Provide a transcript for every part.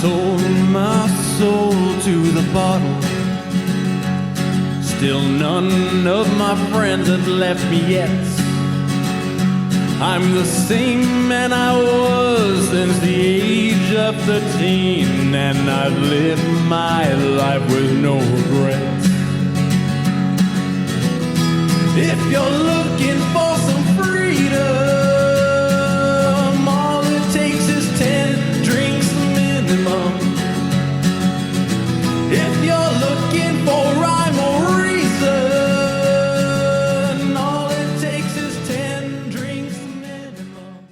sold my soul to the bottle. Still none of my friends have left me yet. I'm the same man I was since the age of 13, and I've lived my life with no regrets. If you're looking for some freedom, all it takes is 10 drinks minimum. If you're looking for rhyme or reason, all it takes is 10 drinks minimum.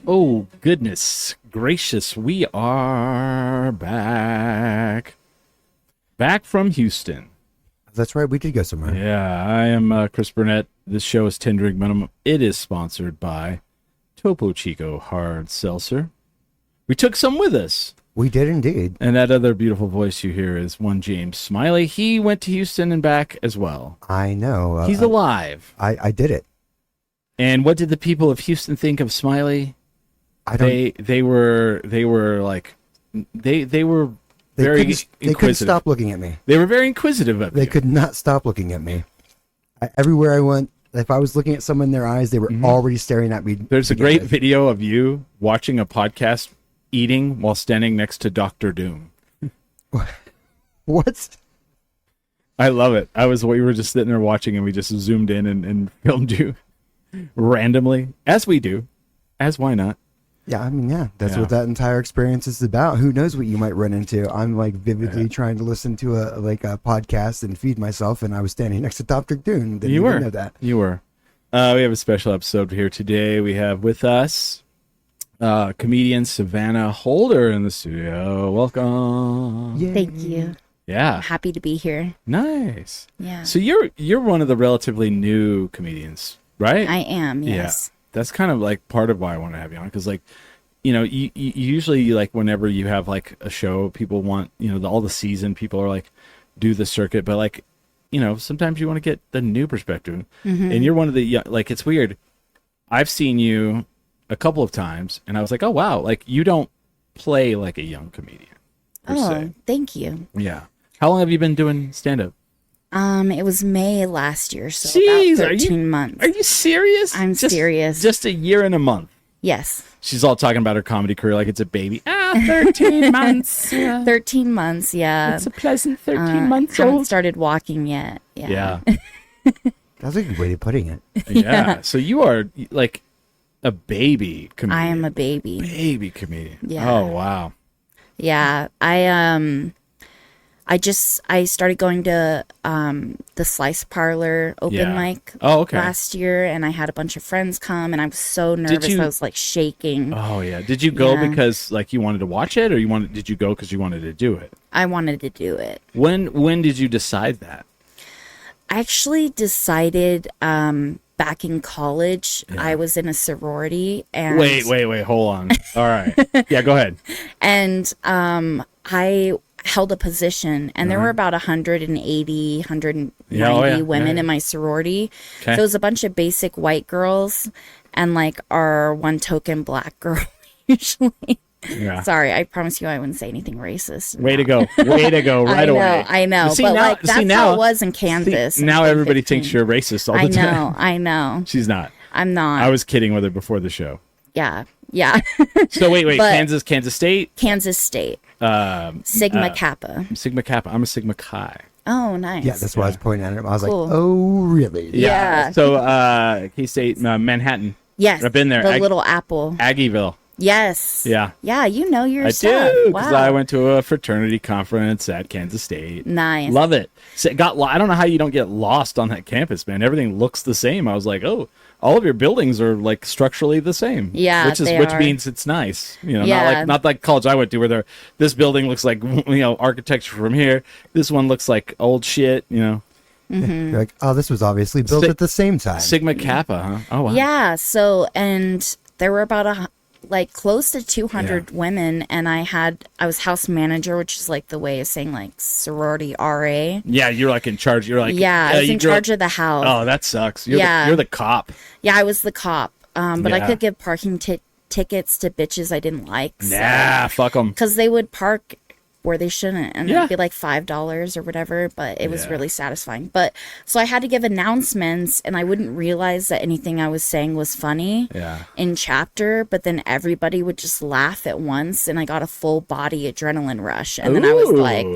Oh, goodness gracious, we are back. Back from Houston. That's right, we did go somewhere. Yeah, I am Chris Burnett. This show is 10 Drink Minimum. It is sponsored by Topo Chico Hard Seltzer. We took some with us. We did indeed. And that other beautiful voice you hear is one James Smiley. He went to Houston and back as well. I know. He's alive. I did it. And what did the people of Houston think of Smiley? They were like they were very inquisitive. They couldn't stop looking at me. They were very inquisitive of you. They could not stop looking at me. Everywhere I went, if I was looking at someone in their eyes, they were already staring at me. There's a great video of you watching a podcast eating while standing next to Dr. Doom. What? I love it. We were just sitting there watching and we just zoomed in and filmed you randomly, as we do. As why not? Yeah, I mean, that's what that entire experience is about. Who knows what you might run into? I'm like vividly trying to listen to a podcast and feed myself, and I was standing next to Dr. Doom. Didn't even know that. You were. We have a special episode here today. We have with us comedian Savannah Holder in the studio. Welcome. Yay. Thank you. Yeah. Happy to be here. Nice. Yeah. So you're one of the relatively new comedians, right? I am, yes. Yeah. That's kind of like part of why I want to have you on, because like, you usually like whenever you have like a show, people want, all the seasoned people are like, do the circuit, but like, sometimes you want to get the new perspective. Mm-hmm. And you're one of the, like, it's weird. I've seen you a couple of times and I was like, oh wow, like you don't play like a young comedian. Thank you. Yeah. How long have you been doing stand-up? It was May last year, so Jeez, about 13 months. Are you serious? I'm serious. Just a year and a month. Yes. She's all talking about her comedy career like it's a baby. 13 months. Yeah. 13 months, yeah. It's a pleasant 13 months haven't old. started walking yet. Yeah. That's a good way of putting it. Yeah. So you are like a baby comedian. I am a baby. Baby comedian. Yeah. Oh, wow. Yeah. I started going to the Slice Parlor open mic last year, and I had a bunch of friends come, and I was so nervous. I was like shaking. Oh yeah. Did you go because like you wanted to watch it, or did you go because you wanted to do it? I wanted to do it. When did you decide that? I actually decided back in college. I was in a sorority, and Wait, hold on. All right. Yeah, go ahead. And I held a position, and there were about 190 women in my sorority. Okay. So it was a bunch of basic white girls and like our one token black girl usually. Yeah. Sorry, I promise you I wouldn't say anything racist. Way to go right away. I know, See, but now, like that's how it was in Kansas. Now everybody thinks you're racist all the time. I know. She's not. I'm not. I was kidding with her before the show. Yeah. So wait, But- Kansas State? Kansas State. Sigma Kappa. Sigma Kappa. I'm a Sigma Chi. Oh, nice. Yeah, that's why I was pointing at him. I was Cool. like, oh, really? Yeah. So K-State, Manhattan. Yes. I've been there. The Little Apple. Aggieville. Yes. Yeah. Yeah, you know your I stuff. do, because Wow. I went to a fraternity conference at Kansas State. Nice. Love it. So I don't know how you don't get lost on that campus, man. Everything looks the same. I was like, oh, all of your buildings are like structurally the same. Yeah, which are. means it's nice. Yeah. Not like college I went to where this building looks like architecture from here. This one looks like old shit. You're like, oh, this was obviously built at the same time. Sigma Kappa, huh? Oh wow. Yeah. So, and there were about close to 200 women, and I was house manager, which is like the way of saying like sorority RA. Yeah, you're like in charge. You're like I was in charge of the house. Oh, that sucks. You're the cop. Yeah, I was the cop. But I could give parking tickets to bitches I didn't like. Nah, fuck them. Because they would park where they shouldn't, and Yeah. it'd be like $5 or whatever, but it was Yeah. really satisfying. But so I had to give announcements, and I wouldn't realize that anything I was saying was funny in chapter, but then everybody would just laugh at once, and I got a full body adrenaline rush. And then I was like,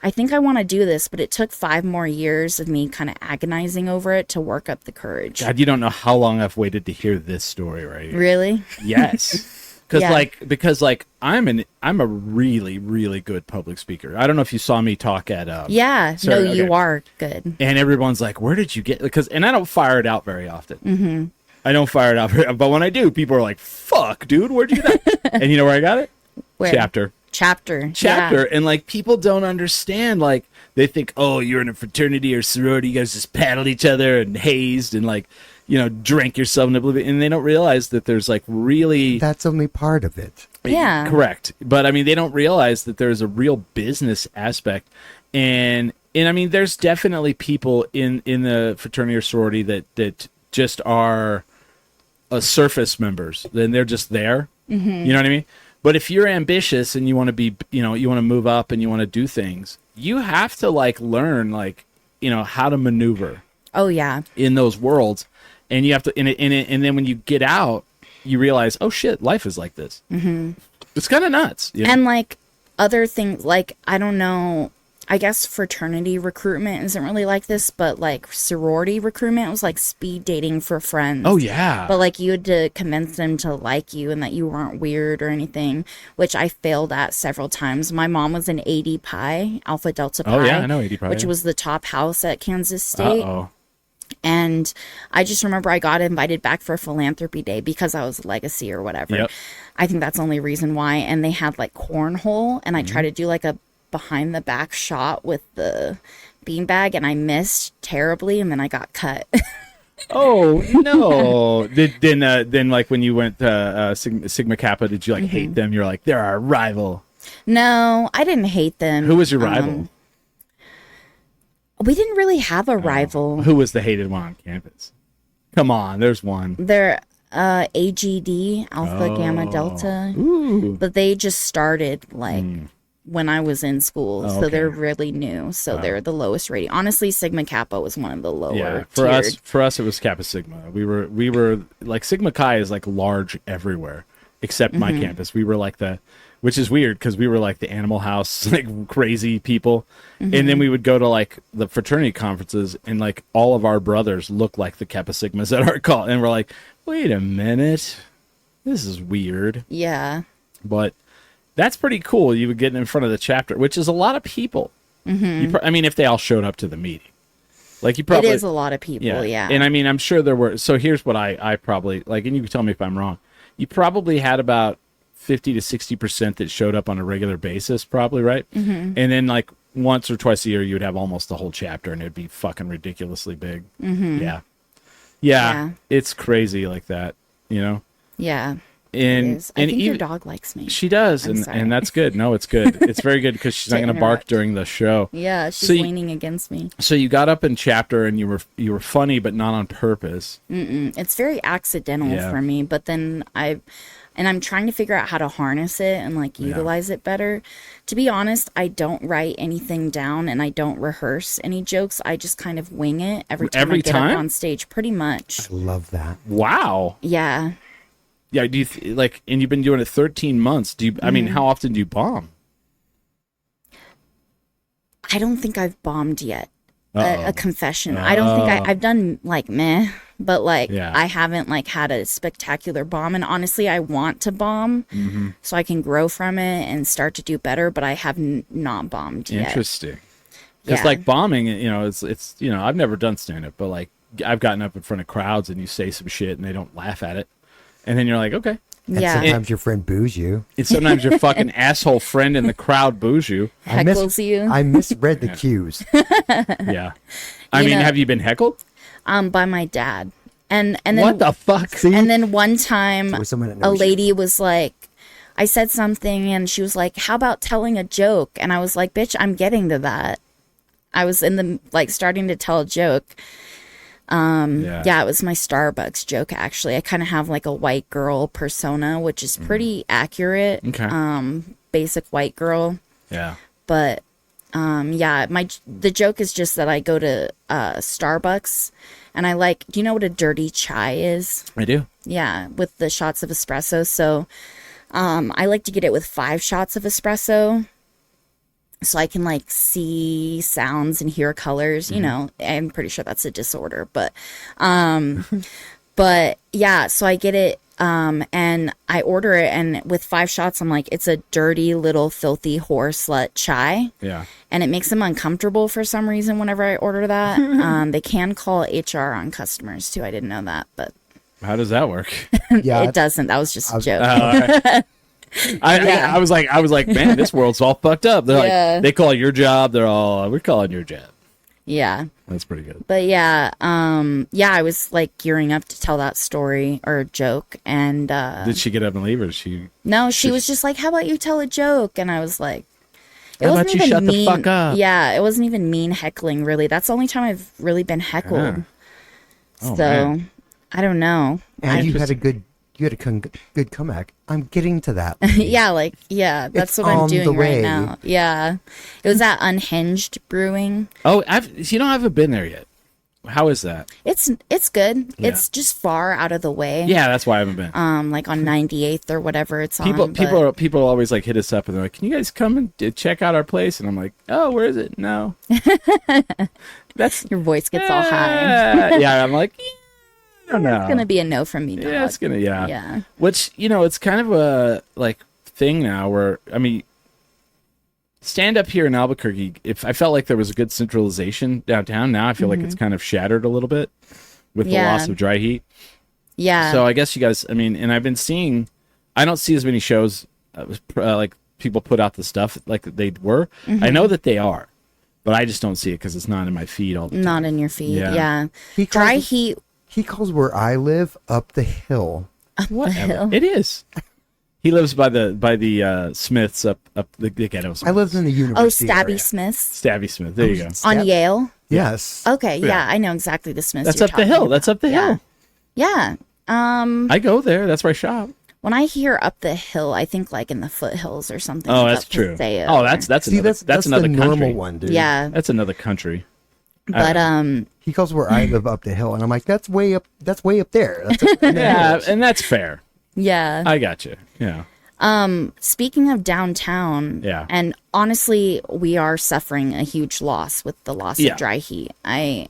I think I want to do this, but it took 5 more years of me kind of agonizing over it to work up the courage. God, you don't know how long I've waited to hear this story right here. Really? Yes. Yeah. Because I'm a really, really good public speaker. I don't know if you saw me talk at Yeah. sorry, No, you okay. are good. And everyone's like, where did you get, and I don't fire it out very often. Mm-hmm. I don't fire it out but when I do, people are like, fuck, dude, where'd you get that? And you know where I got it? Where? Chapter. Yeah. And like, people don't understand, like, they think, oh, you're in a fraternity or sorority, you guys just paddled each other and hazed and like, drank yourself in oblivion, and they don't realize that there's like really... That's only part of it. Yeah. Correct. But I mean, they don't realize that there's a real business aspect. And I mean, there's definitely people in the fraternity or sorority that just are surface members. Then they're just there. Mm-hmm. You know what I mean? But if you're ambitious and you want to be, you want to move up and you want to do things, you have to like learn like, how to maneuver. Oh, yeah. In those worlds. And you have to, and then when you get out, you realize, oh shit, life is like this. Mm-hmm. It's kind of nuts. And like other things, like, I don't know, I guess fraternity recruitment isn't really like this, but like sorority recruitment was like speed dating for friends. Oh, yeah. But like you had to convince them to like you and that you weren't weird or anything, which I failed at several times. My mom was an AD Pi, Alpha Delta Pi. Oh, yeah, I know AD Pi. Which was the top house at Kansas State. Uh-oh. And I just remember I got invited back for a philanthropy day because I was legacy or whatever. Yep. I think that's the only reason why. And they had like cornhole, and I tried to do like a behind the back shot with the beanbag, and I missed terribly, and then I got cut. Oh no! Then like when you went Sigma Kappa, did you like hate them? You're like, they're our rival. No, I didn't hate them. Who was your rival? We didn't really have a rival. Who was the hated one on campus? Come on, there's one. They're AGD, Alpha Gamma Delta. Ooh. But they just started like when I was in school, Oh, so okay. they're really new. So they're the lowest rating. Honestly, Sigma Kappa was one of the lower. Yeah, tiered. for us it was Kappa Sigma. We were like Sigma Chi is like large everywhere except my campus. We were like which is weird because we were like the Animal House, like crazy people. And then we would go to like the fraternity conferences, and like all of our brothers look like the Kappa Sigmas at our call, and we're like, wait a minute, this is weird. Yeah. But that's pretty cool. You would get in front of the chapter, which is a lot of people. I mean, if they all showed up to the meeting, like you probably It is a lot of people, yeah. And I mean, I'm sure there were. So here's what I probably like, and you can tell me if I'm wrong. You probably had about 50 to 60% that showed up on a regular basis, probably, right? And then like once or twice a year, you would have almost the whole chapter, and it'd be fucking ridiculously big. Yeah, it's crazy like that, Yeah. And It is. I and think your even dog likes me. she does, I'm sorry. and that's good. No, it's good. It's very good because she's not To going to bark interrupt. during the show. Yeah, she's So you- leaning against me. So you got up in chapter, and you were funny, but not on purpose. It's very accidental Yeah. for me, but then I'm trying to figure out how to harness it and like utilize it better. To be honest, I don't write anything down, and I don't rehearse any jokes. I just kind of wing it every time Every I get time? up on stage, pretty much. I love that. Wow. Yeah. Yeah. Do you like? And you've been doing it 13 months. Do you? I mean, how often do you bomb? I don't think I've bombed yet. Uh-oh. A confession. I don't think I've done like meh, but like Yeah. I haven't like had a spectacular bomb. And honestly, I want to bomb so I can grow from it and start to do better. But I have not bombed yet. Interesting. Because Yeah. like bombing, it's I've never done stand up, but like I've gotten up in front of crowds and you say some shit and they don't laugh at it, and then you're like, okay. And Yeah. sometimes your friend boos you. And sometimes your fucking asshole friend in the crowd boos you. Heckles you. I misread the cues. Yeah. I You mean, know- have you been heckled? By my dad. And then What the fuck? See? and then one time With someone that a knows you. lady was like, I said something and she was like, how about telling a joke? And I was like, bitch, I'm getting to that. I was in the like starting to tell a joke. Yeah, it was my Starbucks joke, actually. I kind of have like a white girl persona, which is pretty accurate. Okay. Basic white girl. Yeah. But yeah, the joke is just that I go to Starbucks and I like, do you know what a dirty chai is? I do. Yeah, with the shots of espresso. So I like to get it with 5 shots of espresso so I can like see sounds and hear colors. You know, I'm pretty sure that's a disorder, but but yeah, so I get it and I order it, and with 5 shots I'm like, it's a dirty little filthy whore slut chai. Yeah. And it makes them uncomfortable for some reason whenever I order that. They can call HR on customers too. I didn't know that, but How does that work? Yeah, it doesn't. That was just a joke. I was like, man, this world's all fucked up. They're Yeah. like, they call your job. We're calling your job. Yeah. That's pretty good. But yeah, I was like gearing up to tell that story or joke, and Did she get up and leave, or she? no, she was just like, "How about you tell a joke?" And I was like, How about you shut the fuck up? Yeah, it wasn't even mean heckling. Really, that's the only time I've really been heckled. Yeah. Oh, So man. I don't know. and you had a good good comeback. I'm getting to that. Yeah, that's It's what I'm on the doing right way. now. Yeah, it was at Unhinged Brewing. Oh, I haven't been there yet. How is that? It's good. Yeah. It's just far out of the way. Yeah, that's why I haven't been. Like on 98th or whatever it's People on. but- people always like hit us up and they're like, "Can you guys come and check out our place?" And I'm like, "Oh, where is it?" No, that's Your voice gets all high. yeah. I'm like, I don't know. It's gonna be a no from me, dog. Yeah, it's gonna Yeah. Which it's kind of a like thing now where I mean, stand up here in Albuquerque. If I felt like there was a good centralization downtown, now I feel like it's kind of shattered a little bit with the Yeah. loss of dry heat. Yeah. So I guess you guys, I mean, and I've been seeing, I don't see as many shows like people put out the stuff like they were. I know that they are, but I just don't see it because it's not in my feed all the time. Not in your feed. Yeah. Yeah. He Dry calls- heat. He calls where I live up the hill. Whatever. It is. He lives by the Smiths up the ghetto. I lived in the Oh, university. Stabby area. Smiths Stabby Smith. There you go. on Yale. Yes. Okay. Yeah. Yeah. I know exactly the Smiths. That's you're up the hill. talking That's about. up the hill. Yeah. I go there. That's where I shop. When I hear up the hill, I think like in the foothills or something. Oh, like that's up true. Passaic Oh, or- that's See, another that's another the country. normal one, dude. Yeah. That's another country. But He calls where I live up the hill, and I'm like, that's way up. That's way up there. That's up in the Yeah, hills. and that's fair. yeah. I got you. Yeah. Speaking of downtown, Yeah. and honestly, we are suffering a huge loss with the loss Yeah. of dry heat. It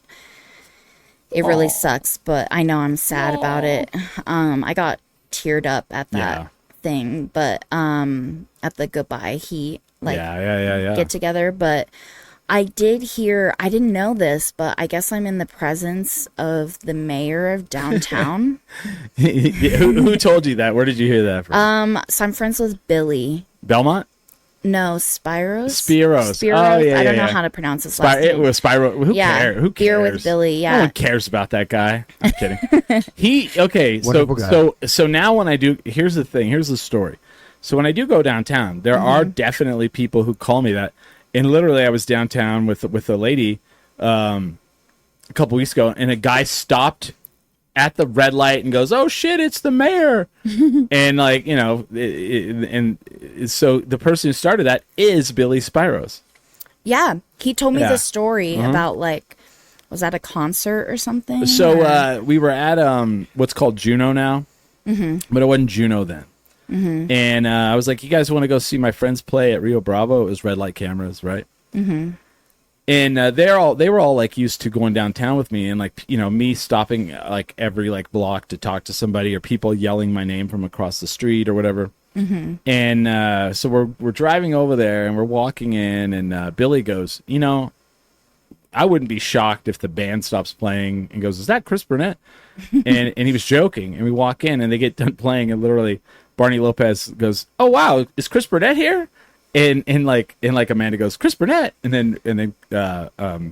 really sucks, but I know I'm sad about it. I got teared up at that Yeah. thing, but at the goodbye heat yeah. get together. But I did hear, I didn't know this, but I guess I'm in the presence of the mayor of downtown. who told you that? Where did you hear that from? So I'm friends with Billy. Belmont? No, Spiros. Spiros. Spiros. Oh, yeah, I don't yeah, know yeah. how to pronounce his last It name. was Spyro. Who Yeah, cares? Who Beer cares? with Billy, yeah. No one cares about that guy. I'm kidding. Wonderful guy. So now when I do, here's the thing. Here's the story. So when I do go downtown, there are definitely people who call me that. And literally, I was downtown with a lady a couple weeks ago, and a guy stopped at the red light and goes, "Oh shit, it's the mayor!" And like so the person who started that is Billy Spiros. Yeah, he told me Yeah. the story about like, was that a concert or something? So we were at what's called Juno now, but it wasn't Juno then. And I was like, "You guys want to go see my friends play at Rio Bravo?" It was red light cameras, right? And they were all like used to going downtown with me, and like me stopping like every like block to talk to somebody, or people yelling my name from across the street or whatever. And so we're driving over there, and we're walking in, and Billy goes, I wouldn't be shocked if the band stops playing, and goes, "Is that Chris Burnett?" and he was joking, and we walk in, and they get done playing, and literally Barney Lopez goes, "Oh wow, is Chris Burnett here?" And like Amanda goes, "Chris Burnett," and then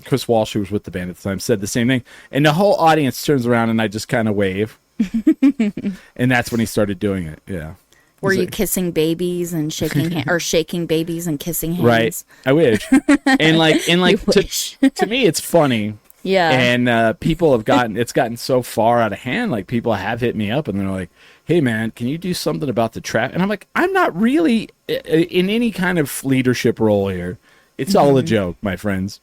Chris Walsh, who was with the band at the time, said the same thing, and the whole audience turns around, and I just kind of wave, and that's when he started doing it. Yeah. Were you kissing babies and shaking hands, or shaking babies and kissing hands? Right. I wish. And like You wish. to me it's funny Yeah. And people have it's gotten so far out of hand. Like, people have hit me up and they're like, hey man, can you do something about the traffic? And I'm like, I'm not really in any kind of leadership role here. It's all a joke, my friends.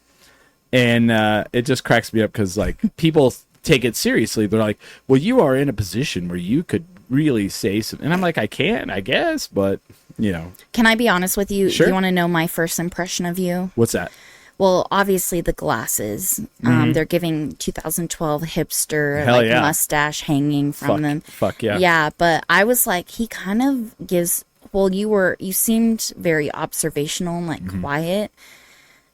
And it just cracks me up because, like, people take it seriously. They're like, well, you are in a position where you could really say something. And I'm like, I can, I guess, but, you know. Can I be honest with you? Sure. Do you want to know my first impression of you? What's that? Well, obviously the glasses. They're giving 2012 hipster, Hell like yeah. mustache hanging from them. Fuck yeah. Yeah, but I was like, he kind of gives. Well, you seemed very observational and like quiet,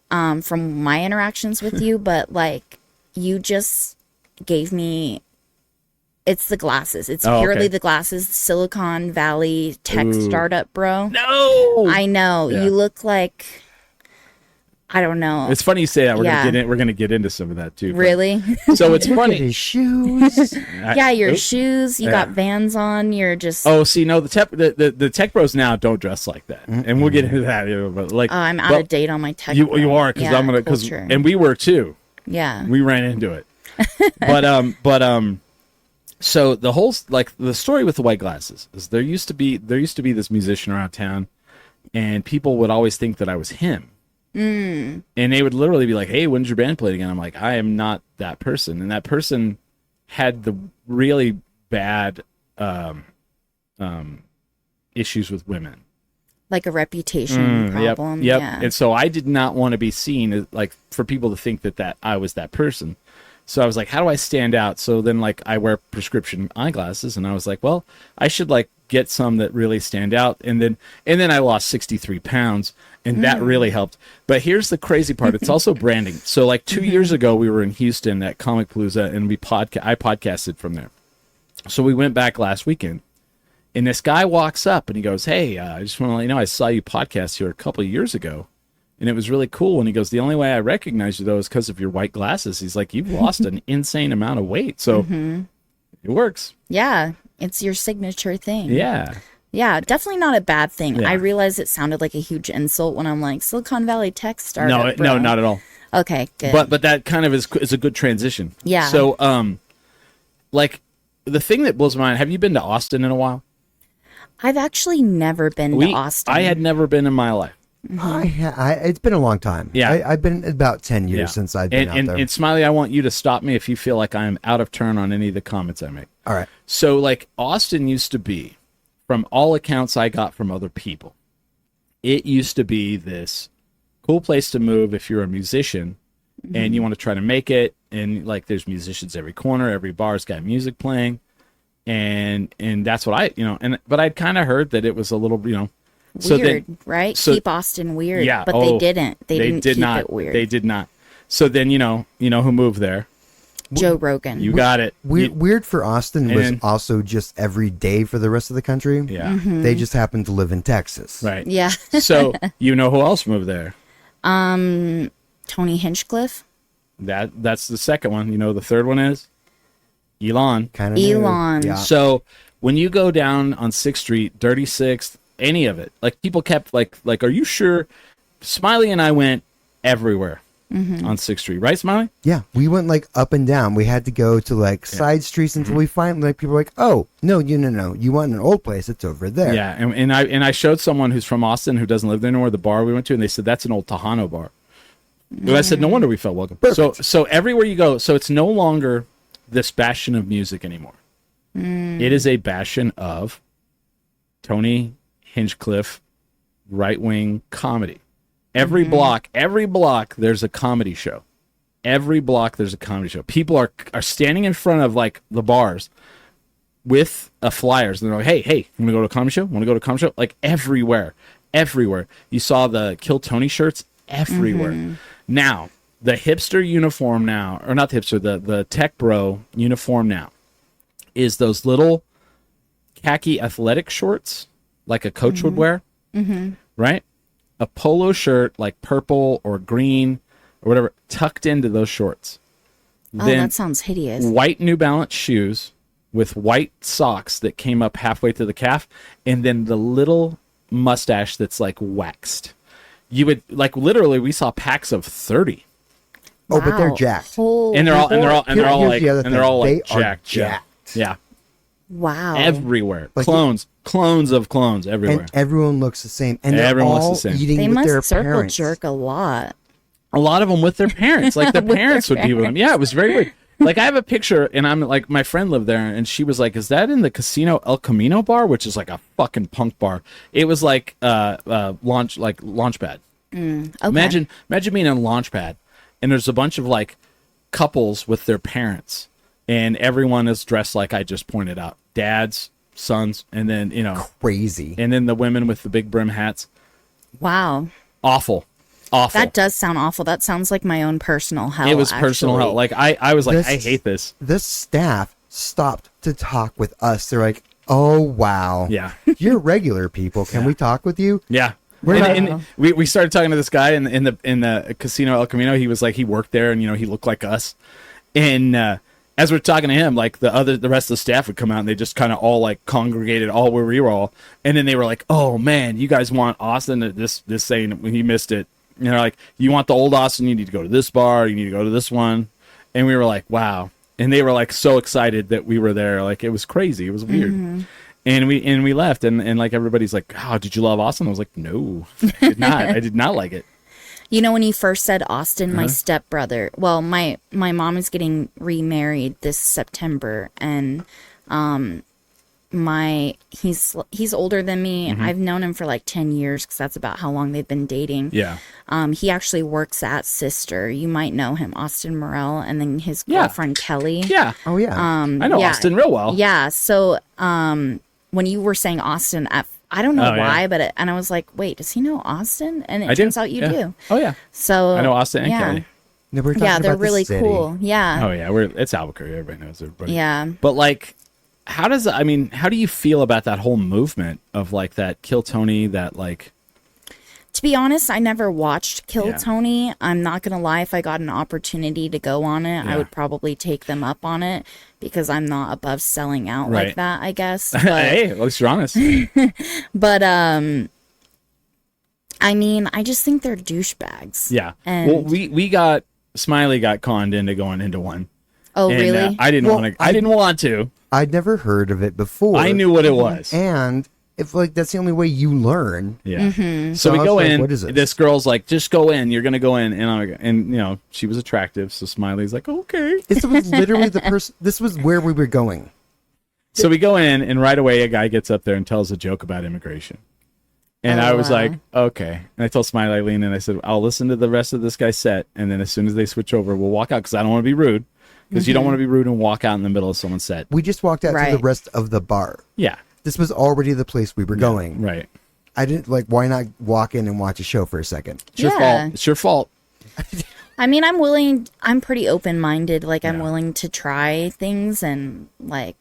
from my interactions with you, but like you just gave me. It's the glasses. It's purely the glasses. Silicon Valley tech startup, bro. No, I know. Yeah. You look like. I don't know. it's funny you say that. We're gonna get into some of that too. but- Really? So it's Look at funny. his shoes. Yeah, your Oops. shoes. You got Vans on. You're just. Oh, see, no, the tech bros now don't dress like that, and we'll get into that. But like, I'm out of date on my tech. you are because I'm gonna culture. and we were too. Yeah. We ran into it. but so the whole, like, the story with the white glasses is there used to be this musician around town, and people would always think that I was him. And they would literally be like, hey, when's your band play again? I'm like, I am not that person. And that person had the really bad issues with women. Like a reputation problem. Yep. Yeah. And so I did not want to be seen as, like, for people to think that I was that person. So I was like, how do I stand out? So then, like, I wear prescription eyeglasses, and I was like, well, I should, like, get some that really stand out. And then I lost 63 pounds, and that really helped. But here's the crazy part. It's also branding. So, like, 2 years ago, we were in Houston at Comicpalooza, and I podcasted from there. So we went back last weekend, and this guy walks up, and he goes, hey, I just want to let you know, I saw you podcast here a couple of years ago. And it was really cool. And he goes, the only way I recognize you, though, is because of your white glasses. He's like, you've lost an insane amount of weight. So it works. Yeah. It's your signature thing. Yeah. Yeah. Definitely not a bad thing. Yeah. I realized it sounded like a huge insult when I'm like, Silicon Valley tech startup. No, not at all. Okay, good. But that kind of is a good transition. Yeah. So, like, the thing that blows my mind, have you been to Austin in a while? I've actually never been to Austin. I had never been in my life. It's been a long time. Yeah. I've been about 10 years since I've been out there. And Smiley, I want you to stop me if you feel like I am out of turn on any of the comments I make. All right. So, like, Austin used to be, from all accounts I got from other people, it used to be this cool place to move if you're a musician and you want to try to make it. And, like, there's musicians every corner, every bar's got music playing. And that's what but I'd kind of heard that it was a little, weird, so then, right? so- Keep Austin weird. Yeah. But they didn't. They didn't did keep not. it weird. They did not. So then, you know who moved there? Joe Rogan. You got it. Weird for Austin was And- also just every day for the rest of the country. Yeah. They just happened to live in Texas. Right. Yeah. So you know who else moved there? Tony Hinchcliffe. That's the second one. You know who the third one is? Elon. Kind of Elon. Yeah. So when you go down on 6th Street, Dirty Sixth, any of it, like, people kept like, are you sure? Smiley and I went everywhere on 6th Street, right, Smiley? Yeah, we went like up and down. We had to go to like side streets until we finally, like, people were like, oh, no, you want an old place? It's over there. Yeah, and I showed someone who's from Austin who doesn't live there anymore the bar we went to, and they said that's an old Tejano bar. And I said, no wonder we felt welcome. Perfect. So everywhere you go, so it's no longer this bastion of music anymore. It is a bastion of Tony Hinchcliffe right-wing comedy. Every block, there's a comedy show. Every block, there's a comedy show. People are standing in front of, like, the bars with flyers. And they're like, hey, you want to go to a comedy show? Want to go to a comedy show? Like, everywhere. You saw the Kill Tony shirts everywhere. Now, the hipster uniform now, or not the hipster, the tech bro uniform now, is those little khaki athletic shorts like a coach would wear, right? A polo shirt, like purple or green or whatever, tucked into those shorts. Oh, that sounds hideous. White New Balance shoes with white socks that came up halfway to the calf, and then the little mustache that's, like, waxed. You would, like, literally, we saw packs of 30. Oh, but they're jacked. And they're all like jacked. Yeah. Wow. Everywhere. Clones of clones everywhere. And everyone looks the same. And everyone all looks the same. eating They with their must circle parents. jerk a lot. A lot of them with their parents. Like the parents would be with them. Yeah, it was very weird. Like I have a picture, and I'm like, my friend lived there, and she was like, "Is that in the Casino El Camino bar, which is like a fucking punk bar?" It was like Launchpad. Okay. Imagine being in a Launchpad, and there's a bunch of like couples with their parents, and everyone is dressed like I just pointed out, dads, sons, and then Crazy. and then the women with the big brim hats. Wow. Awful. That does sound awful. That sounds like my own personal hell. It was personal hell. Like I was like, I hate this. This staff stopped to talk with us. They're like, "Oh wow, Yeah. you're regular people. Can we talk with you?" Yeah. We're And we started talking to this guy in the Casino El Camino. He was like, he worked there, and he looked like us. And as we're talking to him, like the rest of the staff would come out, and they just kind of all like congregated all where we were all. And then they were like, "Oh man, you guys want Austin?" This saying when he missed it. Like, you want the old Austin, you need to go to this bar, you need to go to this one. And we were like, wow. And they were like so excited that we were there. Like, it was crazy. It was weird. Mm-hmm. And we left, and like everybody's like, "Oh, did you love Austin?" I was like, "No, I did not. I did not like it." When you first said Austin, my stepbrother, well, my mom is getting remarried this September, and he's older than me. Mm-hmm. I've known him for like 10 years because that's about how long they've been dating. Yeah. He actually works at Sister. You might know him, Austin Morell, and then his girlfriend Kelly. Yeah. Oh yeah. I know Austin real well. Yeah. So when you were saying Austin, I don't know why, but and I was like, wait, does he know Austin? And it turns out you do. Oh yeah. So I know Austin and Kelly. No, we're talking they're about the really city. cool. Yeah. Oh yeah, it's Albuquerque. Everybody knows everybody. Yeah. But like, how do you feel about that whole movement of like that Kill Tony, that like? To be honest, I never watched Kill Tony. I'm not going to lie. If I got an opportunity to go on it, I would probably take them up on it because I'm not above selling out like that, I guess. But, hey, at least you're honest. But, I just think they're douchebags. Yeah. And well, Smiley got conned into going into one. Oh, and, really? I didn't want to. I'd never heard of it before. I knew what it was. And if like that's the only way you learn. Yeah. Mm-hmm. So we go like, in. what is This girl's like, "Just go in. You're gonna go in." And she was attractive. So Smiley's like, "Okay." This was literally the person. This was where we were going. So we go in, and right away a guy gets up there and tells a joke about immigration. And I was like, "Okay." And I told Smiley, I leaned in, and I said, "I'll listen to the rest of this guy's set, and then as soon as they switch over, we'll walk out because I don't want to be rude." Because you don't want to be rude and walk out in the middle of someone's set. We just walked out to the rest of the bar. Yeah. This was already the place we were going. Right. I didn't why not walk in and watch a show for a second? It's your fault. It's your fault. I'm pretty open-minded. Like, I'm willing to try things and, like,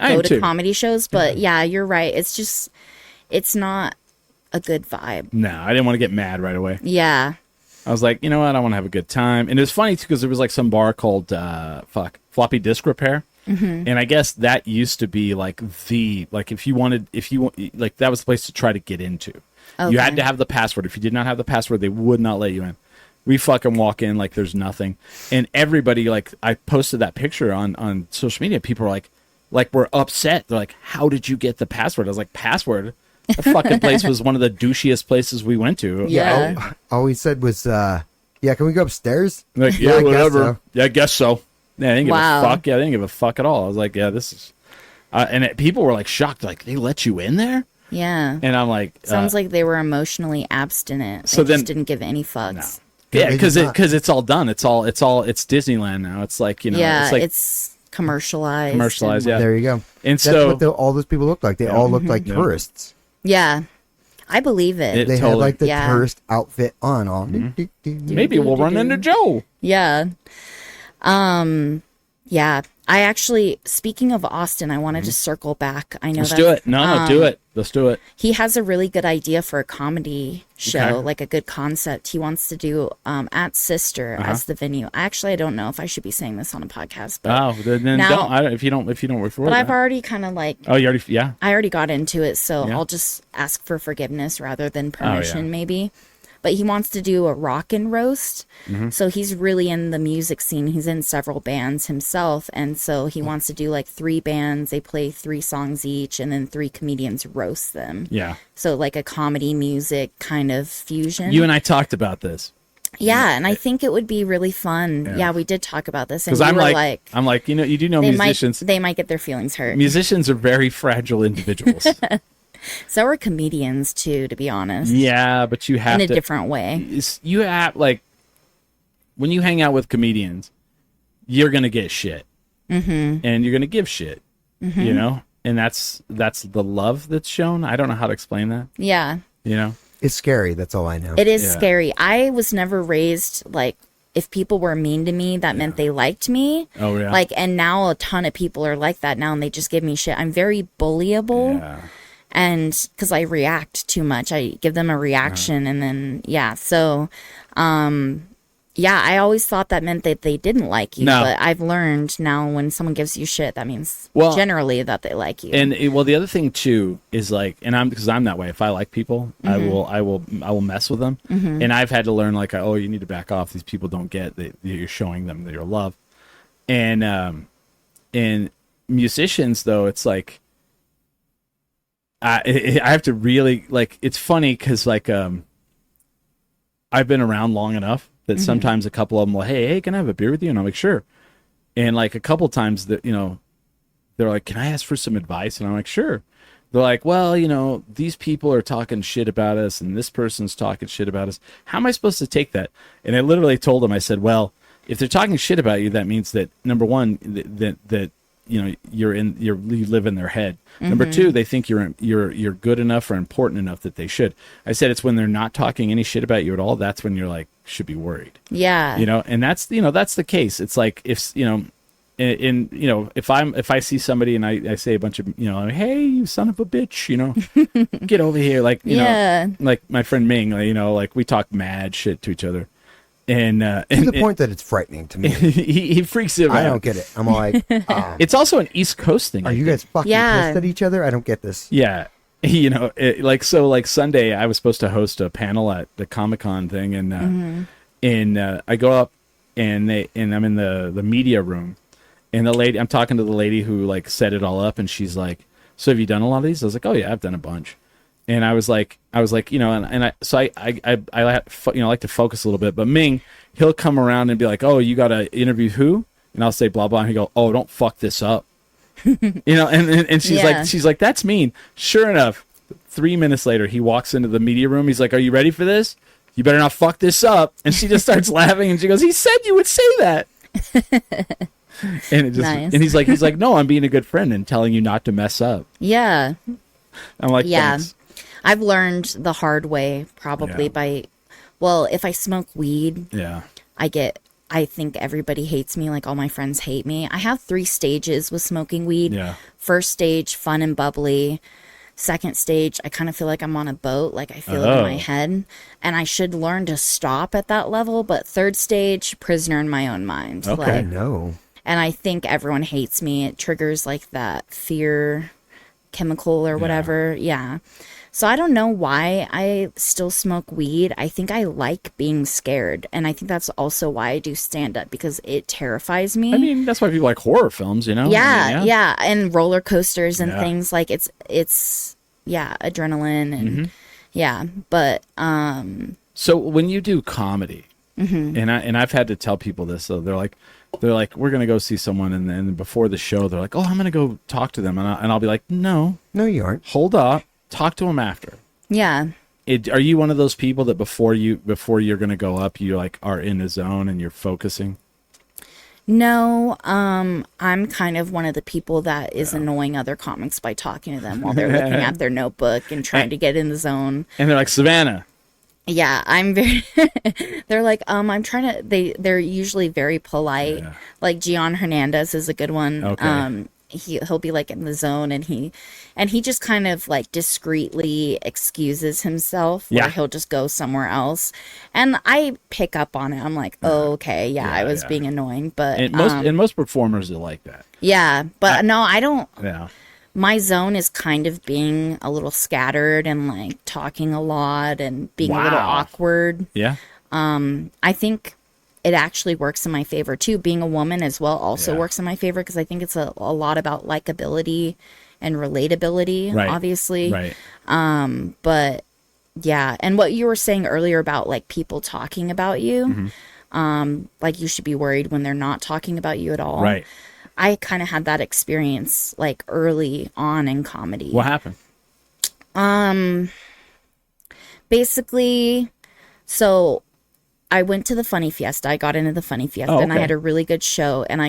go to comedy shows. But, you're right. It's not a good vibe. No, I didn't want to get mad right away. Yeah. I was like, you know what? I want to have a good time. And it was funny, too, because there was, like, some bar called, Floppy Disk Repair. Mm-hmm. And I guess that used to be, like, that was the place to try to get into. Okay. You had to have the password. If you did not have the password, they would not let you in. We fucking walk in like there's nothing. And everybody, like, I posted that picture on social media. People were like, we're upset. They're like, how did you get the password? I was like, password? The fucking place was one of the douchiest places we went to. Yeah. All he said was, can we go upstairs? Like, yeah, whatever. Yeah, I guess so. Yeah, they didn't give a fuck. Yeah, they didn't give a fuck at all. I was like, yeah, this is... people were, like, shocked. Like, they let you in there? Yeah. And I'm like... Sounds like they were emotionally abstinent. They just didn't give any fucks. No. Yeah, because it's all done. It's Disneyland now. It's like, it's commercialized. Commercialized, yeah. There you go. And that's so... what all those people look like. They all look like tourists. Yeah. I believe it. They had like the tourist outfit on. Maybe we'll run into Joe. Yeah. Yeah. I actually, speaking of Austin, I wanted to circle back. I know Let's do it. No, do it. Let's do it. He has a really good idea for a comedy show, like a good concept. He wants to do at Sister as the venue. I don't know if I should be saying this on a podcast, but then now, don't. If you don't record. But I've already kind of like. Oh, you already? Yeah. I already got into it, so I'll just ask for forgiveness rather than permission, maybe. but he wants to do a rockin' roast. So he's really in the music scene. He's in several bands himself, and so he wants to do like 3 bands. They play 3 songs each, and then 3 comedians roast them. Yeah. So like a comedy music kind of fusion. You and I talked about this. Yeah, and I think it would be really fun. Yeah, we did talk about this, and Because you were like, I'm like, you know, you do know musicians. they might get their feelings hurt. Musicians are very fragile individuals. So are comedians too, to be honest. Yeah, but you have in a to, different way. You have like when you hang out with comedians, you're gonna get shit, and you're gonna give shit, you know, and that's the love that's shown. I don't know how to explain that. Yeah, you know. It's scary. That's all I know. It is scary. I was never raised like if people were mean to me, that meant they liked me. Oh yeah. Like, and now a ton of people are like that now, and they just give me shit. I'm very bullyable. Yeah. And because I react too much, I give them a reaction, and then so I always thought that meant that they didn't like you. But I've learned now when someone gives you shit, that means generally that they like you. And the other thing too is like, and because I'm that way. If I like people, I will mess with them. And I've had to learn like, oh, you need to back off. These people don't get that you're showing them your love. And musicians though, it's like. I have to really like. It's funny because like I've been around long enough that sometimes a couple of them will, hey, can I have a beer with you? And I'm like, sure. And like a couple times that they're like, can I ask for some advice? And I'm like, sure. They're like, well, these people are talking shit about us, and this person's talking shit about us. How am I supposed to take that? And I literally told them, I said, well, if they're talking shit about you, that means that number one, that you live in their head. Number 2, they think you're good enough or important enough that they should. I said it's when they're not talking any shit about you at all, that's when you're like, should be worried. Yeah. And that's that's the case. It's like if if I see somebody and I say a bunch of hey, you son of a bitch, get over here, like like my friend Ming, like we talk mad shit to each other. And to the point that it's frightening to me. he freaks out. I don't get it. I'm like, it's also an East Coast thing. Are you guys fucking pissed at each other? I don't get this. Yeah, like Sunday, I was supposed to host a panel at the Comic-Con thing, and I go up and I'm in the media room, and I'm talking to the lady who like set it all up, and she's like, "So have you done a lot of these?" I was like, "Oh yeah, I've done a bunch." And I was like, I like to focus a little bit, but Ming, he'll come around and be like, oh, you got to interview who? And I'll say blah, blah. And he go, oh, don't fuck this up. And she's like, that's mean. Sure enough, 3 minutes later, he walks into the media room. He's like, are you ready for this? You better not fuck this up. And she just starts laughing, and she goes, he said you would say that. And it just, nice. And he's like, no, I'm being a good friend and telling you not to mess up. Yeah. I'm like, thanks. I've learned the hard way probably if I smoke weed, I think everybody hates me. Like all my friends hate me. I have 3 stages with smoking weed. Yeah. First stage, fun and bubbly. Second stage, I kind of feel like I'm on a boat. Like I feel it in my head, and I should learn to stop at that level. But third stage, prisoner in my own mind. Okay. No. And I think everyone hates me. It triggers like that fear chemical or whatever. Yeah. So I don't know why I still smoke weed. I think I like being scared. And I think that's also why I do stand-up, because it terrifies me. I mean, that's why people like horror films, Yeah, yeah. And roller coasters and things. Like it's adrenaline and But so when you do comedy, and I've had to tell people this, so they're like, we're gonna go see someone, and then before the show, they're like, oh, I'm gonna go talk to them, and I'll be like, no, you aren't. Hold up. Talk to them after. Yeah. Are you one of those people that before you're going to go up, you like are in a zone and you're focusing? No, I'm kind of one of the people that is annoying other comics by talking to them while they're looking at their notebook and trying to get in the zone. And they're like, Savannah. Yeah, I'm very. They're like, I'm trying to. They're usually very polite. Yeah. Like Gian Hernandez is a good one. Okay. He'll be like in the zone, and he just kind of like discreetly excuses himself, or he'll just go somewhere else, and I pick up on it. I'm like, oh, okay, I was being annoying, but and most performers are like that. Yeah, but no, I don't. Yeah. my zone is kind of being a little scattered and like talking a lot and being a little awkward. Yeah. I think it actually works in my favor too. Being a woman as well also works in my favor because I think it's a lot about likability and relatability, obviously. Right. But yeah, and what you were saying earlier about like people talking about you, like you should be worried when they're not talking about you at all. Right. I kind of had that experience like early on in comedy. What happened? Basically, so I went to the Funny Fiesta. I got into the Funny Fiesta and I had a really good show and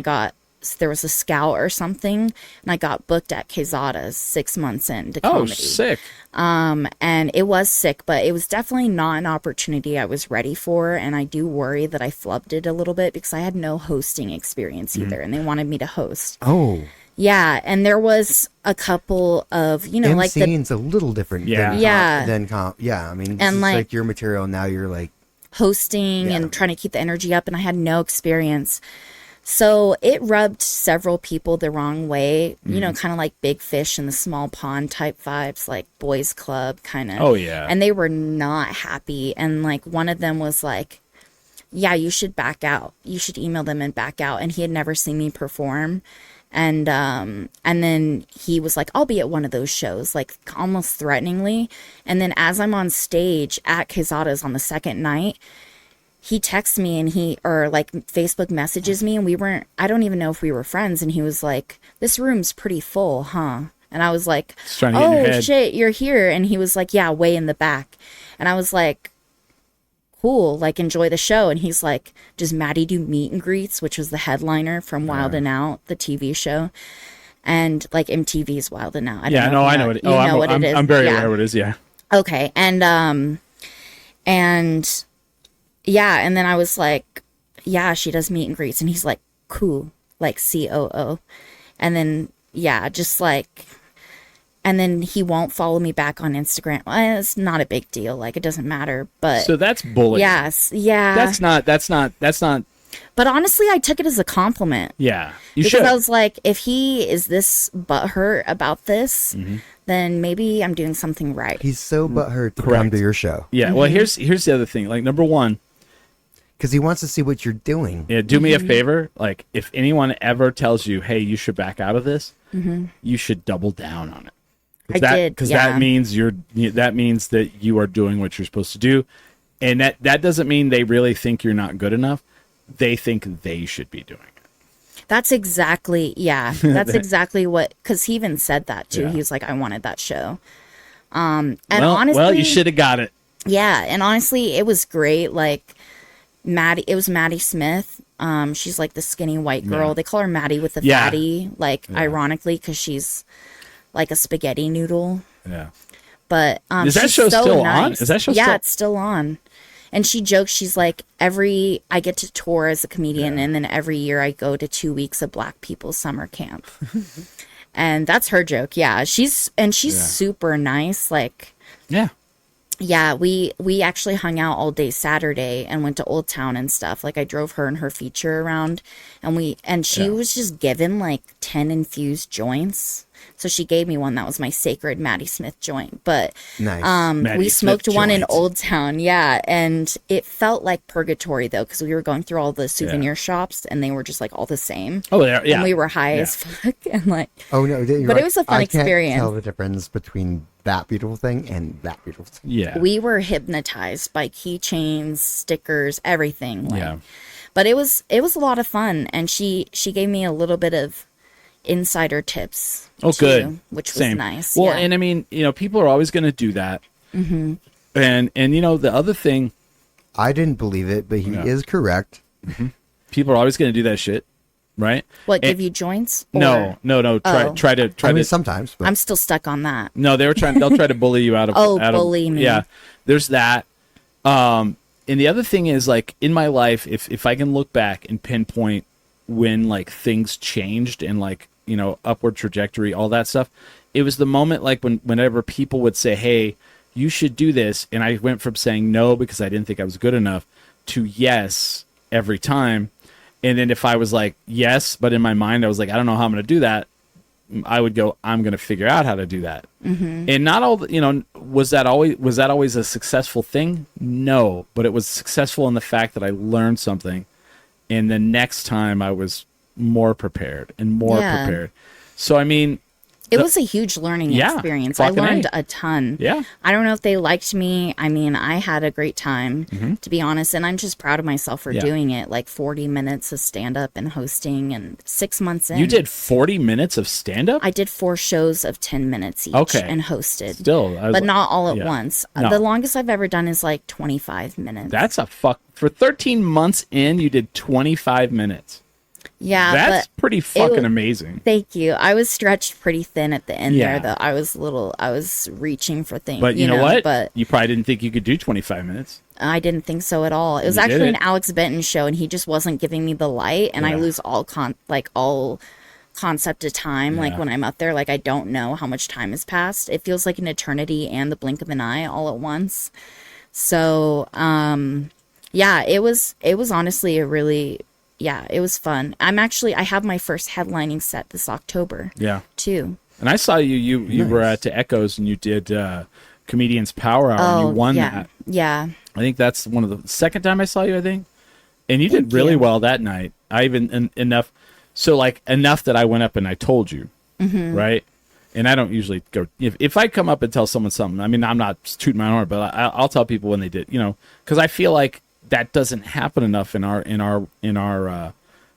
there was a scout or something and I got booked at Quezada's 6 months into comedy. Oh, sick. And it was sick, but it was definitely not an opportunity I was ready for. And I do worry that I flubbed it a little bit because I had no hosting experience either and they wanted me to host. Oh. Yeah, and there was a couple of, like MCing's a little different than comp. Yeah, I mean, and it's like your material now you're like hosting and trying to keep the energy up and I had no experience. So it rubbed several people the wrong way, kind of like big fish in the small pond type vibes, like boys club kind of. Oh, yeah. And they were not happy. And like one of them was like, yeah, you should back out. You should email them and back out. And he had never seen me perform. And then he was like, I'll be at one of those shows, like almost threateningly. And then as I'm on stage at Quezada's on the second night, he texts me and Facebook messages me and I don't even know if we were friends. And he was like, this room's pretty full, huh? And I was like, oh shit, you're here. And he was like, yeah, way in the back. And I was like, cool, like enjoy the show. And he's like, does Maddie do meet and greets, which was the headliner from Wild and Out, the TV show. And like MTV's Wild and Out. I know what it is. I'm very aware what it is, yeah. Okay. And yeah, and then I was like, yeah, she does meet and greets. And he's like, cool, like COO. And then, yeah, just like, and then he won't follow me back on Instagram. Well, it's not a big deal. Like, it doesn't matter. But so that's bullying. Yes. Yeah. That's not. But honestly, I took it as a compliment. Yeah. Because I was like, if he is this butthurt about this, then maybe I'm doing something right. He's so butthurt to come to your show. Yeah. Well, here's the other thing. Like, number one, because he wants to see what you're doing. Yeah, do me a favor. Like, if anyone ever tells you, hey, you should back out of this, you should double down on it. Because that means that you are doing what you're supposed to do. And that doesn't mean they really think you're not good enough. They think they should be doing it. That's exactly what, because he even said that too. Yeah. He was like, I wanted that show. Honestly, you should have got it. Yeah. And honestly, it was great. Like, it was Maddie Smith. She's like the skinny white girl. Yeah. They call her Maddie with the fatty, ironically, because she's like a spaghetti noodle. Yeah. But is that show still on? Is that show still? It's still on. And she jokes, she's like, I get to tour as a comedian, and then every year I go to 2 weeks of Black people's summer camp. And that's her joke. Yeah. She's super nice. Like, yeah, we actually hung out all day Saturday and went to Old Town and stuff. Like, I drove her and her feature around, and she was just given like 10 infused joints. So she gave me one that was my sacred Maddie Smith joint. But nice. We smoked one in Old Town, and it felt like purgatory though, because we were going through all the souvenir shops and they were just like all the same. Oh, yeah. And we were high as fuck and like. Oh no! But it was a fun experience. I can't tell the difference between that beautiful thing and that beautiful thing. Yeah. We were hypnotized by keychains, stickers, everything. Like, but it was a lot of fun, and she gave me a little bit of insider tips. Oh, too, good. Which was nice. Well, and I mean, people are always going to do that. Mm-hmm. And the other thing, I didn't believe it, but he is correct. Mm-hmm. People are always going to do that shit, right? What, give you joints? Or? No. Try to. Sometimes, but I'm still stuck on that. No, they'll try to bully you out of. Bully me. Yeah, there's that. And the other thing is, like, in my life, if I can look back and pinpoint when like things changed and like, upward trajectory, all that stuff, it was the moment like whenever people would say, hey, you should do this, and I went from saying no because I didn't think I was good enough to yes every time. And then if I was like yes, but in my mind I was like, I don't know how I'm going to do that, I would go, I'm going to figure out how to do that. And not all, was that always a successful thing? No, but it was successful in the fact that I learned something, and the next time I was more prepared and more prepared. So I mean, it was a huge learning experience. I learned a ton. Yeah. I don't know if they liked me. I mean, I had a great time, to be honest, and I'm just proud of myself for doing it. Like 40 minutes of stand-up and hosting, and 6 months in. You did 40 minutes of stand-up? I did 4 shows of 10 minutes each and hosted. Still. But not all at once. No. The longest I've ever done is like 25 minutes. That's for 13 months in, you did 25 minutes. Yeah, that's pretty fucking amazing. Thank you. I was stretched pretty thin at the end there, though. I was reaching for things. But you know what? But you probably didn't think you could do 25 minutes. I didn't think so at all. It was actually an Alex Benton show, and he just wasn't giving me the light, and I lose all concept of time. Like when I'm up there, like I don't know how much time has passed. It feels like an eternity and the blink of an eye all at once. So, it was honestly a really. Yeah, it was fun. I have my first headlining set this October. Yeah. Too. And I saw you nice. Were at Echoes and you did Comedians Power Hour and you won that. Yeah. I think that's one of the second time I saw you, I think. And you did really well that night. I even enough that I went up and I told you. Right? And I don't usually go if I come up and tell someone something. I mean, I'm not tooting my horn, but I'll tell people when they did, because I feel like that doesn't happen enough in our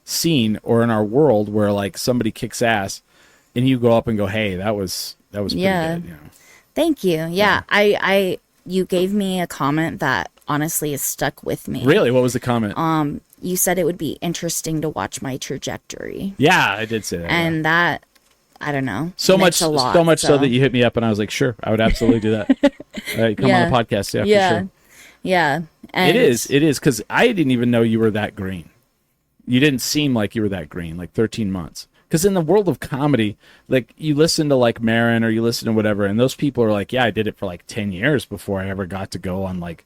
scene or in our world where like somebody kicks ass and you go up and go, hey, that was pretty good. Thank you. I you gave me a comment that honestly has stuck with me. Really? What was the comment? You said it would be interesting to watch my trajectory. Yeah, I did say that. And that, I don't know. So much so that you hit me up and I was like, sure, I would absolutely do that. Come on the podcast. Yeah, for sure. Yeah. And it is, because I didn't even know you were that green. You didn't seem like you were that green, like 13 months. Because in the world of comedy, like you listen to like Marin or you listen to whatever, and those people are like, yeah, I did it for like 10 years before I ever got to go on like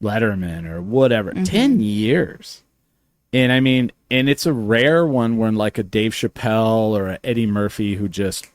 Letterman or whatever. 10 years. And I mean, and it's a rare one when like a Dave Chappelle or a Eddie Murphy who just,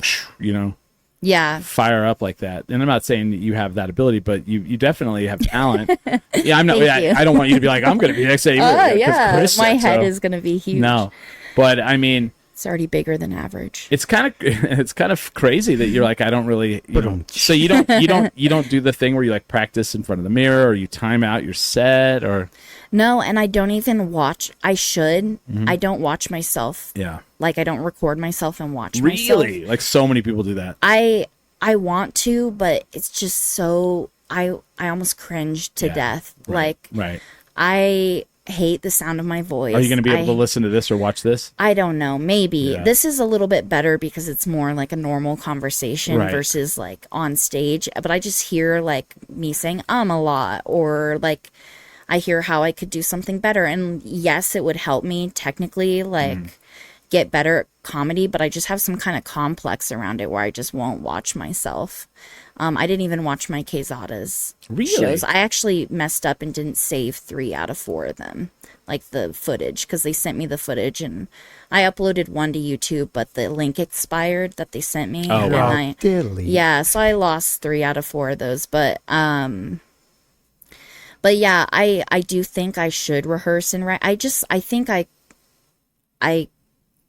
fire up like that. And I'm not saying that you have that ability, but you definitely have talent. I'm not. I don't want you to be like, I'm going to be next Eddie Murphy. My head is going to be huge. No, but I mean, it's already bigger than average. It's kind of crazy that you're like, I don't really. So you don't do the thing where you like practice in front of the mirror or you time out your set or. No, and I don't even watch. I should. I don't watch myself. Yeah. Like I don't record myself and watch myself. Really? Like so many people do that. I want to, but it's just so I almost cringe to death. Right. Like I hate the sound of my voice. Are you going to be able to listen to this or watch this? I don't know. Maybe. Yeah. This is a little bit better because it's more like a normal conversation versus like on stage. But I just hear like me saying a lot, or like I hear how I could do something better. And yes, it would help me technically like get better at comedy, but I just have some kind of complex around it where I just won't watch myself. I didn't even watch my Quezada's shows. I actually messed up and didn't save 3 out of 4 of them, like the footage, because they sent me the footage and I uploaded one to YouTube, but the link expired that they sent me. Oh, wow. Yeah, so I lost 3 out of 4 of those, but yeah, I do think I should rehearse and write. I think I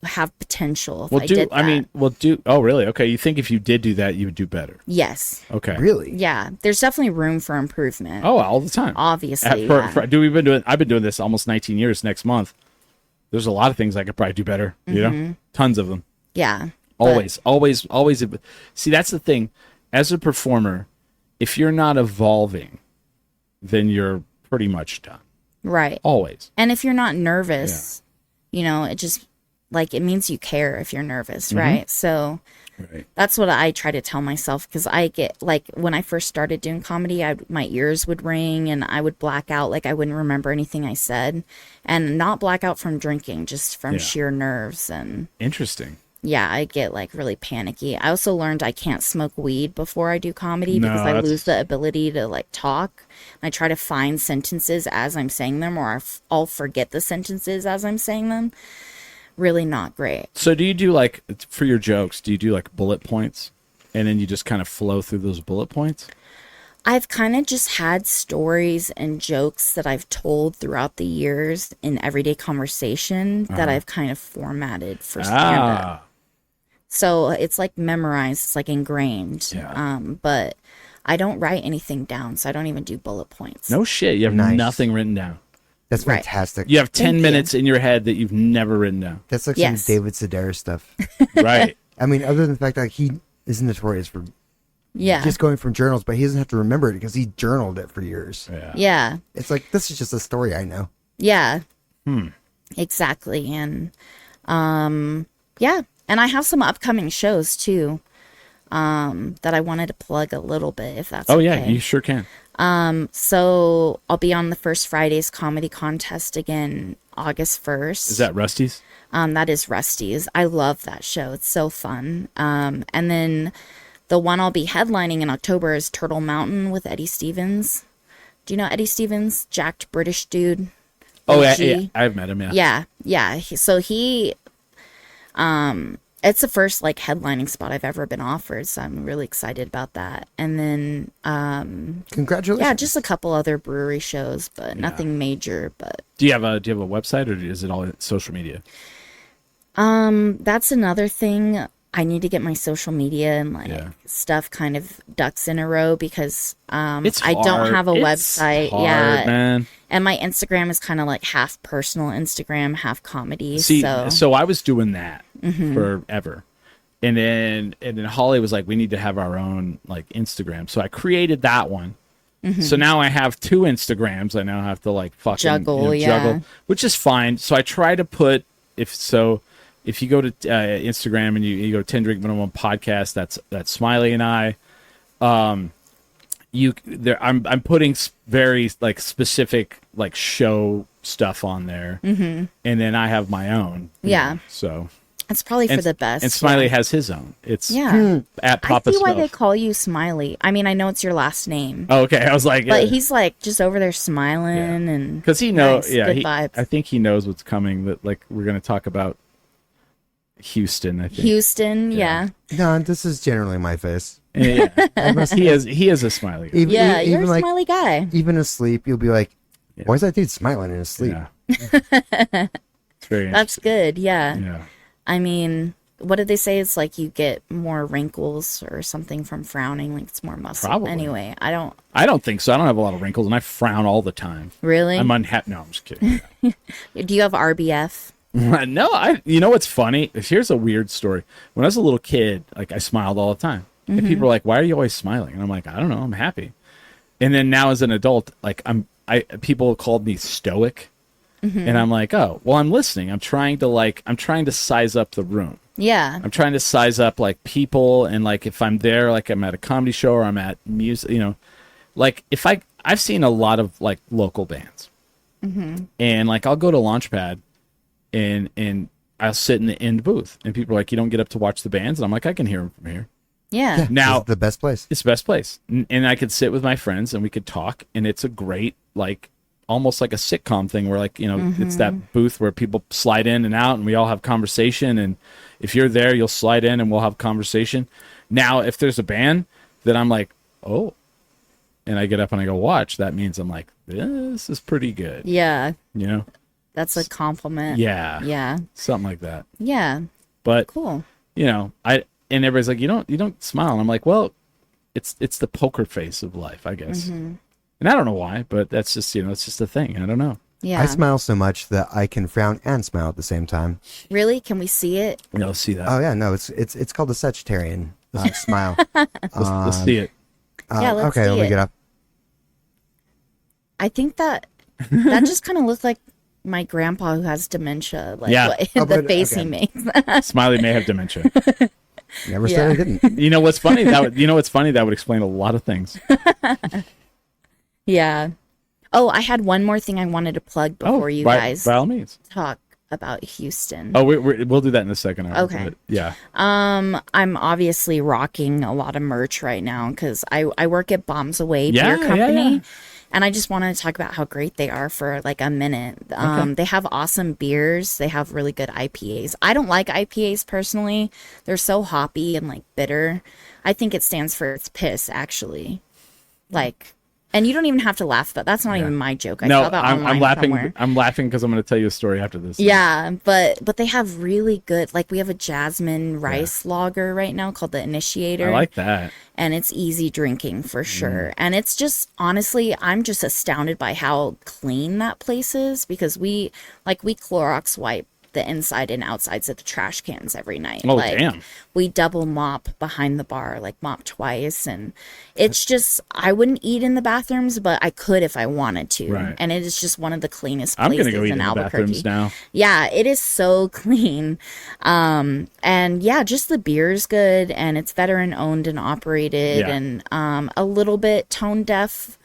have potential if I did that. Oh, really? Okay. You think if you did do that, you would do better? Yes. Okay. Really? Yeah. There's definitely room for improvement. Oh, all the time. Obviously. I've been doing this almost 19 years next month. There's a lot of things I could probably do better, you know? Tons of them. Yeah. Always. See, that's the thing. As a performer, if you're not evolving, then you're pretty much done. Right. Always. And if you're not nervous, it just, like, it means you care if you're nervous, right? So that's what I try to tell myself, because I get, like, when I first started doing comedy, my ears would ring and I would black out. Like, I wouldn't remember anything I said. And not black out from drinking, just from sheer nerves. And interesting. Yeah, I get, like, really panicky. I also learned I can't smoke weed before I do comedy because I lose the ability to, like, talk. And I try to find sentences as I'm saying them, or I'll forget the sentences as I'm saying them. really not great. So do you do like, for your jokes, do you do like bullet points and then you just kind of flow through those bullet points? I've kind of just had stories and jokes that I've told throughout the years in everyday conversation that I've kind of formatted for stand-up. So it's like memorized, it's like ingrained. Yeah. But I don't write anything down, so I don't even do bullet points. No shit. You have nothing written down. That's Right. fantastic. You have 10 minutes in your head that you've never written down. That's like Yes. some David Sedaris stuff. Right. I mean, other than the fact that he is notorious for Yeah. just going from journals, but he doesn't have to remember it because he journaled it for years. Yeah. Yeah. It's like, this is just a story I know. Yeah. Exactly. And yeah. And I have some upcoming shows too. That I wanted to plug a little bit, if that's okay. Yeah, you sure can. So I'll be on the First Fridays comedy contest again August 1st. Is that Rusty's? That is Rusty's. I love that show. It's so fun. And then the one I'll be headlining in October is Turtle Mountain with Eddie Stevens. Do you know Eddie Stevens? Jacked British dude. Oh, OG. yeah, I've met him, yeah. Yeah, yeah. So he, it's the first like headlining spot I've ever been offered, so I'm really excited about that. And then, Congratulations. yeah, just a couple other brewery shows, but nothing major. But Do you have a website, or is it all social media? that's another thing. I need to get my social media and like stuff kind of ducks in a row because It's I don't hard. have a It's website. hard, Yeah, man. and my Instagram is kind of like half personal Instagram, half comedy. See, so so I was doing that forever, and then Holly was like, "We need to have our own like Instagram." So I created that one. So now I have 2 Instagrams. I now have to like fucking Juggle, juggle, which is fine. So I try to put if you go to Instagram and you go 10 Drink Minimum Podcast, that's Smiley and I. I'm putting very like specific like show stuff on there, and then I have my own. Yeah. So it's probably for the best. And Smiley has his own. It's Yeah. at I Papa see why Smells. they call you Smiley. I mean, I know it's your last name, Oh, okay, I was like, but he's like just over there smiling and because he knows. nice, Yeah, good vibes. I think he knows what's coming. That like we're gonna talk about Houston. I think. Houston, yeah. No, this is generally my face. Yeah. he is a smiley guy. Even, Yeah, even you're a like, smiley guy. even asleep, you'll be like, why is that dude smiling in his sleep? Yeah. It's very That's good, yeah. yeah. I mean, what did they say? It's like you get more wrinkles or something from frowning, like it's more muscle. Probably. Anyway, I don't I don't think so. I don't have a lot of wrinkles, and I frown all the time. really. I'm unhappy. No, I'm just kidding. Do you have RBF? No, you know what's funny? Here's a weird story. When I was a little kid, like I smiled all the time, and people were like, "Why are you always smiling?" And I'm like, "I don't know. I'm happy." And then now as an adult, like people called me stoic, and I'm like, "Oh, well, I'm listening. I'm trying to size up the room. Yeah. I'm trying to size up like people, and like if I'm there, like I'm at a comedy show or I'm at music, like if I've seen a lot of like local bands, and like I'll go to Launchpad. And I'll sit in the end booth, and people are like, "You don't get up to watch the bands," and I'm like, "I can hear them from here." Yeah. Now It's the best place. it's the best place, and I could sit with my friends and we could talk, and it's a great like almost like a sitcom thing where like it's that booth where people slide in and out, and we all have conversation, and if you're there, you'll slide in and we'll have conversation. Now, if there's a band that I'm like, "Oh," and I get up and I go watch, that means I'm like, "This is pretty good," Yeah. That's a compliment. Yeah. Yeah. Something like that. Yeah. But Cool. and everybody's like, you don't smile. And I'm like, well, it's the poker face of life, I guess. And I don't know why, but that's just it's just a thing. I don't know. Yeah. I smile so much that I can frown and smile at the same time. Really? Can we see it? Let's see that. Oh yeah, no, it's called the Sagittarian smile. Let's see it. Yeah, let's okay, see let me it. get up. I think that just kind of looked like my grandpa who has dementia. Like Yeah. the but- face he okay. makes. Smiley may have dementia. Never said I didn't. You know what's funny? That would explain a lot of things. Yeah. Oh, I had one more thing I wanted to plug before you guys by all means. talk about Houston. Oh, we'll do that in a second. Okay. But yeah. I'm obviously rocking a lot of merch right now because I work at Bombs Away Yeah, Beer Company. yeah. And I just wanted to talk about how great they are for like a minute. They have awesome beers. They have really good IPAs. I don't like IPAs personally. They're so hoppy and like bitter. I think it stands for its piss, actually. Like, and you don't even have to laugh, but that's not even my joke. I saw that online somewhere. I'm laughing because I'm going to tell you a story after this. Yeah, but they have really good, like we have a jasmine rice lager right now called the Initiator. I like that. And it's easy drinking for sure. And it's just, honestly, I'm just astounded by how clean that place is, because we Clorox wipe the inside and outsides of the trash cans every night. Oh, like, damn. We double mop behind the bar, like mop twice. And it's just, I wouldn't eat in the bathrooms, but I could if I wanted to. Right. And it is just one of the cleanest I'm places going to go eat in in the bathrooms now. Yeah, it is so clean. And yeah, just the beer's good, and it's veteran owned and operated, and a little bit tone deaf,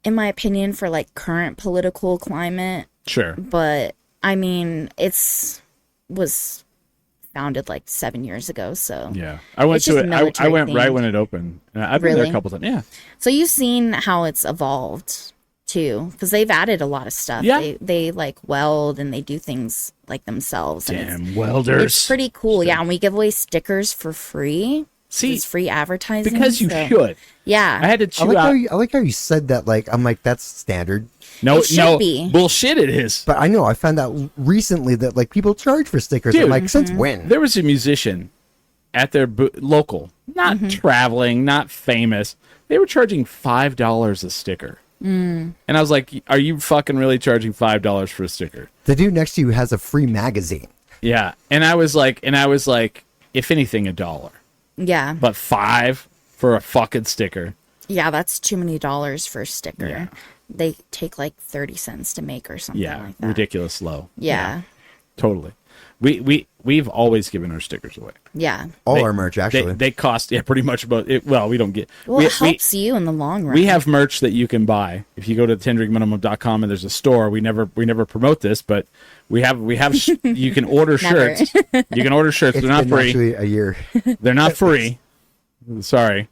in my opinion, for like current political climate. Sure. But I mean, was founded like 7 years ago, so yeah, I went to it. I went right when it opened. I've been there a couple times. Yeah. So you've seen how it's evolved too, because they've added a lot of stuff. Yeah. They like weld and they do things like themselves. Damn welders! It's pretty cool. Yeah, and we give away stickers for free. See, it's free advertising because you should. Yeah, I had to chew out. I like how you said that. Like, I'm like, that's standard. No, bullshit. It is. But I know I found out recently that like people charge for stickers. Dude, I'm like, since when? There was a musician at their local, not traveling, not famous. They were charging $5 a sticker, and I was like, "Are you fucking really charging $5 for a sticker?" The dude next to you has a free magazine. Yeah, and I was like, if anything, $1. Yeah, but $5 for a fucking sticker. Yeah, that's too many dollars for a sticker. Yeah. They take like 30 cents to make or something like that. Ridiculous low. Yeah. Totally. We've always given our stickers away. Yeah. All our merch, actually. They cost, pretty much about it. Well, we don't get. Well, it helps you in the long run. We have merch that you can buy. If you go to tendrinkminimum.com and there's a store, we never promote this, but we have you can order shirts. You can order shirts. They're not free. Actually, a year. They're not free. Sorry.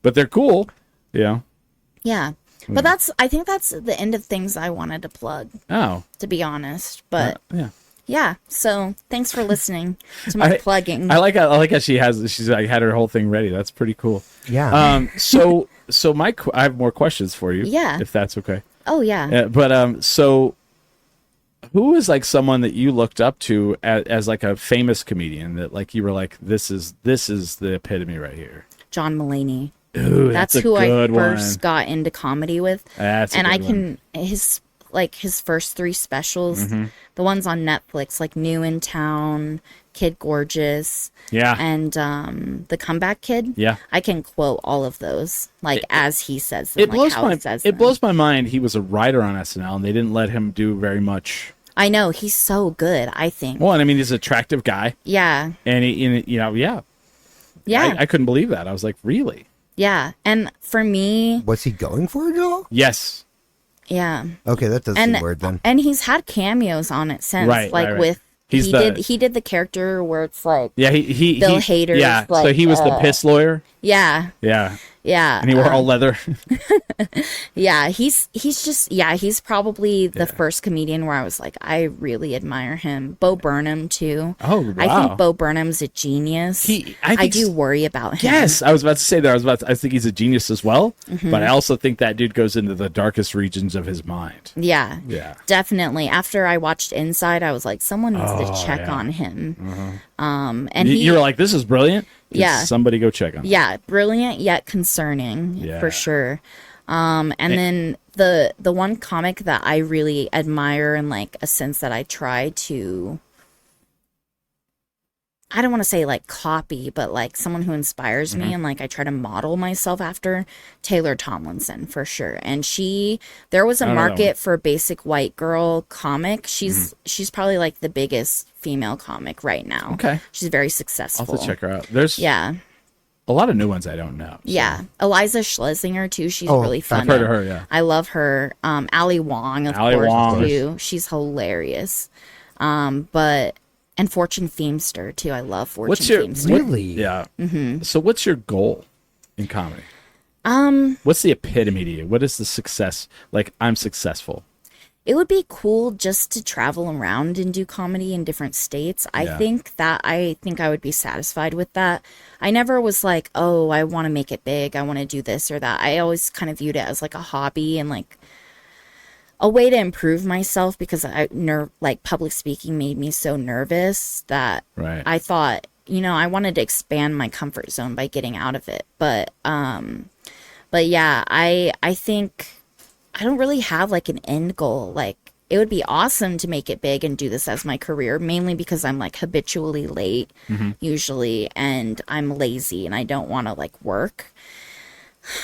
But they're cool. Yeah. Yeah. But I think that's the end of things I wanted to plug. Oh. To be honest. But yeah. So thanks for listening to my plugging. I like how she's like had her whole thing ready. That's pretty cool. Yeah. So I have more questions for you. Yeah. If that's okay. Oh yeah. But so who is like someone that you looked up to as like a famous comedian that like you were like, this is the epitome right here? John Mulaney. Ooh, that's who I first got into comedy with. That's and I can his first 3 specials, the ones on Netflix, like New in Town, Kid Gorgeous, and The Comeback Kid. Yeah, I can quote all of those as he says them. It blows my mind. He was a writer on SNL, and they didn't let him do very much. I know, he's so good. I think. Well, and I mean, he's an attractive guy. Yeah, and I couldn't believe that. I was like, really? Yeah, and for me... Was he going for it all? Yes. Yeah. Okay, that does seem weird then. And he's had cameos on it since. Right, with... He did the character where it's like... Yeah, he Bill Hader's... Yeah, like, so he was the piss lawyer? Yeah. Yeah. Yeah. And he wore all leather. Yeah, he's just... Yeah, he's probably the first comedian where I was like, I really admire him. Bo Burnham, too. Oh, wow. I think Bo Burnham's a genius. I do worry about him. Yes, I was about to say that. I think he's a genius as well, but I also think that dude goes into the darkest regions of his mind. Yeah. Yeah. Definitely. After I watched Inside, I was like, someone needs to check on him. And you were like, this is brilliant. Yeah. Somebody go check on him. Yeah. Brilliant yet concerning for sure. And then the one comic that I really admire in like a sense that I try to, I don't want to say like copy, but like someone who inspires me and like I try to model myself after, Taylor Tomlinson for sure. And there was a market for basic white girl comic. She's probably like the biggest female comic right now. Okay. She's very successful. I'll have to check her out. There's a lot of new ones I don't know. So. Yeah. Eliza Schlesinger too. She's really funny. I've heard of her, yeah. I love her. Ali Wong, of course, too. She's hilarious. And Fortune Feimster, too. I love Fortune Feimster. Really? Yeah. Mm-hmm. So what's your goal in comedy? What's the epitome to you? What is the success? Like, I'm successful. It would be cool just to travel around and do comedy in different states. I think I would be satisfied with that. I never was like, oh, I want to make it big. I want to do this or that. I always kind of viewed it as like a hobby and like a way to improve myself because like public speaking made me so nervous that I thought, I wanted to expand my comfort zone by getting out of it. But yeah, I think I don't really have like an end goal. Like, it would be awesome to make it big and do this as my career, mainly because I'm like habitually late usually, and I'm lazy and I don't want to like work.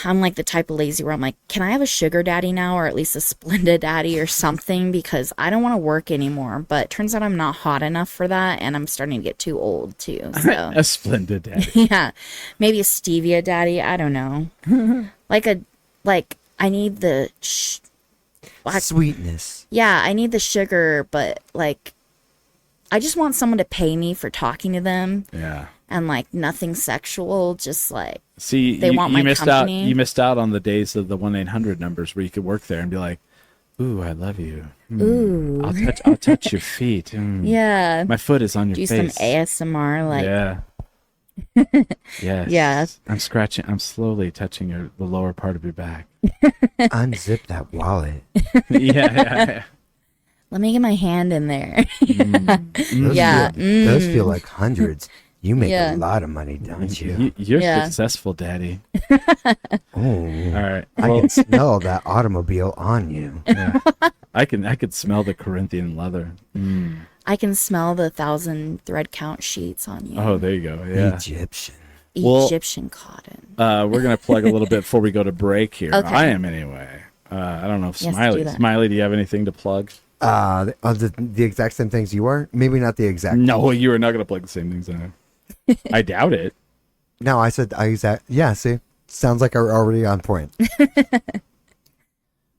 I'm like the type of lazy where I'm like, can I have a sugar daddy now, or at least a Splenda daddy or something, because I don't want to work anymore. But turns out I'm not hot enough for that, and I'm starting to get too old too. So a Splenda daddy. Yeah, maybe a stevia daddy. I don't know. I need the sweetness. Yeah, I need the sugar, but like, I just want someone to pay me for talking to them. Yeah. And like nothing sexual, just like they want my company. You missed out on the days of the 1-800 numbers where you could work there and be like, "Ooh, I love you. Ooh, I'll touch your feet. Yeah, my foot is on your face. Do some ASMR, like Yes. Yeah. I'm slowly touching the lower part of your back. Unzip that wallet. Yeah. Let me get my hand in there. Those feel like hundreds. You make a lot of money, don't you? You're successful, Daddy. Oh, all right. I can smell that automobile on you. Yeah. I could smell the Corinthian leather. I can smell the 1,000 thread count sheets on you. Oh, there you go. Yeah. Egyptian cotton. We're gonna plug a little bit before we go to break here. Okay. I am anyway. I don't know if Smiley, do you have anything to plug? The exact same things you are? Maybe not the exact. No, you are not gonna plug the same things I am. I doubt it. No, I said yeah, see? Sounds like we're already on point.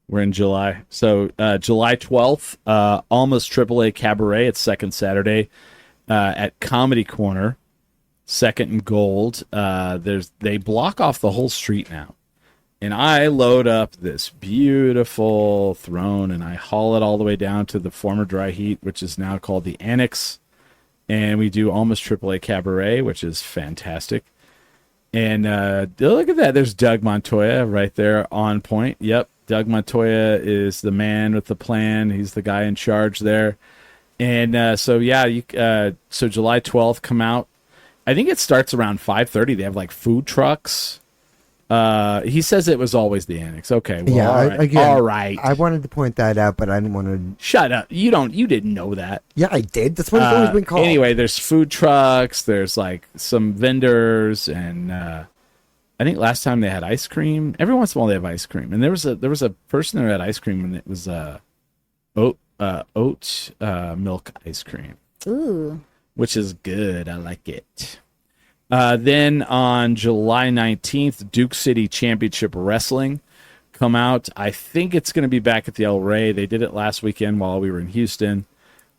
We're in July. So July 12th, Almost AAA Cabaret. It's second Saturday at Comedy Corner, 2nd and Gold. They block off the whole street now. And I load up this beautiful throne and I haul it all the way down to the former Dry Heat, which is now called the Annex. And we do Almost AAA Cabaret, which is fantastic. And look at that. There's Doug Montoya right there on point. Yep. Doug Montoya is the man with the plan. He's the guy in charge there. And so July 12th, come out. I think it starts around 5:30. They have like food trucks. He says it was always the Annex. Okay. Well, yeah. All right. I wanted to point that out, but I didn't want to. Shut up. You didn't know that. Yeah, I did. That's what it's always been called. Anyway, there's food trucks. There's like some vendors, and I think last time they had ice cream. Every once in a while they have ice cream, and there was a person there had ice cream, and it was oat milk ice cream. Ooh. Which is good. I like it. Then on July 19th, Duke City Championship Wrestling come out. I think it's going to be back at the El Rey. They did it last weekend while we were in Houston.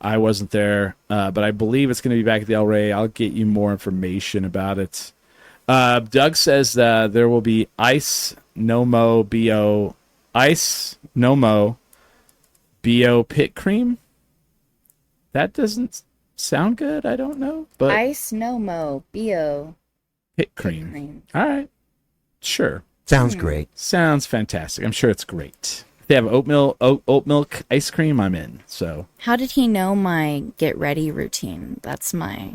I wasn't there, but I believe it's going to be back at the El Rey. I'll get you more information about it. Doug says there will be Ice No Mo BO Pit Cream. That doesn't sound good. I don't know, but Ice No Mo Bio Pit Cream. All right, sure. Sounds great. Sounds fantastic. I'm sure it's great. If they have oat milk ice cream, I'm in. So how did he know my get ready routine? That's my.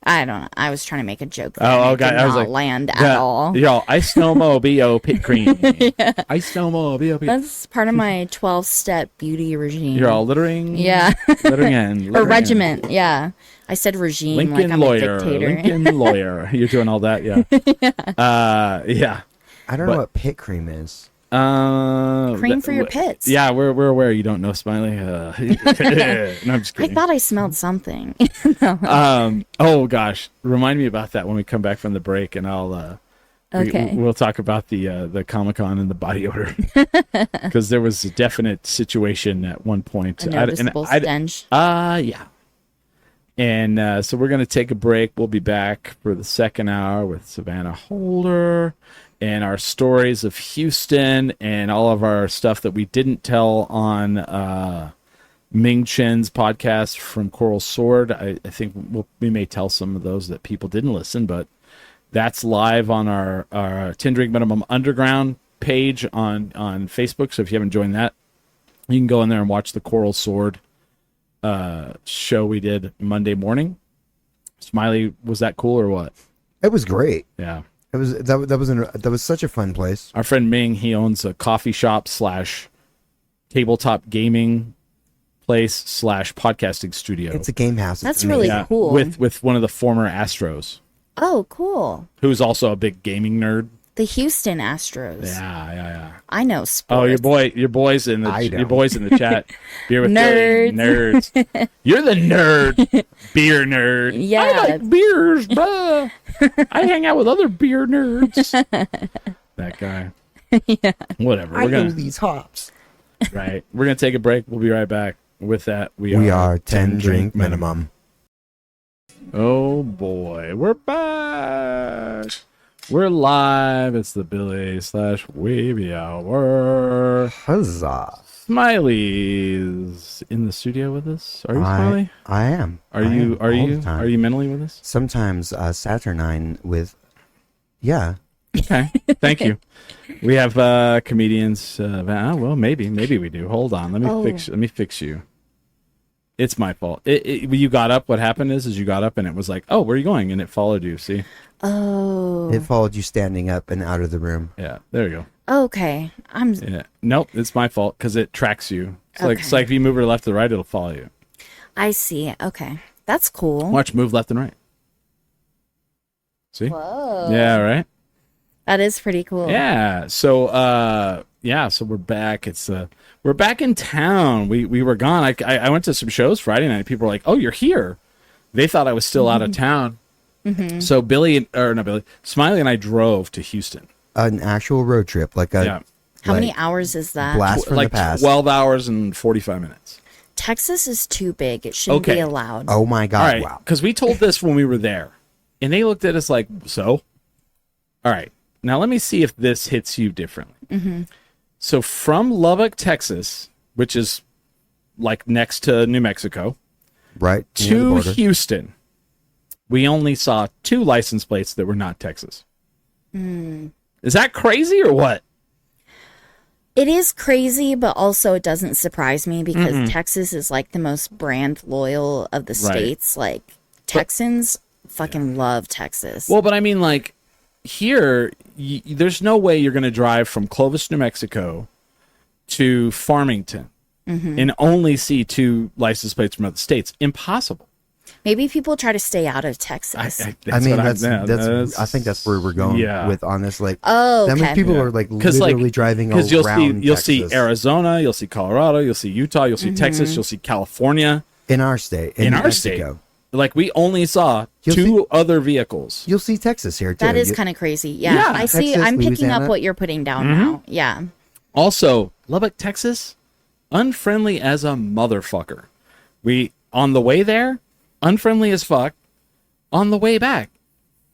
I don't know. I was trying to make a joke. Oh, God. I was like, land at all. Yo, Ice No Mo Bio Pit Cream. Yeah. Ice No Mo Bio Pit. That's part of my 12-step beauty regime. You're all littering. Yeah. Littering or regiment. In. Yeah. I said regime. Lincoln like I'm lawyer. A dictator. Lincoln lawyer. You're doing all that. Yeah. Yeah. I don't know what pit cream is. Cream for your pits. Yeah, we're aware you don't know, Smiley. No, I'm just kidding. I thought I smelled something. No. Oh gosh, remind me about that when we come back from the break, and I'll. Okay. We'll talk about the Comic-Con and the body odor because there was a definite situation at one point. A noticeable stench. Yeah. And so we're going to take a break. We'll be back for the second hour with Savannah Holder. and our stories of Houston and all of our stuff that we didn't tell on Ming Chen's podcast from Coral Sword. I think we may tell some of those that people didn't listen, but that's live on our 10 Drink Minimum Underground page on Facebook. So if you haven't joined that, you can go in there and watch the Coral Sword show we did Monday morning. Smiley, was that cool or what? It was great. Yeah. It was that was such a fun place. Our friend Ming, he owns a coffee shop / tabletop gaming place / podcasting studio. It's a game house. That's really cool. With one of the former Astros. Oh, cool. Who's also a big gaming nerd. The Houston Astros. Yeah. I know sports. Oh, your boys in the chat. Beer with Nerds. Nerds. You're the nerd. Beer nerd. Yeah. I like beers. Blah. I hang out with other beer nerds. That guy. Yeah. Whatever. I know these hops. Right. We're gonna take a break. We'll be right back. With that, we are 10 Drink Minimum. Oh boy, we're back. We're live. It's the Billy / Wavy Hour. Huzzah. Smiley's in the studio with us. Are you, Smiley? I am. Are you mentally with us? Sometimes Saturnine with, yeah. Okay, thank you. We have comedians. Well, maybe we do. Hold on, let me fix you. It's my fault. You got up. What happened is you got up and it was like, oh, where are you going? And it followed you. See? Oh. It followed you standing up and out of the room. Yeah. There you go. Okay. Yeah. Nope. It's my fault because it tracks you. It's like if you move it left to the right, it'll follow you. I see. Okay. That's cool. Watch, move left and right. See? Whoa. Yeah. Right. That is pretty cool. Yeah. So, so we're back. We're back in town. We were gone. I went to some shows Friday night. People were like, "Oh, you're here." They thought I was still out of town. Mm-hmm. So Smiley and I drove to Houston. An actual road trip, How many hours is that? Blast from the past. 12 hours and 45 minutes. Texas is too big. It shouldn't be allowed. Oh my God! All right, wow. Because we told this when we were there, and they looked at us like, "So, all right." Now, let me see if this hits you differently. Mm-hmm. So from Lubbock, Texas, which is like next to New Mexico, right, to Houston, we only saw 2 license plates that were not Texas. Mm. Is that crazy or what? It is crazy, but also it doesn't surprise me because Texas is like the most brand loyal of the states. Right. Like Texans fucking love Texas. Well, but I mean like, here, there's no way you're going to drive from Clovis, New Mexico to Farmington and only see 2 license plates from other states. Impossible. Maybe people try to stay out of Texas. I think that's where we're going with on this. Like, that means people are like literally driving around. Because you'll see Arizona, you'll see Colorado, you'll see Utah, you'll see Texas, you'll see California. In our state. In our state. Like, we only saw 2 other vehicles. You'll see Texas here, too. That is kind of crazy. Yeah. I see. Texas, I'm picking Louisiana. up what you're putting down now. Yeah. Also, Lubbock, Texas, unfriendly as a motherfucker. On the way there, unfriendly as fuck. On the way back,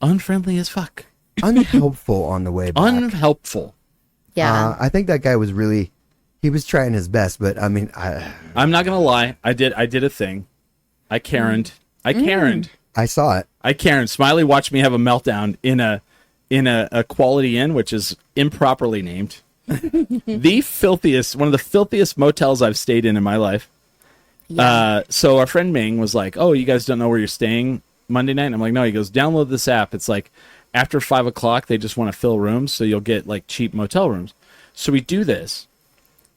unfriendly as fuck. Unhelpful on the way back. Unhelpful. Yeah. I think that guy was he was trying his best, but I mean, I'm not going to lie. I did a thing. I Karen'd. I saw it. I Karen. Smiley watched me have a meltdown in a Quality Inn, which is improperly named. One of the filthiest motels I've stayed in my life. Yeah. So our friend Ming was like, "Oh, you guys don't know where you're staying Monday night?" And I'm like, "No." He goes, "Download this app. It's like after 5 o'clock, they just want to fill rooms, so you'll get like cheap motel rooms." So we do this,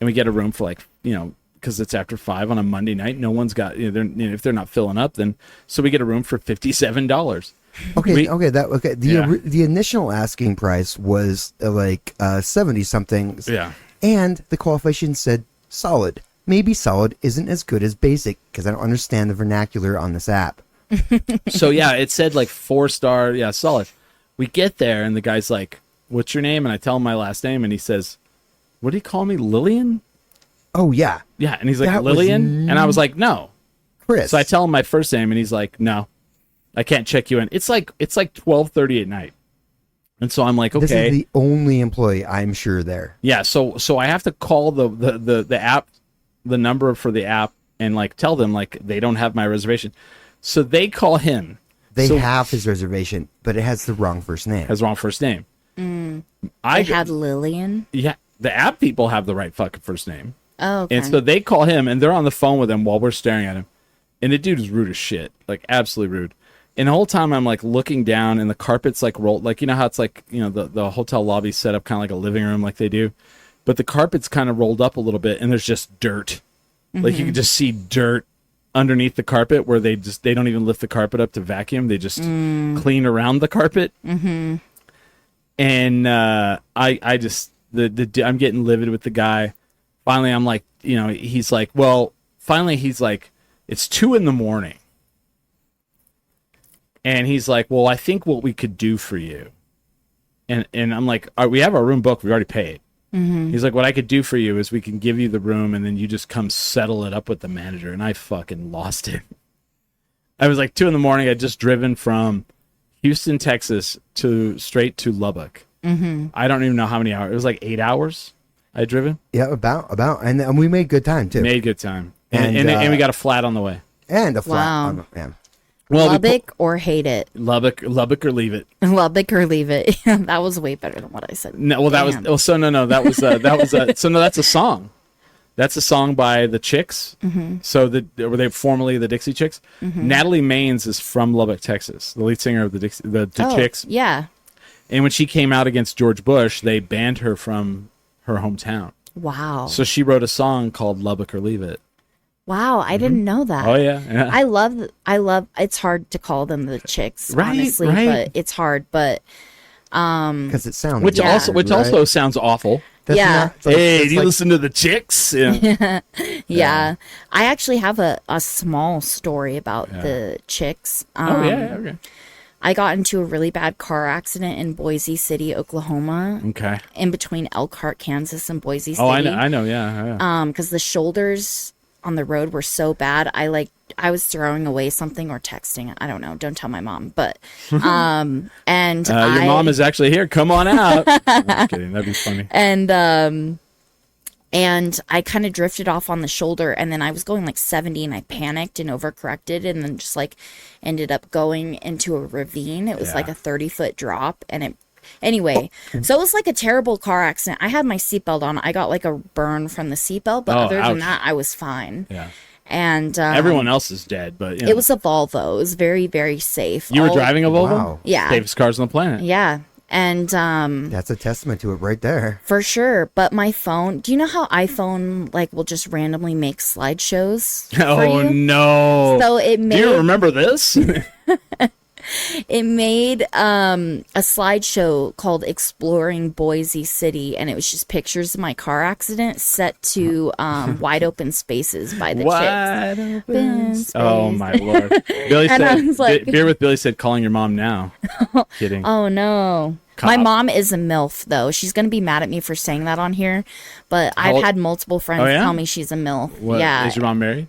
and we get a room for like, because it's after 5 on a Monday night. No one's got, if they're not filling up, then so we get a room for $57. The initial asking price was 70 something. Yeah, and the qualification said solid. Maybe solid isn't as good as basic because I don't understand the vernacular on this app. So yeah, it said like 4-star. Yeah, solid. We get there and the guy's like, "What's your name?" And I tell him my last name, and he says, "What do you call me, Lillian?" Oh yeah, yeah. And he's like, "Lillian," and I was like, "No, Chris." So I tell him my first name, and he's like, "No, I can't check you in." It's like 12:30 at night. And so I'm like, okay. This is the only employee I'm sure there. Yeah, so I have to call the app, the number for the app, and like tell them like they don't have my reservation. So they call him. They have his reservation, but it has the wrong first name. Has the wrong first name. I had Lillian. Yeah, the app people have the right fucking first name. Oh, okay. And so they call him, and they're on the phone with him while we're staring at him. And the dude is rude as shit, like absolutely rude. And the whole time I'm like looking down, and the carpet's like rolled, like you know how it's like the hotel lobby set up kind of like a living room, like they do, but the carpet's kind of rolled up a little bit, and there's just dirt. Like you can just see dirt underneath the carpet where they don't even lift the carpet up to vacuum. They just clean around the carpet. And I just I'm getting livid with the guy. Finally, I'm like, he's like, it's 2 a.m. And he's like, well, I think what we could do for you. And I'm like, we have our room booked. We already paid. He's like, what I could do for you is we can give you the room and then you just come settle it up with the manager. And I fucking lost it. I was like 2 a.m. I'd just driven from Houston, Texas straight to Lubbock. I don't even know how many hours. It was like 8 hours I'd driven. Yeah, about. And we made good time too. Made good time. And we got a flat on the way. And a flat. Wow. Yeah. Well, Lubbock or hate it. Lubbock or leave it. Lubbock or leave it. That was way better than what I said. No, well, Damn. that was that's a song. That's a song by the Chicks. So were they formerly the Dixie Chicks? Natalie Maines is from Lubbock, Texas, the lead singer of the Chicks. Yeah. And when she came out against George Bush, they banned her from her hometown. Wow. So she wrote a song called Lubbock or Leave It. Wow, I didn't know that. Oh yeah. I love it's hard to call them the Chicks, honestly, right. but it's hard, but Because it sounds Which bad, also sounds awful. That's Yeah. not- it's like- Hey, it's do you like- listen to the Chicks? Yeah. yeah. I actually have a small story about the Chicks. Okay. I got into a really bad car accident in Boise City, Oklahoma, Okay. in between Elkhart, Kansas, and Boise City. Oh, I know. Yeah. Because the shoulders on the road were so bad. I was throwing away something or texting. I don't know. Don't tell my mom. But and Your mom is actually here. Come on out. I'm just kidding. That'd be funny. And I kind of drifted off on the shoulder, and then I was going like 70, and I panicked and overcorrected, and then just like ended up going into a ravine. It was like a 30-foot drop, and anyway, so it was like a terrible car accident. I had my seatbelt on. I got like a burn from the seatbelt, but other than that, I was fine. Yeah. And everyone else is dead, but it was a Volvo. It was very, very safe. You were driving a Volvo? Wow. Yeah. Safest cars on the planet. Yeah. And That's a testament to it right there. for sure. But my phone, do you know how iPhone like will just randomly make slideshows for Oh you? no. So it Do you made remember this? a slideshow called Exploring Boise City, and it was just pictures of my car accident set to wide open spaces by the Chicks. Wide open. Space. Oh my lord. Billy And I said was like- Beer with Billy said calling your mom now. Kidding. Oh no. My mom is a MILF though. She's gonna be mad at me for saying that on here, but How I've old- had multiple friends Oh, yeah? tell me she's a MILF. What, Yeah. is your mom married?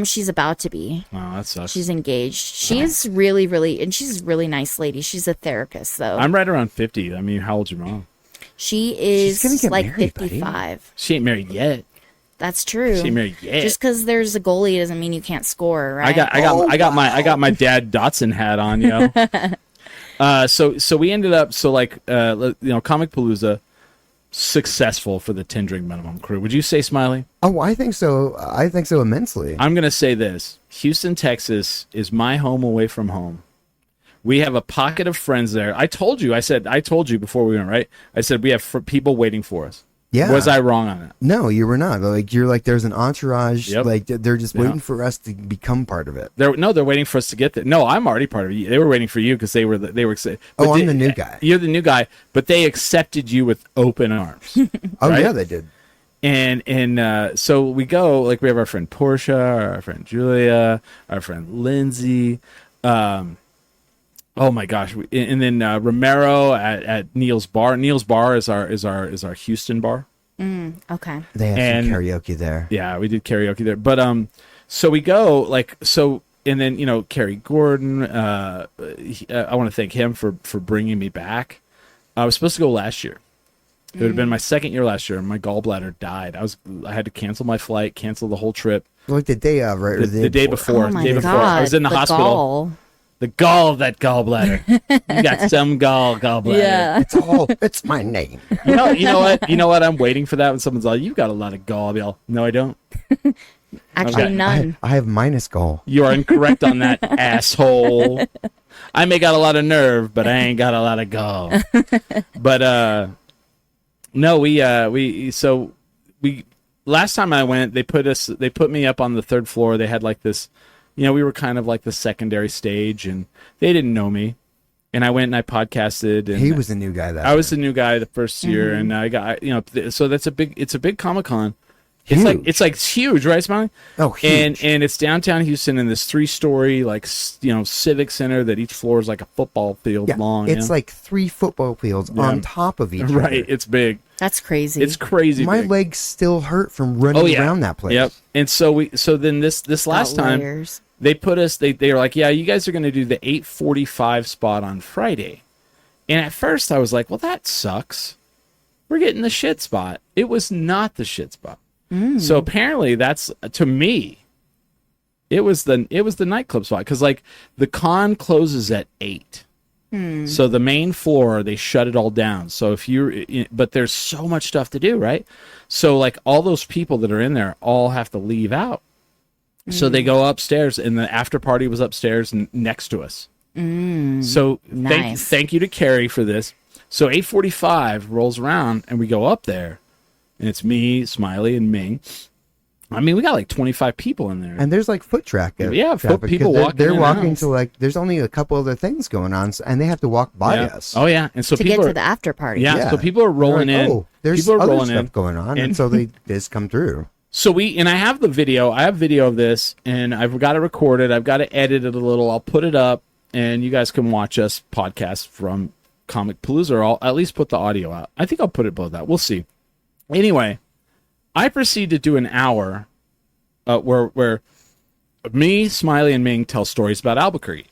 She's about to be. Oh, that sucks. She's engaged. She's really, really, and she's a really nice lady. She's a therapist though. I'm right around 50. I mean, how old's your mom? She She's gonna is get like married, buddy. 55. She ain't married yet. That's true. She ain't married yet. Just because there's a goalie doesn't mean you can't score, right? I got my dad Dotson hat on, you know. So we ended up Comicpalooza successful for the 10 drink minimum crew. Would you say, Smiley? Oh, I think so. I think so immensely. I'm gonna say this: Houston, Texas is my home away from home. We have a pocket of friends there. I told you before we went, right? I said we have people waiting for us. Yeah. Was I wrong on that? No, you were not. Like you're like there's an entourage. Yep. Like they're just Yeah. waiting for us to become part of it. They're waiting for us to get there. No, I'm already part of it. They were waiting for you because they were excited. Oh, I'm the new guy. You're the new guy, but they accepted you with open arms. Oh right? yeah, they did. And so we go, like we have our friend Portia, our friend Julia, our friend Lindsay. Oh my gosh! And then Romero at Neil's Bar. Neil's Bar is our Houston bar. Okay. They had And- some karaoke there. Yeah, we did karaoke there. But so we go and then Kerry Gordon. I want to thank him for bringing me back. I was supposed to go last year. It would have been my second year last year, and my gallbladder died. I had to cancel my flight, cancel the whole trip. Like the day of, right? Or The day before. Oh my the day before. God, I was in the hospital. Gall. The gall of that gallbladder. You got some gallbladder. Yeah. It's my name. You know what? I'm waiting for that when someone's like, "You've got a lot of gall." I'll be all, "No, I don't." Actually, Okay. none. I have minus gall. You are incorrect on that, asshole. I may got a lot of nerve, but I ain't got a lot of gall. But no, we last time I went, they put me up on the third floor. They had like this, we were kind of like the secondary stage, and they didn't know me. And I went and I podcasted. And he was the new guy. I was the new guy the first year, and I got so it's a big Comic-Con. It's huge, right, Smiley? Oh, huge. And it's downtown Houston in this 3-story civic center that each floor is like a football field long. It's like 3 football fields on top of each other. Right, it's big. That's crazy. It's crazy. My big. legs still hurt from running around that place. Yep. And so then this last time they put us. They were like, yeah, you guys are going to do the 8:45 spot on Friday. And at first I was like, well, that sucks. We're getting the shit spot. It was not the shit spot. So apparently that's, to me, it was the nightclub spot, because like the con closes at 8. So the main floor, they shut it all down. So but there's so much stuff to do, right? So like all those people that are in there all have to leave out. So they go upstairs, and the after party was upstairs next to us. So nice. thank you to Carrie for this. So 8:45 rolls around, and we go up there. And it's me, Smiley, and Ming. I mean, we got like 25 people in there. And there's like foot traffic. People walking. They're walking to like, there's only a couple other things going on, and they have to walk by us. Oh, yeah. And so to people get to the after party. Yeah, so people are rolling in. Oh, there's people are other rolling stuff in. going on. And so they just come through. So and I have the video. I have video of this, and I've got it recorded. I've got to edit it a little. I'll put it up, and you guys can watch us podcast from Comicpalooza, or I'll at least put the audio out. I think I'll put it both out. We'll see. Anyway, I proceed to do an hour where me, Smiley, and Ming tell stories about Albuquerque.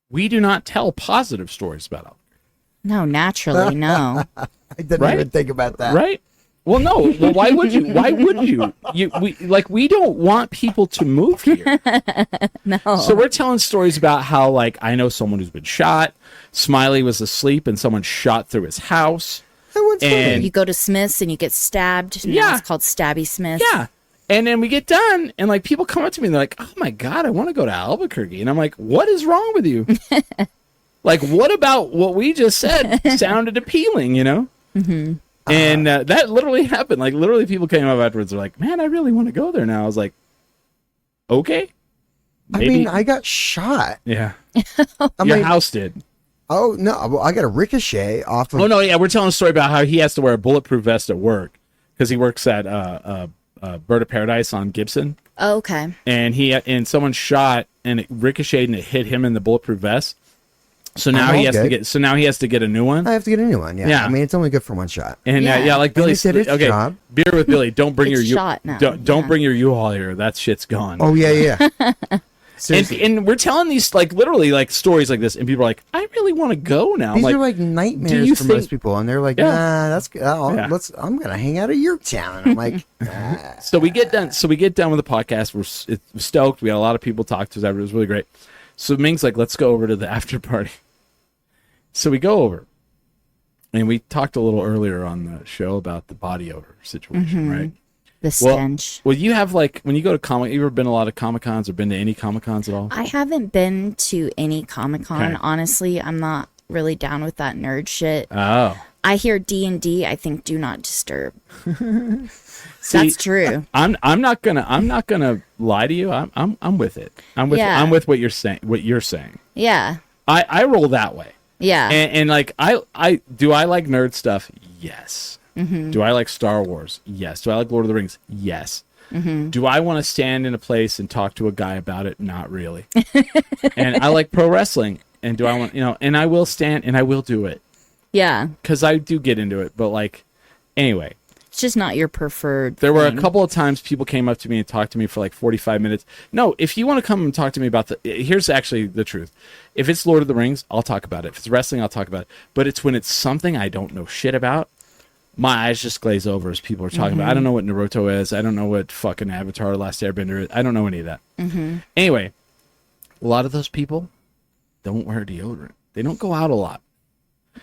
We do not tell positive stories about Albuquerque. No, naturally, no. I didn't even think about that. Right? Well, no. Well, why would you? Why would you? We don't want people to move here. No. So we're telling stories about how, like, I know someone who's been shot. Smiley was asleep and someone shot through his house. And you go to Smith's and you get stabbed. Now it's called Stabby Smith's. Yeah. And then we get done, and like people come up to me and they're like, "Oh my God, I want to go to Albuquerque." And I'm like, "What is wrong with you?" Like, what about what we just said sounded appealing, And that literally happened. Like, literally, people came up afterwards. They're like, "Man, I really want to go there now." I was like, "Okay." Maybe. I mean, I got shot. Yeah. Your house did. Oh, no. Well, I got a ricochet off of... Oh, no, yeah. We're telling a story about how he has to wear a bulletproof vest at work because he works at Bird of Paradise on Gibson. Oh, okay. And someone shot, and it ricocheted, and it hit him in the bulletproof vest. So now he has to get a new one. I have to get a new one. Yeah. I mean, it's only good for one shot. And like Billy said, okay, job. Beer with Billy. Don't bring shot now. Don't bring your U-Haul here. That shit's gone. Oh yeah. And we're telling these like literally like stories like this, and people are like, "I really want to go now." These are like nightmares for most people, and they're like, "Nah, that's good. I'm gonna hang out at your town." And I'm like, nah. So we get done with the podcast. We're stoked. We had a lot of people talk to us. It was really great. So Ming's like, "Let's go over to the after party." So we go over, and we talked a little earlier on the show about the body odor situation, right? The stench. Well, you have like, when you go to you ever been to a lot of Comic-Cons or been to any Comic-Cons at all? I haven't been to any Comic-Con. Okay. honestly. I'm not really down with that nerd shit. Oh. I hear D&D, I think do not disturb. See, that's true. I'm not gonna lie to you. I'm with it. I'm with what you're saying. Yeah. I roll that way. Yeah. And like I like nerd stuff? Yes. Do I like Star Wars? Yes. Do I like Lord of the Rings? Yes. Do I want to stand in a place and talk to a guy about it? Not really. And I like pro wrestling. And do I want, and I will stand and I will do it. Yeah. Because I do get into it. But like, anyway. It's just not your preferred There were a thing. couple of times people came up to me and talked to me for like 45 minutes. No, if you want to come and talk to me about here's actually the truth. If it's Lord of the Rings, I'll talk about it. If it's wrestling, I'll talk about it. But it's when it's something I don't know shit about, my eyes just glaze over as people are talking about. I don't know what Naruto is. I don't know what fucking Avatar: Last Airbender is. I don't know any of that. Anyway, a lot of those people don't wear deodorant. They don't go out a lot.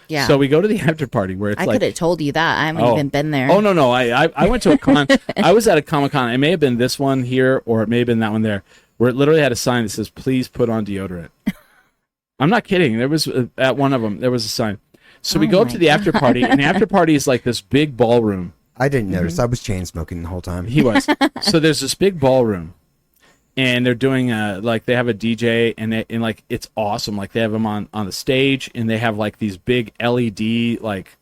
Yeah. So we go to the after party where it's I like... could have told you that. I haven't even been there. Oh, no. I went to a con. I was at a Comic-Con. It may have been this one here, or it may have been that one there, where it literally had a sign that says, please put on deodorant. I'm not kidding. There was, at one of them, there was a sign. So we go up to the after party, and the after party is like this big ballroom. I didn't notice. I was chain smoking the whole time. He was. So there's this big ballroom. And they're doing like they have a DJ and like it's awesome. Like they have them on the stage and they have like these big LED like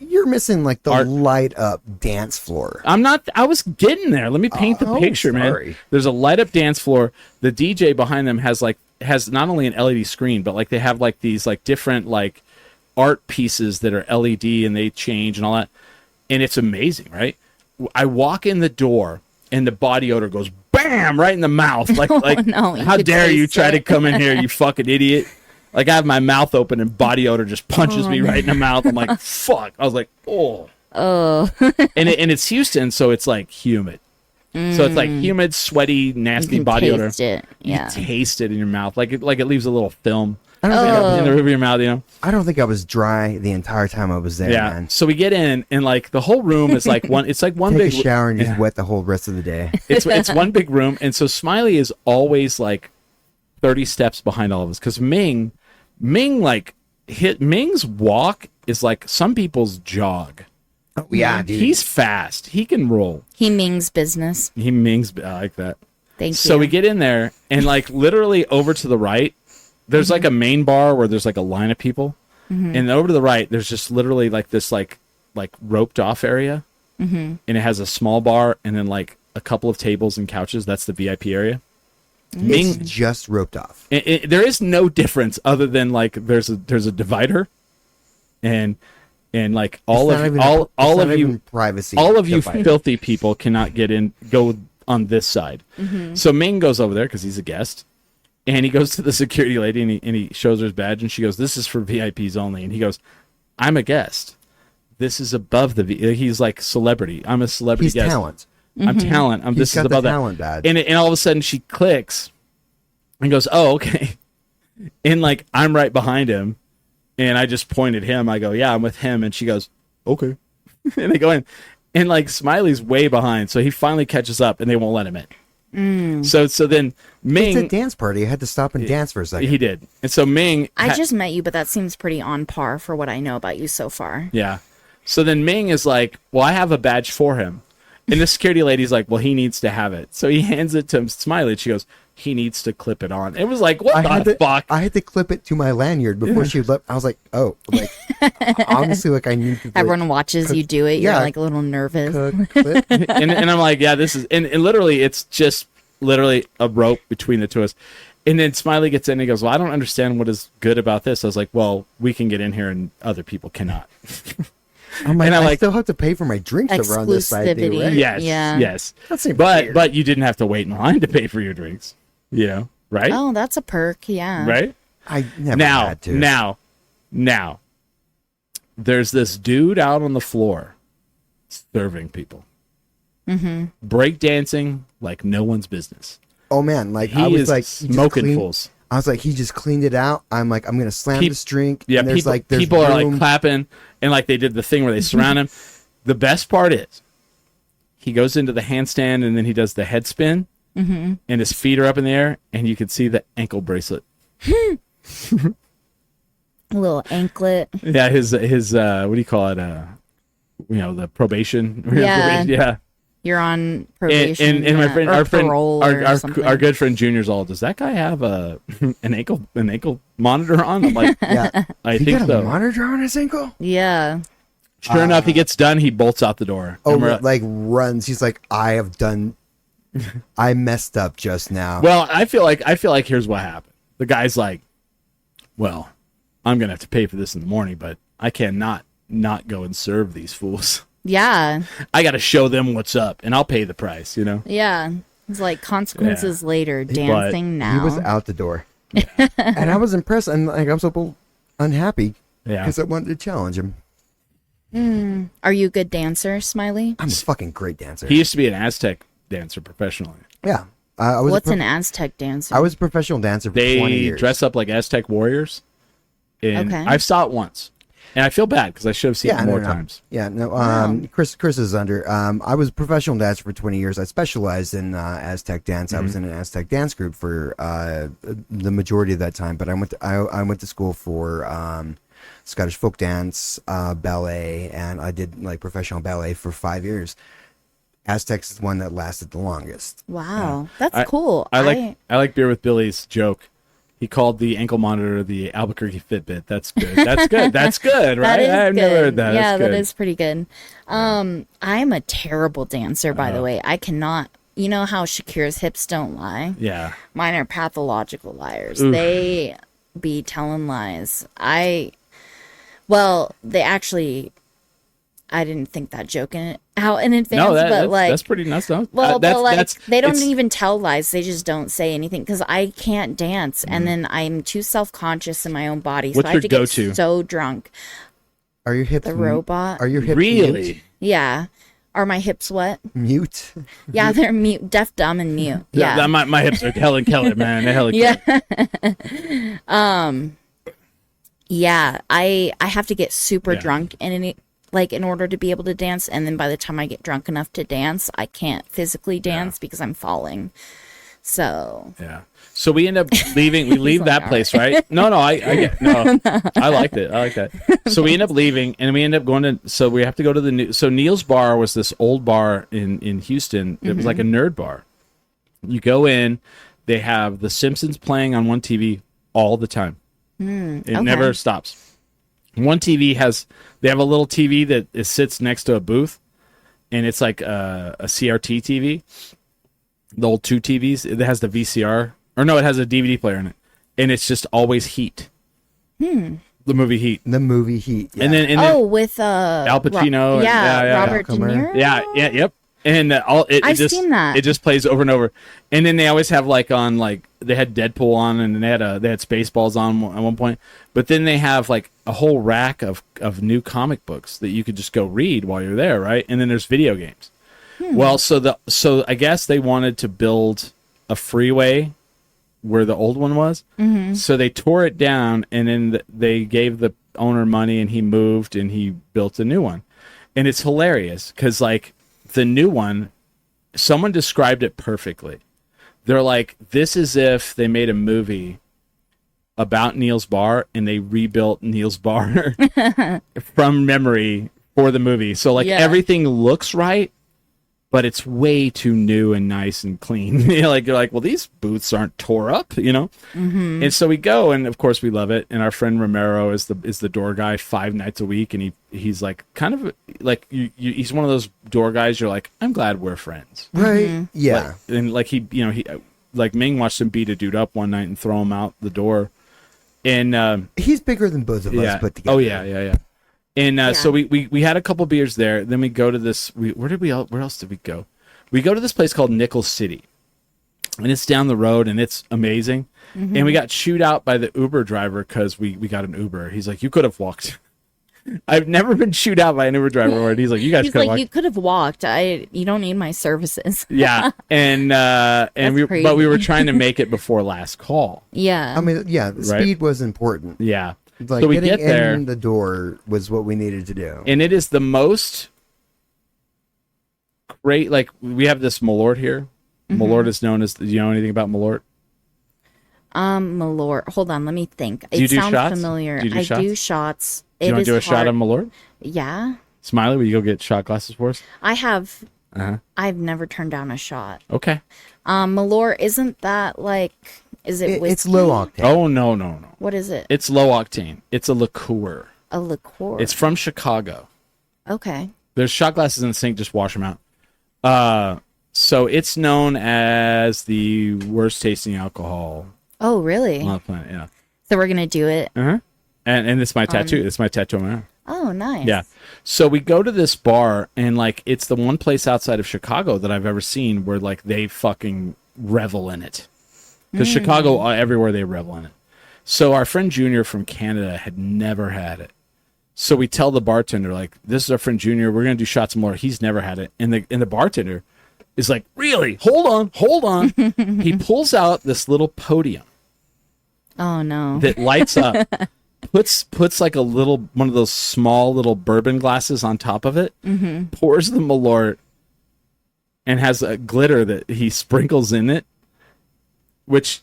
You're missing like the light up dance floor. I was getting there. Let me paint the picture, man. There's a light up dance floor. The DJ behind them has not only an LED screen, but like they have like these like different like art pieces that are LED and they change and all that. And it's amazing, right? I walk in the door and the body odor goes bam right in the mouth. Like no, how dare you try to come in here, you fucking idiot. Like I have my mouth open and body odor just punches me right in the mouth. I'm like, fuck. I was like, oh. and it's Houston, so it's like humid. So it's like humid, sweaty, nasty body odor. It. Yeah. You taste it in your mouth. Like it leaves a little film in the roof of your mouth, you know? I don't think I was dry the entire time I was there, man. So we get in and like the whole room is like one it's like one Take big a shower and just wet the whole rest of the day. It's one big room, and so Smiley is always like 30 steps behind all of us because Ming Ming's walk is like some people's jog. Oh yeah, dude. He's fast. He can roll. He Ming's business. I like that. Thank you. So we get in there and like literally over to the right, there's like a main bar where there's like a line of people, and over to the right there's just literally like this like roped off area, and it has a small bar and then like a couple of tables and couches. That's the VIP area. It's just roped off. There is no difference other than like there's a divider, and like all of you privacy. All of you filthy people cannot go on this side. So Ming goes over there because he's a guest. And he goes to the security lady and he shows her his badge and she goes, "This is for VIPs only." And he goes, "I'm a guest. This is above the He's like celebrity. I'm a celebrity guest. Talent. I'm talent. This is above that. Talent badge. And all of a sudden she clicks and goes, "Oh, okay." And like I'm right behind him and I just point at him. I go, "Yeah, I'm with him." And she goes, "Okay." And they go in. And like Smiley's way behind, so he finally catches up and they won't let him in. So then Ming... It's a dance party. I had to stop and dance for a second. He did. And so Ming... I just met you, but that seems pretty on par for what I know about you so far. Yeah. So then Ming is like, "Well, I have a badge for him." And the security lady's like, "Well, he needs to have it." So he hands it to Smiley and she goes, "He needs to clip it on." It was like, what the fuck? I had to clip it to my lanyard before she left. I was like, oh, like, honestly, like I need to... Everyone watches you do it. You're like a little nervous. and I'm like, yeah, this is... And literally, it's just literally a rope between the two of us. And then Smiley gets in and he goes, "Well, I don't understand what is good about this." I was like, "Well, we can get in here and other people cannot." I'm like, I still have to pay for my drinks over on this side, too, right? Yes. That seems weird. But you didn't have to wait in line to pay for your drinks. You know, right? Oh, that's a perk, yeah. Right? I never had to. Now, there's this dude out on the floor serving people. Break dancing like no one's business. Oh, man. Like, He I was is like... smoking fools. I was like, he just cleaned it out. I'm like, I'm going to slam this drink. Yeah, and there's people are like room. clapping, and like they did the thing where they surround him. The best part is he goes into the handstand and then he does the head spin, and his feet are up in the air, and you can see the ankle bracelet. A little anklet. Yeah, his what do you call it? The probation. Yeah. Yeah. You're on probation. And my friend, our good friend Junior's all, "Does that guy have an ankle monitor on?" I'm like, Yeah. I He think got so. a monitor on his ankle? Yeah. Sure enough, he gets done. He bolts out the door. Oh, And we're- like runs. He's like, I messed up just now. Well, I feel like here's what happened. The guy's like, "Well, I'm gonna have to pay for this in the morning, but I cannot not go and serve these fools." Yeah. I got to show them what's up, and I'll pay the price, Yeah. It's like consequences later, dancing now. He was out the door. And I was impressed, and like I was a little unhappy because I wanted to challenge him. Are you a good dancer, Smiley? I'm a fucking great dancer. He used to be an Aztec dancer professionally. Yeah. I was What's an Aztec dancer? I was a professional dancer for 20 They years. dress up like Aztec warriors. And Okay. I've saw it once. And I feel bad because I should have seen it more times. Yeah, no. Chris is under. I was a professional dancer for 20 years. I specialized in Aztec dance. I was in an Aztec dance group for the majority of that time. But I went to school for Scottish folk dance, ballet, and I did like professional ballet for 5 years. Aztecs is the one that lasted the longest. Wow, that's cool. I like Beer with Billy's joke. He called the ankle monitor the Albuquerque Fitbit. That's good. That's good. That's good, right? I've never heard that. Yeah, that is pretty good. I'm a terrible dancer, by the way. I cannot. You know how Shakira's hips don't lie? Yeah. Mine are pathological liars. Oof. They be telling lies. They actually. I didn't think that joke out in advance, No, but that's pretty nuts. No? They don't even tell lies. They just don't say anything because I can't dance, and then I'm too self-conscious in my own body. What's so I your have to go-to? get so drunk. Are your hips The robot? Are your hips Really? Yeah. Are my hips what? mute? Yeah, they're mute, deaf, dumb, and mute. Yeah. My hips are Helen Keller, man. They're Helen Keller. Yeah. Yeah. I have to get super drunk in order to be able to dance, and then by the time I get drunk enough to dance, I can't physically dance because I'm falling. So yeah. So we end up leaving. We leave that place, right? No. I liked it. I like that. So we end up leaving, and we end up going to. So we have to go to the new. So Neil's Bar was this old bar in Houston. It was like a nerd bar. You go in, they have The Simpsons playing on one TV all the time. It never stops. One TV they have a little TV that sits next to a booth, and it's like a CRT TV. The old two TVs. It has the VCR, or no, it has a DVD player in it, and it's just always Heat. The movie Heat. The movie Heat. Yeah. And then with Al Pacino. Robert De Niro. Yep. And I've seen that. It just plays over and over. And then they always have they had Deadpool on, and they had Spaceballs on at one point. But then they have like a whole rack of new comic books that you could just go read while you're there, right? And then there's video games. Well, so I guess they wanted to build a freeway where the old one was. So they tore it down, and then they gave the owner money, and he moved, and he built a new one. And it's hilarious because the new one, someone described it perfectly. They're like, this is if they made a movie about Neil's Bar and they rebuilt Neil's Bar from memory for the movie. So everything looks right, but it's way too new and nice and clean. You're like, well, these booths aren't tore up, And so we go, and of course we love it. And our friend Romero is the door guy 5 nights a week, and he's like kind of like he's one of those door guys. You're like, I'm glad we're friends, right? Yeah. And he Ming watched him beat a dude up one night and throw him out the door, and he's bigger than both of us put together. Oh yeah. And so we had a couple beers there. Then we go to this. Where else did we go? We go to this place called Nickel City, and it's down the road, and it's amazing. And we got chewed out by the Uber driver because we got an Uber. He's like, you could have walked. I've never been chewed out by an Uber driver. Where he's like, you guys could have walked. You could have walked. You don't need my services. Yeah, and but we were trying to make it before last call. Yeah. I mean, speed was important. Yeah. Like so we getting get there, in the door was what we needed to do. And it is the most great. Like, we have this Malort here. Malort is known as. Do you know anything about Malort? Malort. Hold on, let me think. Do you do sounds shots? familiar. Do you do shots? do shots. Do you want to do a shot of Malort? Yeah. Smiley, will you go get shot glasses for us? I have. I've never turned down a shot. Okay. Malort, isn't that like? Is it whiskey? It's low octane. Oh no. What is it? It's low octane. It's a liqueur. A liqueur. It's from Chicago. Okay. There's shot glasses in the sink. Just wash them out. So it's known as the worst tasting alcohol. Oh, really? On the planet, yeah. So we're gonna do it. And it's my tattoo. It's my tattoo on my arm. Oh, nice. Yeah. So we go to this bar, and like it's the one place outside of Chicago that I've ever seen where like they fucking revel in it. Because Chicago, everywhere they revel in it. So our friend Junior from Canada had never had it. So we tell the bartender, like, this is our friend Junior. We're going to do shots more. He's never had it. And the bartender is like, really? Hold on. He pulls out this little podium. Oh, no. That lights up. puts like a little, one of those small little bourbon glasses on top of it. Pours the Malort. And has a glitter that he sprinkles in it. Which,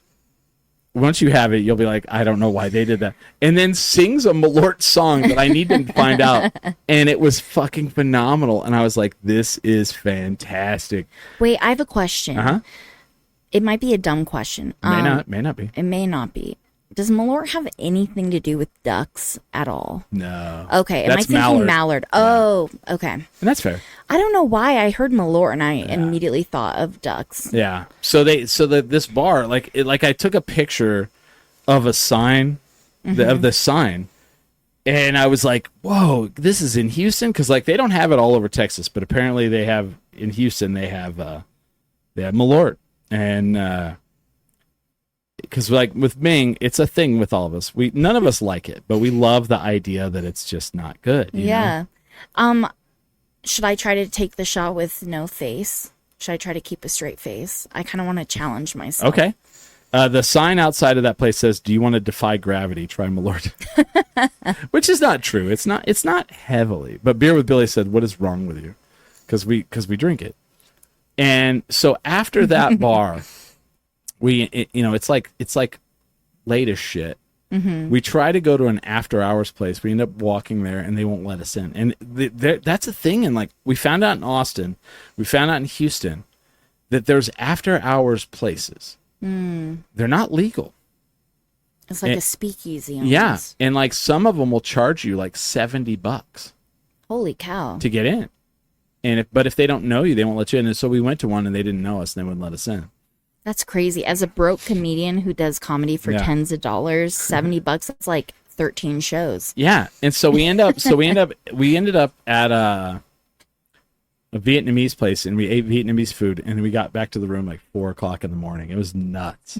once you have it, you'll be like, I don't know why they did that. And then sings a Malort song that I need to find out. And it was fucking phenomenal. And I was like, this is fantastic. Wait, I have a question. It might be a dumb question. May not be. It may not be. Does Malort have anything to do with ducks at all? No. Okay, am I thinking mallard? Yeah. Oh, okay. And that's fair. I don't know why I heard Malort and I immediately thought of ducks. Yeah. So this bar, like I took a picture of a sign, of the sign, and I was like, whoa, this is in Houston? Because like they don't have it all over Texas, but apparently they have, in Houston, they have Malort. And because like with Ming, it's a thing with all of us. None of us like it, but we love the idea that it's just not good. You know? Should I try to take the shot with no face? Should I try to keep a straight face? I kind of want to challenge myself. Okay. The sign outside of that place says, "Do you want to defy gravity? Try Malort," which is not true. It's not heavily. But Beer with Billy said, "What is wrong with you?" Because we drink it. And so after that bar, it's like late as shit. We try to go to an after hours place. We end up walking there, and they won't let us in. And that's a thing. And like we found out in Austin, we found out in Houston that there's after hours places. They're not legal. It's like a speakeasy. Almost. Yeah, and like some of them will charge you like $70. Holy cow! To get in. And if they don't know you, they won't let you in. And so we went to one, and they didn't know us, and they wouldn't let us in. That's crazy. As a broke comedian who does comedy for tens of dollars, $70, that's like 13 shows. Yeah. And so we ended up at a Vietnamese place, and we ate Vietnamese food, and we got back to the room like 4:00 in the morning. It was nuts.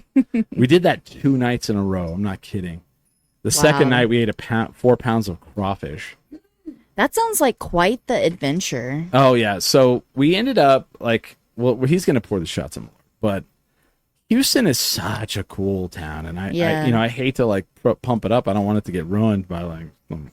We did that 2 nights in a row. I'm not kidding. The second night we ate 4 pounds of crawfish. That sounds like quite the adventure. Oh yeah. So we ended up like, well, he's going to pour the shots in more, but Houston is such a cool town, and I hate to like pump it up. I don't want it to get ruined by like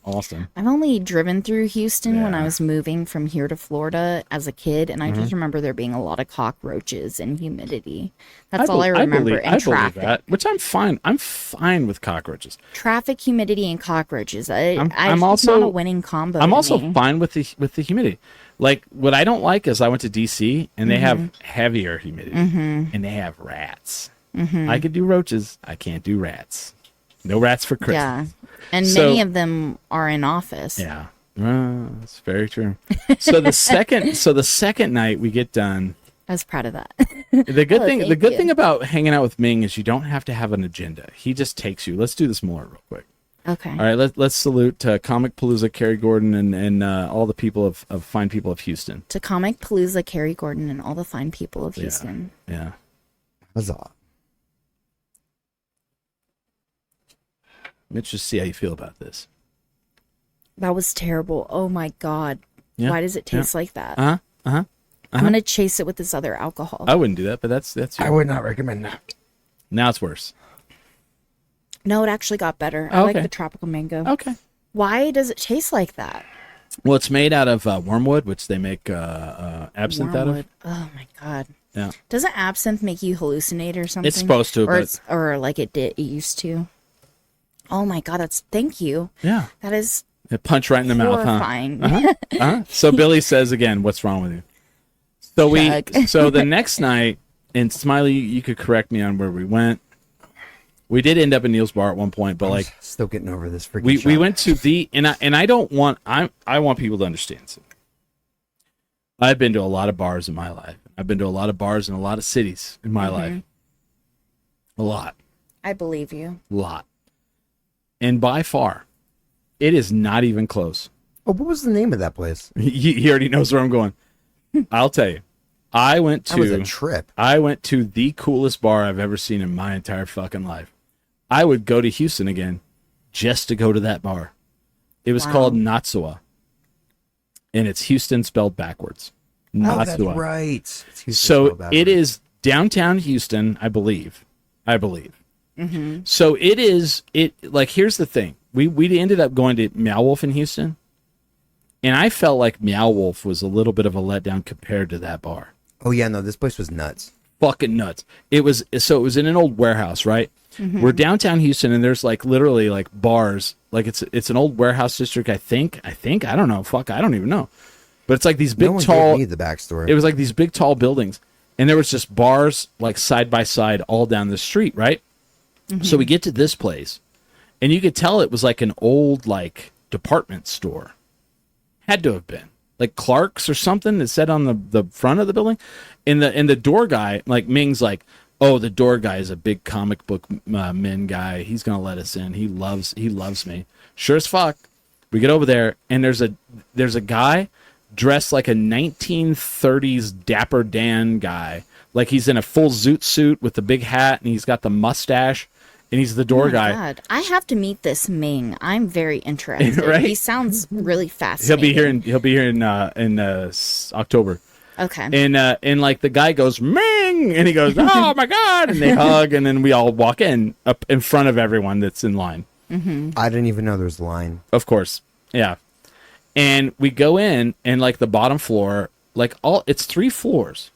Austin. I've only driven through Houston when I was moving from here to Florida as a kid, and I just remember there being a lot of cockroaches and humidity. That's all I remember. And traffic, believe that, which I'm fine. I'm fine with cockroaches. Traffic, humidity, and cockroaches. I'm also not a winning combo. I'm also fine with the humidity. Like, what I don't like is I went to D.C. and they have heavier humidity, and they have rats. I could do roaches. I can't do rats. No rats for Christmas. Yeah, and many of them are in office. Yeah, that's very true. So the second night we get done. I was proud of that. The good thing about hanging out with Ming is you don't have to have an agenda. He just takes you. Let's do this more real quick. Okay. All right, let's salute Comicpalooza, Carrie Gordon, and all the people of fine people of Houston. To Comicpalooza, Carrie Gordon, and all the fine people of Houston. Yeah. Huzzah. Let's just see how you feel about this. That was terrible. Oh my God. Yeah. Why does it taste like that? I'm gonna chase it with this other alcohol. I wouldn't do that, but that's. I would not recommend that. Now it's worse. No, it actually got better. I like the tropical mango. Okay. Why does it taste like that? Well, it's made out of wormwood, which they make absinthe out of. Oh my God. Yeah. Doesn't absinthe make you hallucinate or something? It's supposed to, or like it used to. Oh my God, thank you. Yeah. That is it punch right in the mouth, huh? So Billy says again, what's wrong with you? So the next night, and Smiley, you could correct me on where we went. We did end up in Neil's bar at one point, but like still getting over this freaking we went to I want people to understand something. I've been to a lot of bars in my life. I've been to a lot of bars in a lot of cities in my life. A lot. I believe you. A lot. And by far, it is not even close Oh, what was the name of that place? He already knows where I'm going. I'll tell you. I went That was a to trip. I went to the coolest bar I've ever seen in my entire fucking life. I would go to Houston again just to go to that bar. It was called Natsua. And it's Houston spelled backwards. Natsua. Oh, that's right. It's Houston So spelled backwards. it is downtown Houston, I believe. Mm-hmm. So here's the thing. We ended up going to Meow Wolf in Houston. And I felt like Meow Wolf was a little bit of a letdown compared to that bar. Oh yeah, no, this place was nuts. Fucking nuts. It was in an old warehouse, right? Mm-hmm. We're downtown Houston, and there's like literally like bars. Like it's an old warehouse district, I think. I don't know. Fuck, I don't even know. But it's like these big No one tall. gave me the backstory. It was like these big tall buildings, and there was just bars like side by side all down the street, right? Mm-hmm. So we get to this place, and you could tell it was like an old like department store. Had to have been like Clark's or something that said on the front of the building. And the door guy, like Ming's like, oh, the door guy is a big comic book men guy. He's gonna let us in. He loves me. Sure as fuck. We get over there, and there's a guy dressed like a 1930s Dapper Dan guy. Like he's in a full zoot suit with the big hat, and he's got the mustache, and he's the door guy. God, I have to meet this Ming. I'm very interested. Right? He sounds really fascinating. He'll be here in October. Okay. And like the guy goes Ming, and he goes, oh my god, and they hug, and then we all walk in up in front of everyone that's in line. Mm-hmm. I didn't even know there was a line. Of course, yeah. And we go in, and like the bottom floor, like it's 3 floors.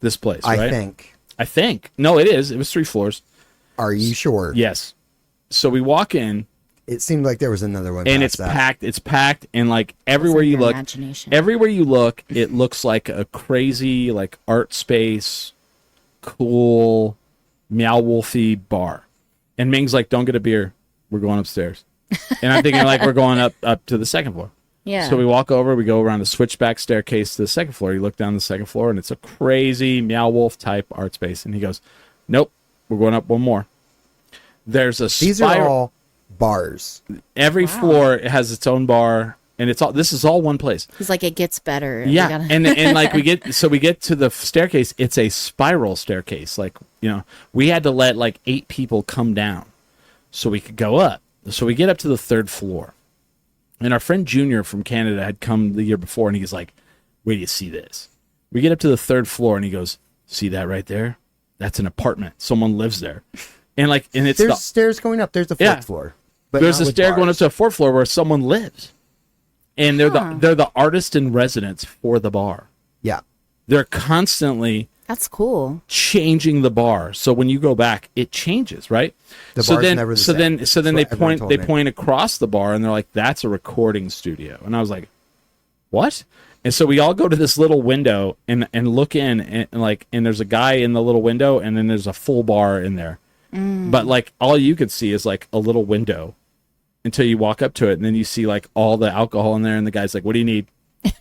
This place, right? I think. No, it is. It was 3 floors. Are you sure? Yes. So we walk in, It seemed like there was another one. and past it's that. packed. It's packed, and like everywhere It's you your look, imagination. it looks like a crazy like art space, cool, Meow Wolfy bar. And Ming's like, "Don't get a beer. We're going upstairs." And I'm thinking like we're going up to the second floor. Yeah. So we walk over. We go around the switchback staircase to the second floor. You look down the second floor, and it's a crazy Meow Wolf type art space. And he goes, "Nope, we're going up one more." There's a These are all bars. Every floor has its own bar, and it's all. This is all one place. He's like, it gets better. Yeah, We gotta- and like we get to the staircase. It's a spiral staircase. Like we had to let like 8 people come down, so we could go up. So we get up to the 3rd floor, and our friend Junior from Canada had come the year before, and he's like, "Wait, do you see this?" We get up to the 3rd floor, and he goes, "See that right there? That's an apartment. Someone lives there." And it's There's stairs going up. There's the 4th floor. But there's not a with stair going up bars. to a 4th floor where someone lives, and they're the artist in residence for the bar. Yeah. They're constantly That's cool. changing the bar, so when you go back, it changes, right? The so bar's then, never the so same. then, That's so then what they everyone point told they me. point across the bar, and they're like, "That's a recording studio," and I was like, "What?" And so we all go to this little window and look in, and there's a guy in the little window, and then there's a full bar in there. But like all you could see is like a little window until you walk up to it, and then you see like all the alcohol in there, and the guy's like, "What do you need?"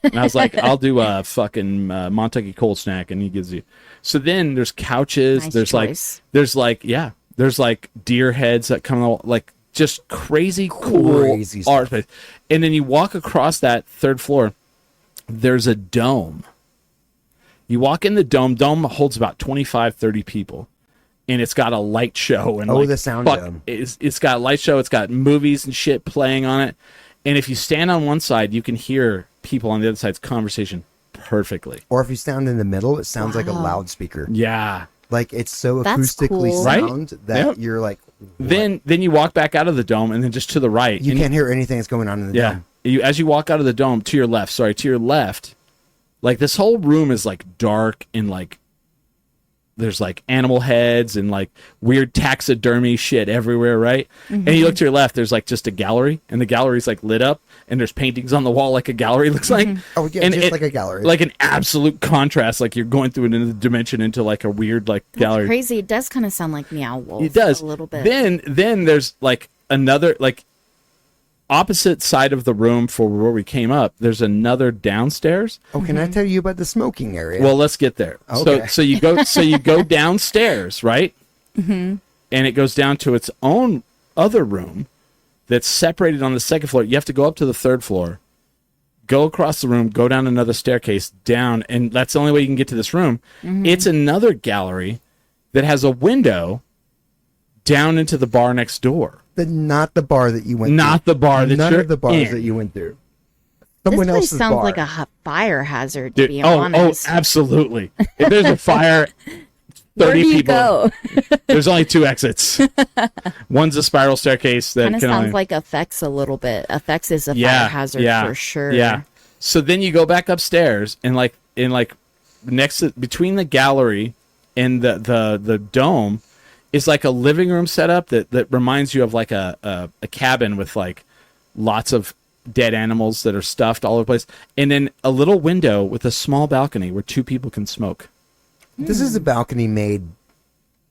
And I was like, "I'll do a fucking Montucky cold snack," and he gives you. So then there's couches. Nice there's choice. there's like deer heads that come out, like just crazy cool Crazy art stuff. space. And then you walk across that 3rd floor. There's a dome. You walk in the dome. Dome holds about 25, 30 people. And it's got a light show. And the sound dome. It's got a light show. It's got movies and shit playing on it. And if you stand on one side, you can hear people on the other side's conversation perfectly. Or if you stand in the middle, it sounds like a loudspeaker. Yeah. Like it's so That's acoustically cool. sound that Yep. you're like, what? Then you walk back out of the dome, and then just to the right. you and can't hear anything that's going on in the dome. As you walk out of the dome to your left, like this whole room is like dark and like there's like animal heads and like weird taxidermy shit everywhere, right? And you look to your left, there's like just a gallery, and the gallery's like lit up, and there's paintings on the wall like a gallery looks like. Oh yeah, And just like a gallery. Like an absolute contrast, like you're going through another dimension into like a weird like gallery. Crazy. It does kind of sound like Meow Wolf. It does A little bit. Then there's like another like opposite side of the room for where we came up. There's another downstairs. Oh, can I tell you about the smoking area? Well, let's get there. Okay. So you go downstairs, right? Mm-hmm. And it goes down to its own other room that's separated on the 2nd floor. You have to go up to the 3rd floor, go across the room, go down another staircase, down, and that's the only way you can get to this room. It's another gallery that has a window down into the bar next door. Not the bar that you went Not through. the bar that None you're of the bars in. that you went through. This Someone place else's sounds bar. like a fire hazard, to be oh, honest. absolutely. If there's a fire, 30 Where do you people. go? There's only 2 exits. One's a spiral staircase that Kind of can sounds only... like Effects a little bit. Effects is a fire hazard for sure. Yeah. So then you go back upstairs and next between the gallery and the dome is like a living room setup that reminds you of like a cabin with like lots of dead animals that are stuffed all over the place, and then a little window with a small balcony where 2 people can smoke. This is a balcony made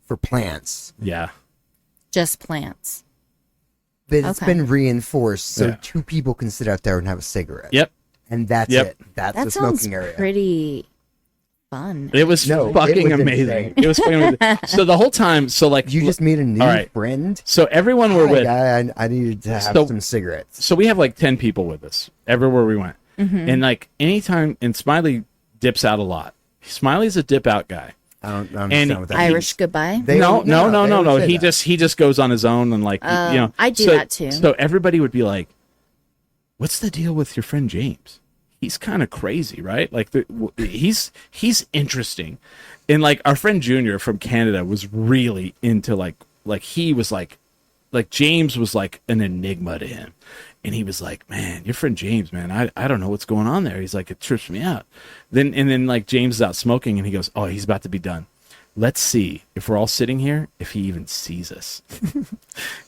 for plants. Yeah. Just plants. But it's Okay. been reinforced so Yeah. 2 people can sit out there and have a cigarette. Yep. And that's Yep. it. That's That the sounds smoking area. pretty fun. It was No, it fucking was amazing. insane. It was fucking amazing. So the whole time, so like You just made a new all right. friend? So everyone we're with, I needed to have So- some cigarettes. so we have like 10 people with us everywhere we went. And like anytime, and Smiley dips out a lot. Smiley's a dip out guy. I don't And understand what that Irish goodbye. They No. don't- they don't say that. He just goes on his own and like, I do so, that too. So everybody would be like, what's the deal with your friend James? He's kind of crazy, right? Like he's interesting. And like our friend Junior from Canada was really into like he was like James was like an enigma to him. And he was like, man, your friend James, man, I don't know what's going on there. He's like, it trips me out. Then like James is out smoking and he goes, oh, he's about to be done. Let's see if we're all sitting here, if he even sees us.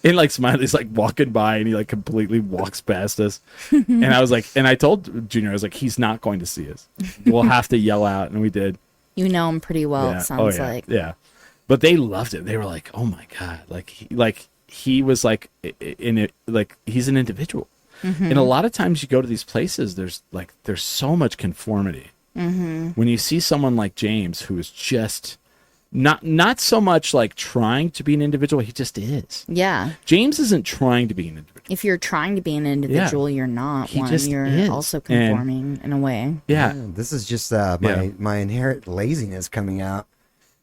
And like Smiley's like walking by and he like completely walks past us. And I was like, and I told Junior, I was like, he's not going to see us. We'll have to yell out. And we did. You know him pretty well, it sounds yeah. like. Yeah. But they loved it. They were like, oh my God. He was like in it, like he's an individual. And a lot of times you go to these places, there's so much conformity. When you see someone like James, who is just not so much like trying to be an individual, he just is. Yeah. James isn't trying to be an individual. If you're trying to be an individual, you're not He one. just You're is. also conforming in a way. Yeah. This is just my inherent laziness coming out.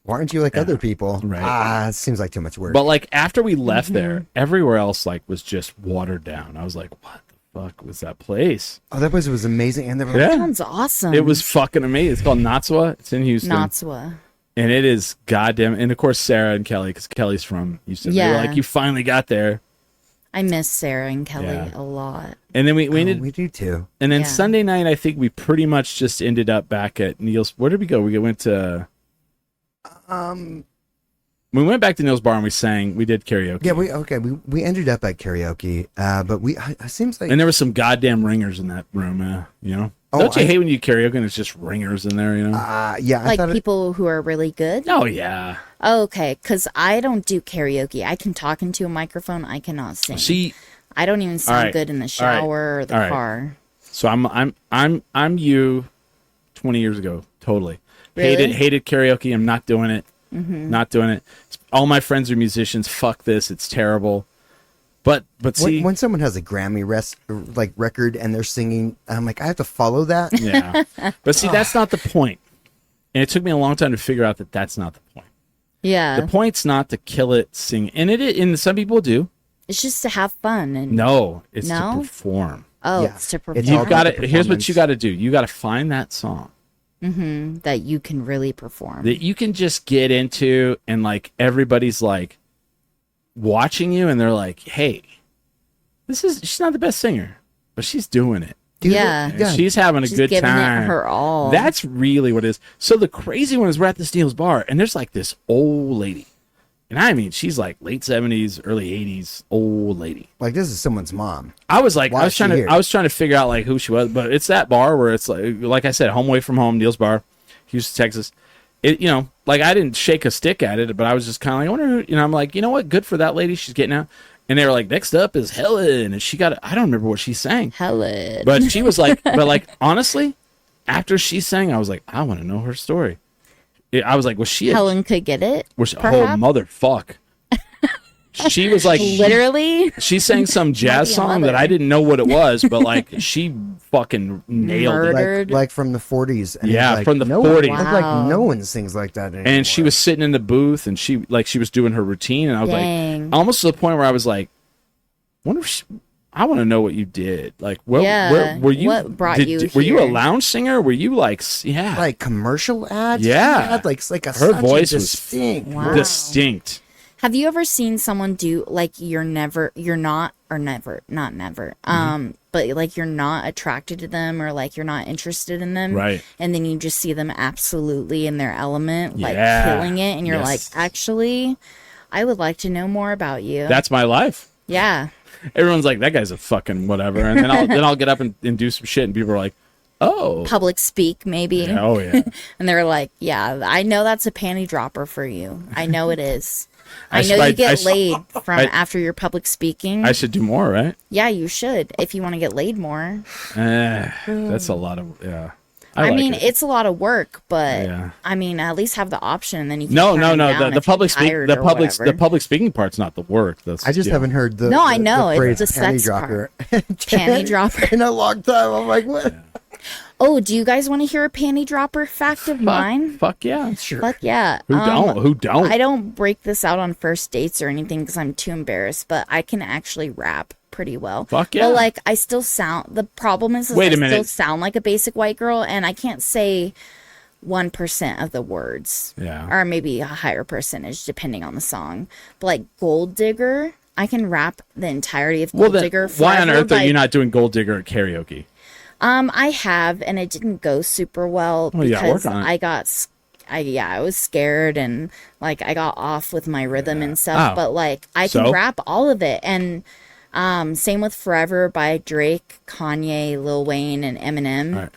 Why aren't you like other people? Right. It seems like too much work. But like after we left there, everywhere else like was just watered down. I was like, what the fuck was that place? Oh, that place was amazing. And they were Yeah. Sounds awesome. It was fucking amazing. It's called Natswa. It's in Houston. Natswa. And it is goddamn. And of course, Sarah and Kelly, because Kelly's from Houston. They Yeah. were like, you finally got there. I miss Sarah and Kelly Yeah. a lot. And then we ended. we do too. And then Yeah. Sunday night, I think we pretty much just ended up back at Neil's. Where did we go? We went to. We went back to Neil's bar and we sang. We did karaoke. Yeah, we ended up at karaoke, but it seems like And there was some goddamn ringers in that room, you know? Oh, Don't you I- hate when you karaoke and it's just ringers in there, you know? yeah, I Like thought people who are really good? Oh, yeah. Oh, okay, because I don't do karaoke. I can talk into a microphone. I cannot sing. See, I don't even sound All right. good in the All right. shower or the All right. car. so I'm you 20 years ago, totally. Really? Hated karaoke. I'm not doing it. Not doing it. All my friends are musicians. Fuck this. It's terrible. But see, when someone has a Grammy record and they're singing, I'm like, I have to follow that. yeah. But see, that's not the point. And it took me a long time to figure out that that's not the point. Yeah. The point's not to kill it, sing, and and some people do. It's just to have fun. And No, it's No? to perform. Oh, Yeah. it's to It's perform. all You've got about to. the Here's what performance. you got to do. You got to find that song that you can really perform. that you can just get into, and like everybody's like watching you, and they're like, "Hey, she's not the best singer, but she's doing it. Dude, Yeah. And she's having a She's good giving time. it her all. That's really what it is." So the crazy one is we're at this Neil's bar, and there's like this old lady, and I mean she's like late 70s, early 80s, old lady. Like this is someone's mom. I was like, Why is she here? I was trying to figure out like who she was, but it's that bar where it's like I said, home away from home, Neil's bar, Houston, Texas. It, you know, like I didn't shake a stick at it, but I was just kind of like, I wonder who, you know, I'm like, you know what, good for that lady, she's getting out. And they were like, next up is Helen, and she got, I don't remember what she sang, Helen. but she was like, but like honestly, after she sang, I was like, I want to know her story. I was like, was she? Helen could get it. Was she, oh perhaps? motherfuck. she was like, Literally, she sang some jazz Might be a song that mother. I didn't know what it was, but like she fucking nailed it. Murdered. like from the 40s. And Yeah, like, from the no 40s. One, like no one sings like that anymore. And she was sitting in the booth, and she was doing her routine, and I was Dang. like, almost to the point where I was like, wonder if I want to know what you did. Like, where were you? What brought you Were you a here? lounge singer? Were you like, like commercial ads. Yeah. She had like a Her such voice a was distinct. Wow. distinct? Have you ever seen someone do like but like you're not attracted to them or like you're not interested in them, Right. And then you just see them absolutely in their element, like Yeah. killing it, and you're Yes. like, actually, I would like to know more about you. That's my life. Yeah. Everyone's like, that guy's a fucking whatever, and then I'll get up and do some shit, and people are like, oh, Public speak, maybe. oh yeah. And they're like, yeah, I know that's a panty dropper for you. I know it is. I know I- you get I- laid from I- after your public speaking. I should do more, right? Yeah, you should if you want to get laid more. That's a lot of I like mean, it. it's a lot of work, but Yeah. I mean, at least have the option, and then you can No. turn it down The if public you're tired or the whatever. public speaking part's not the work. That's I just yeah. haven't heard the No, I the know, it's phrase the panty sex dropper Panty dropper. in a long time. I'm like, what? Oh, do you guys want to hear a panty dropper fact of mine? Fuck yeah. Sure. Fuck yeah. Who don't? Who don't? I don't break this out on first dates or anything because I'm too embarrassed, but I can actually rap pretty well. Fuck yeah. But like, I still sound. The problem is Wait a I minute. still sound like a basic white girl, and I can't say 1% of the words. Yeah. Or maybe a higher percentage depending on the song. But like Gold Digger, I can rap the entirety of Well, Gold then, Digger. why on forever earth are by- you not doing Gold Digger at karaoke? I have, and it didn't go super well Well, you gotta because work on it. I was scared and like I got off with my rhythm and stuff. Oh. But like I can So? rap all of it, and same with Forever by Drake, Kanye, Lil Wayne, and Eminem. Right.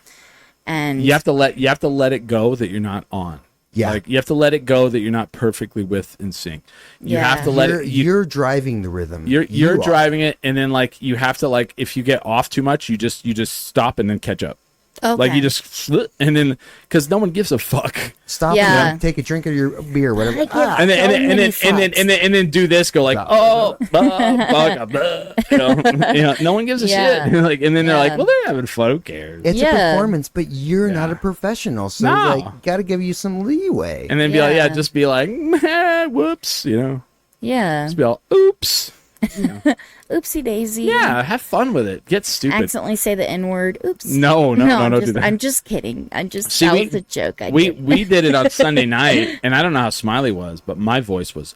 And You have to let it go that you're not on. Yeah. Like you have to let it go that you're not perfectly with in sync. You Yeah. have to let it. You're driving the rhythm. You're You are. driving it, and then like you have to like if you get off too much, you just stop and then catch up. okay. Like you just and then because no one gives a fuck. Stop Yeah. and take a drink of your beer, whatever. I get And then so and then many and then do this. Go like Stop. fuck, you know, no one gives a Yeah. shit. Like and then they're like, Yeah. well, they're having fun. Who cares? It's a Yeah. performance, but you're not Yeah. a professional, so No. like, got to give you some leeway. And then be like, Yeah. just be like, whoops, you know, Yeah. just be all, oops. Oopsie daisy. Yeah, have fun with it. Get stupid. Accidentally say the N word. Oops. No, I'm do just, that. I'm just kidding. See, That we- was a joke. We did it on Sunday night, and I don't know how Smiley was, but my voice was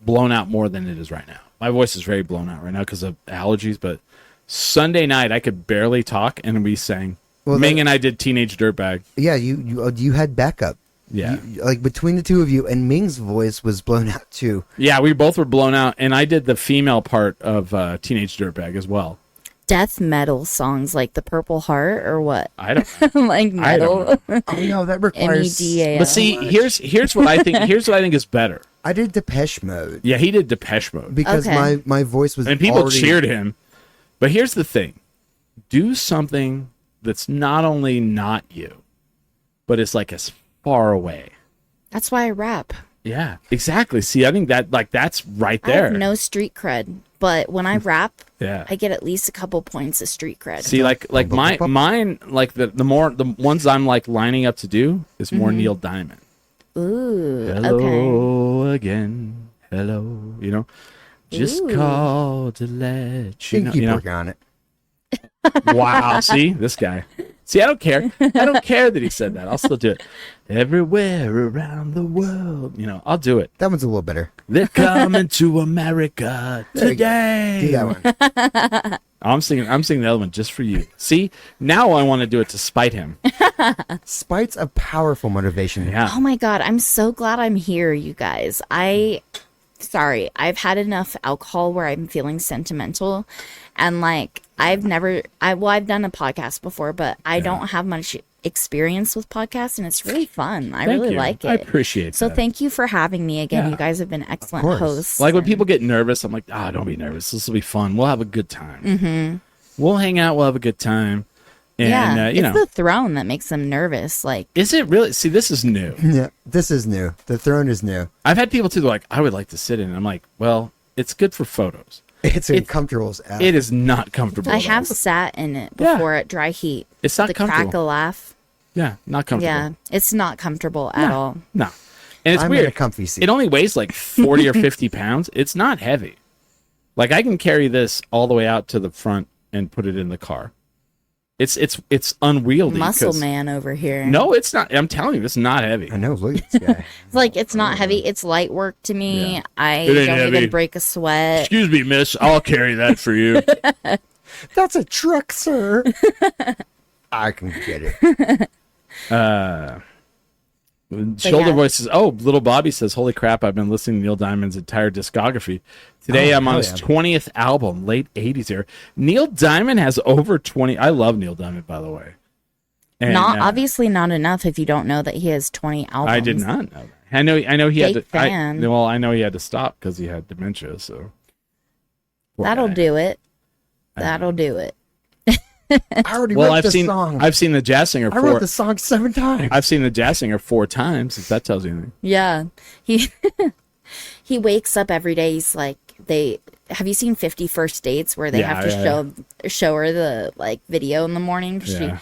blown out more than it is right now. My voice is very blown out right now because of allergies. But Sunday night, I could barely talk, and we sang. Well, Ming that- and I did Teenage Dirtbag. Yeah, you had backup. Yeah, Like between the two of you, and Ming's voice was blown out too. yeah, we both were blown out, and I did the female part of Teenage Dirtbag as well. Death metal songs like the Purple Heart or what? I don't. Like I don't metal. Oh no, that requires. MEDA. But see, here's what I think. Here's what I think is better. I did Depeche Mode Yeah, he did Depeche Mode, because Okay. my voice was and people already- cheered him. But here's the thing: do something that's not only not you, but it's like as far away. That's why I rap. Yeah, exactly. See, I think that's right I there. have no street cred, but when I rap, Yeah. I get at least a couple points of street cred. See, like mine, like the ones I'm like lining up to do is more Neil Diamond. Ooh, Hello okay. again, hello. You know, just Ooh. call to let you know. Keep You know? working on it. Wow. See this guy. See, I don't care. I don't care that he said that. I'll still do it. Everywhere around the world, you know, I'll do it. That one's a little better. They're coming to America There you go. today. Do that one. I'm singing the other one just for you. See, now I want to do it to spite him. Spite's a powerful motivation. Yeah. Oh my god, I'm so glad I'm here, you guys. Sorry, I've had enough alcohol where I'm feeling sentimental, and like I've done a podcast before, but I don't have much experience with podcasts, and it's really fun. I Thank really you. like it. I appreciate So that. thank you for having me again. Yeah. You guys have been excellent course. hosts. Like when and- people get nervous, I'm like, don't be nervous. This will be fun. We'll have a good time. Mm-hmm. We'll hang out. We'll have a good time. And, yeah, you it's know, the throne that makes them nervous. Like, is it really? See, this is new. Yeah, this is new. The throne is new. I've had people too. They're like, I would like to sit in. I'm like, well, It's good for photos. It's uncomfortable as F. It is not comfortable. I at have all. sat in it before at dry heat. It's not the comfortable. crack a laugh. Yeah, not comfortable. Yeah, it's not comfortable at all. No. And it's I'm weird. in a comfy seat. It only weighs like 40 or 50 pounds. It's not heavy. Like I can carry this all the way out to the front and put it in the car. It's unwieldy. Muscle 'cause- man over here. No, it's not. I'm telling you, it's not heavy. I know. Look at this guy. It's like it's not heavy. It's light work to me. Yeah. I It ain't don't heavy. even break a sweat. Excuse me, miss. I'll carry that for you. That's a truck, sir. I can get it. Shoulder yeah. voice says, "Oh, little Bobby says, holy crap! I've been listening to Neil Diamond's entire discography. Today, I'm on hell his yeah. 20th album, late 80s era. Neil Diamond has over 20. I love Neil Diamond, by the way. And, Not obviously not enough if you don't know that he has 20 albums. I did not know that. I know he had Fake to. fan. I know he had to stop because he had dementia. So poor That'll guy. do it. That'll do it. I already Well, wrote I've the seen song. I've seen the jazz singer I wrote the song 7 times. I've seen the jazz singer 4 times. If that tells you anything. Yeah. He he wakes up every day. He's like have you seen 50 First Dates where they Yeah, have to show her the like video in the morning? Yeah.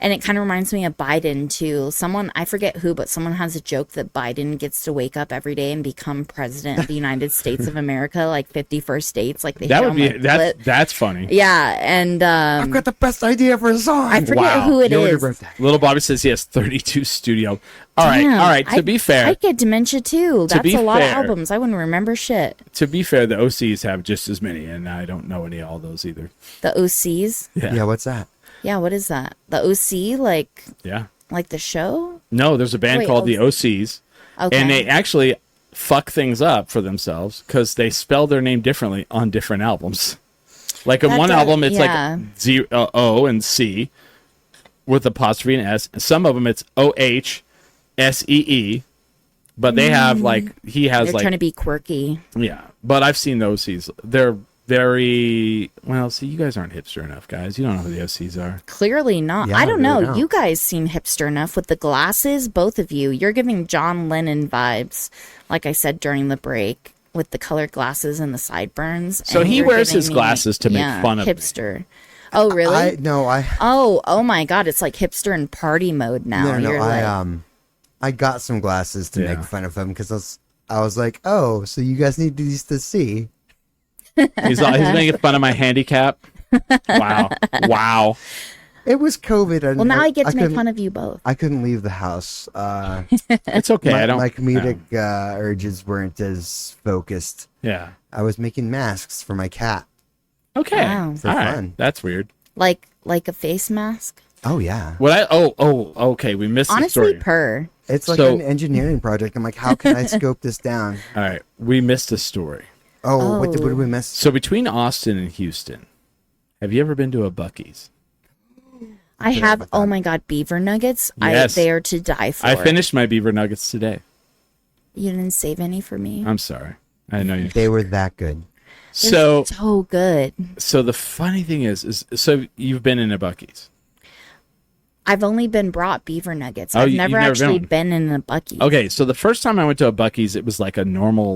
And it kind of reminds me of Biden too. Someone, I forget who, but someone has a joke that Biden gets to wake up every day and become president of the United States of America, like 50 First Dates. Like they That show would him, be like, that's funny. yeah, and I've got the best idea for a song. I forget Wow. who it You already is. wrote that. Little Bobby says he has 32 studio. All Damn, right. To be fair, I get dementia too. That's be a lot fair- of albums. I wouldn't remember shit. the OCs have just as many, and I don't know any of all those either. The OCs. Yeah, what's that? Yeah, what is that? The OC, like the show? No, there's a band Wait, called the OCs, Okay. and they actually fuck things up for themselves because they spell their name differently on different albums. Like in That one does- album, it's yeah. like O and C with apostrophe and S. And some of them, it's OHSEE. But they have he has They're trying to be quirky. yeah. But I've seen the OCs. They're very well. See, you guys aren't hipster enough, guys. You don't know who the OCs are. Clearly not. Yeah, I don't I know. really don't. You guys seem hipster enough with the glasses, both of you. You're giving John Lennon vibes, like I said during the break, with the colored glasses and the sideburns. So and he you're wears giving his me- glasses to make fun of me. hipster. Oh, really? I Oh my God! It's like hipster in party mode now. no, You're like, I got some glasses to Yeah. make fun of him because I was like, oh, so you guys need these to see. He's making fun of my handicap. Wow. It was COVID. And well, now I get to make couldn't- fun of you both. I couldn't leave the house. It's okay. I don't. My comedic urges weren't as focused. Yeah. I was making masks for my cat. Okay. Wow. For All right. fun. That's weird. Like a face mask. Oh yeah, Okay. We missed the Honestly, story. purr. it's like So- an engineering project. I'm like, how can I scope this down? All right. We missed a story. Oh, what did we miss? So between Austin and Houston, have you ever been to a Buc-ee's? I have. Oh my God, beaver nuggets. Yes. They are to die for. I finished my beaver nuggets today. You didn't save any for me. I'm sorry. I know you. They were that good. So, So good. so the funny thing is so you've been in a Buc-ee's. I've only been brought beaver nuggets. Oh, I've you've never never actually been been in a Buc-ee's. Okay, so the first time I went to a Buc-ee's, it was like a normal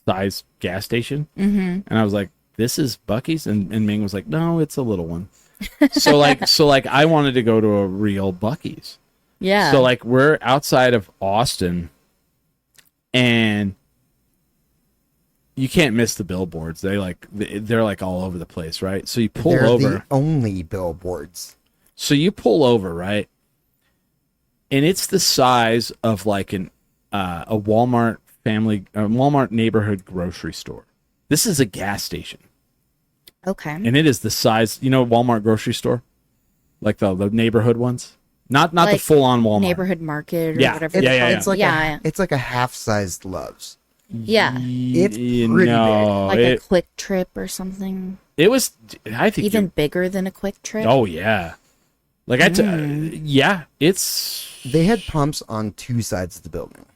size gas station, and I was like, "This is Buc-ee's," and Ming was like, "No, it's a little one." so I wanted to go to a real Buc-ee's. Yeah. So we're outside of Austin, and you can't miss the billboards. They're all over the place, right? So you pull They're over. the only billboards. So you pull over, right? And it's the size of a Walmart Walmart neighborhood grocery store. This is a gas station, okay. and it is the size. You know, Walmart grocery store, like the neighborhood ones, not the Like full on Walmart. Neighborhood market or Yeah. whatever. Yeah, they yeah, call it. yeah. It's like yeah. it's like a half-sized Love's. Yeah. It's pretty no, Like it, a quick trip or something. it was. I think Even bigger than a quick trip. Oh yeah, yeah. It's They had pumps on 2 sides of the building.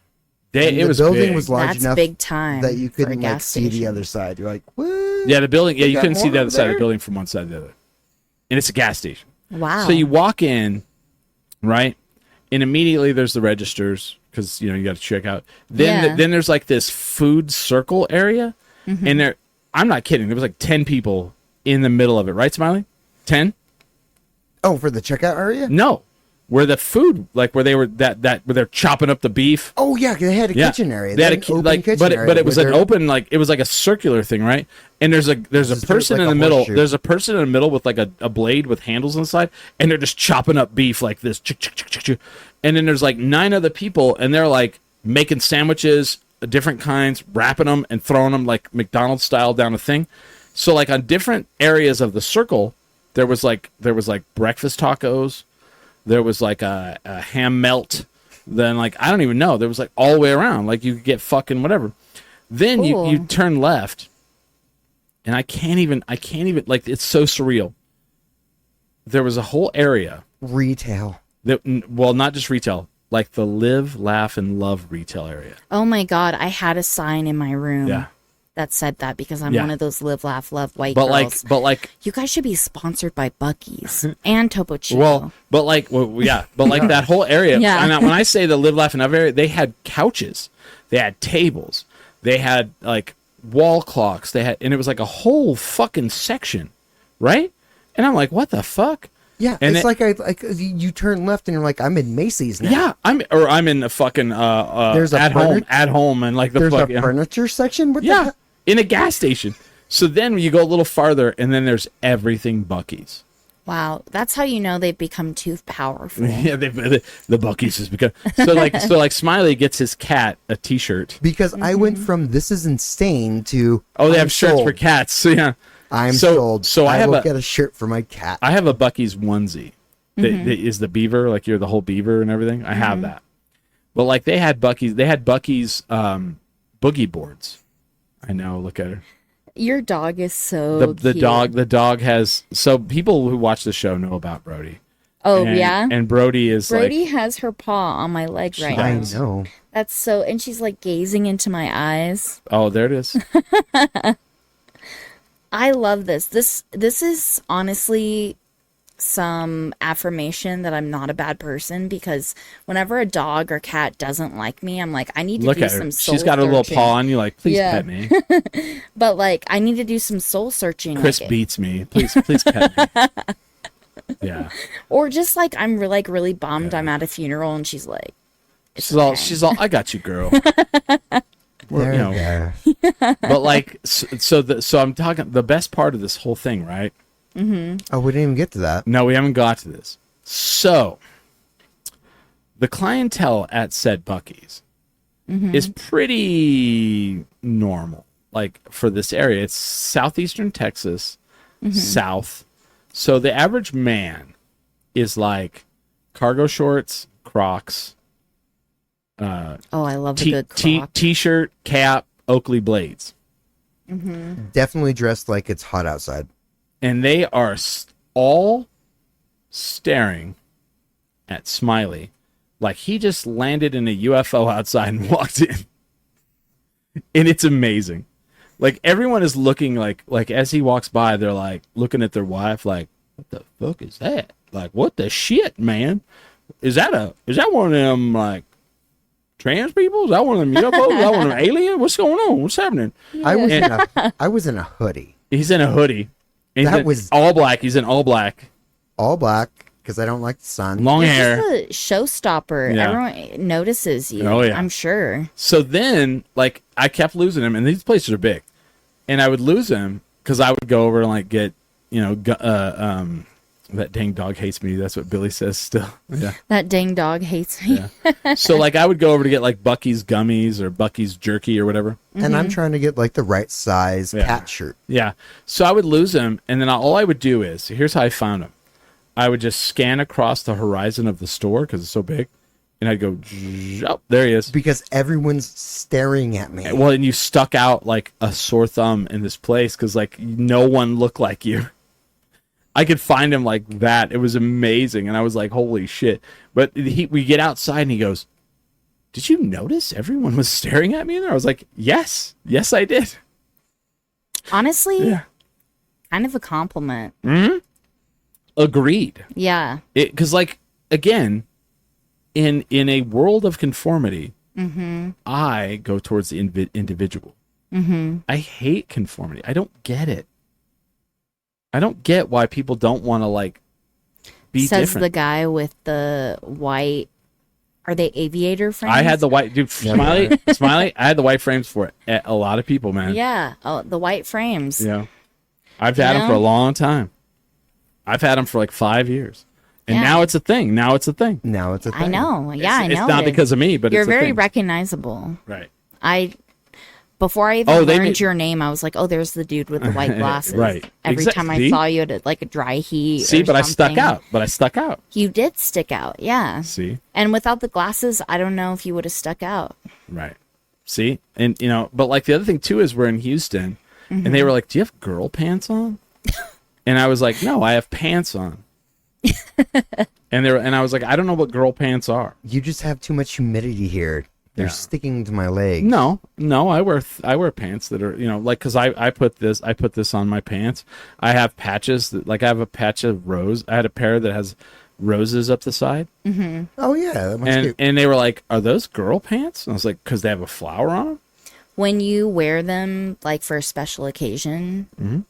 it was the building big. was large That's enough big time that you for a couldn't gas see the station. other side. You're like, what? Yeah, the building. Yeah, They you got couldn't see more the other over side of the there? building from one side to the other, and it's a gas station. Wow. So you walk in, right, and immediately there's the registers because you got to check out. Then Yeah. then there's like this food circle area, And there, I'm not kidding. There was like 10 people in the middle of it, right, Smiley? 10? Oh, for the checkout area? No, where the food, like where they were where they're chopping up the beef. Oh yeah, they had a kitchen area. They had an open like, kitchen but area but it was where an they're- open, like it was like a circular thing, right? And there's a Just person like in a the middle. horseshoe. There's a person in the middle with like a blade with handles inside, and they're just chopping up beef like this. And then there's like 9 other people, and they're like making sandwiches, different kinds, wrapping them and throwing them like McDonald's style down a thing. So like on different areas of the circle, there was like breakfast tacos. There was like a ham melt. Then like I don't even know. There was like all the way around. Like you could get fucking whatever. Then Cool. you turn left, and I can't even like it's so surreal. There was a whole area retail. that well, not just retail, like the live, laugh, and love retail area. Oh my God, I had a sign in my room Yeah. that said that because I'm Yeah. one of those live, laugh, love white But girls. like You guys should be sponsored by Buc-ee's and Topo Chico. well, but like that whole area. Yeah. And when I say the live, laugh, and love area, they had couches, they had tables, they had like wall clocks, and it was like a whole fucking section, right? And I'm like, what the fuck? Yeah, And it's like you turn left and you're like, I'm in Macy's now. Yeah, I'm in a fucking There's a at home and like the There's fuck, a furniture section. What the yeah, hell? in a gas station. So then you go a little farther, and then there's everything Buc-ee's. wow, that's how you know they've become too powerful. Yeah, the Buc-ee's has become so like Smiley gets his cat a T-shirt. Because I went from this is insane to Oh, they I'm have shirts sold. for cats. So yeah, I'm so, sold. So I will have get a shirt for my cat. I have a Buc-ee's onesie. That is the beaver, like you're the whole beaver and everything. I have that. But like they had Buc-ee's boogie boards. I know. Look at her. Your dog is so The cute. dog has. So people who watch the show know about Brody. Oh And- yeah. And Brody is Brody like. has her paw on my leg right I now. know. That's so, and she's like gazing into my eyes. Oh, there it is. I love this. This is honestly some affirmation that I'm not a bad person, because whenever a dog or cat doesn't like me, I'm like, I need to Look do at her. some soul She's got a little searching. paw on you. Like, please Yeah. pet me. But like, I need to do some soul searching. Chris like, beats me. Please pet me. Yeah. or just like I'm like really bummed I'm at a funeral and she's like, She's all. I got you, girl. There, you know. there. But like, so I'm talking. The best part of this whole thing, right? Oh, we didn't even get to that. No, we haven't got to this. So, the clientele at said Buc-ee's is pretty normal. Like for this area, it's southeastern Texas, south. So the average man is like cargo shorts, Crocs, oh, I love a T- good T- croc. t-shirt, cap, Oakley blades. Definitely dressed like it's hot outside. And they are all staring at Smiley like he just landed in a UFO outside and walked in. And it's amazing. Like everyone is looking like as he walks by, they're like looking at their wife like, what the fuck is that? Like, what the shit, man? Is that one of them like trans people? Is that one of them UFOs? Is that one of them aliens? What's going on? What's happening? I was in a hoodie, He's in a hoodie. And That he's in was- all black. He's in all black. all black because I don't like the sun. Long It's hair. just a showstopper. Yeah. Everyone notices you. Oh, yeah. I'm sure. So then, like, I kept losing him, and these places are big, and I would lose him because I would go over and like get, that dang dog hates me. That's what Billy says still. Yeah. That dang dog hates me. Yeah. So like, I would go over to get like Buc-ee's gummies or Buc-ee's jerky or whatever. And I'm trying to get like the right size Yeah. cat shirt. Yeah. So I would lose him, and then all I would do is, here's how I found him. I would just scan across the horizon of the store because it's so big, and I'd go, oh, there he is. Because everyone's staring at me. Well, and you stuck out like a sore thumb in this place because like no one looked like you. I could find him like that. It was amazing, and I was like, holy shit. But we get outside, and he goes, did you notice everyone was staring at me in there? I was like, yes, I did. Honestly, Yeah. kind of a compliment. Agreed. Yeah. Because like, again, in a world of conformity, I go towards the individual. I hate conformity. I don't get it. I don't get why people don't want to like be Says different. the guy with the white. Are they aviator frames? I had the white dude. Smiley. I had the white frames for a lot of people, man. Yeah. Oh, the white frames. Yeah. I've had them for a long time. I've had them for like 5 years. And now it's a thing. Now it's a thing. I know. Yeah, I know. It's not because of me, but you're it's a very thing. recognizable. Right. Before I even learned your name, I was like, oh, there's the dude with the white glasses. Right. Every time I saw you at like a dry heat. See, but something. I stuck out. You did stick out, yeah. See? And without the glasses, I don't know if you would have stuck out. Right. See? And, but like the other thing too is we're in Houston and they were like, do you have girl pants on? And I was like, no, I have pants on. And I was like, I don't know what girl pants are. You just have too much humidity here. They're sticking to my legs. No, I wear pants that are, like, cause I put this on my pants. I have patches I have a patch of rose. I had a pair that has roses up the side. Mm-hmm. Oh yeah. And they were like, are those girl pants? And I was like, cause they have a flower on them. When you wear them like for a special occasion,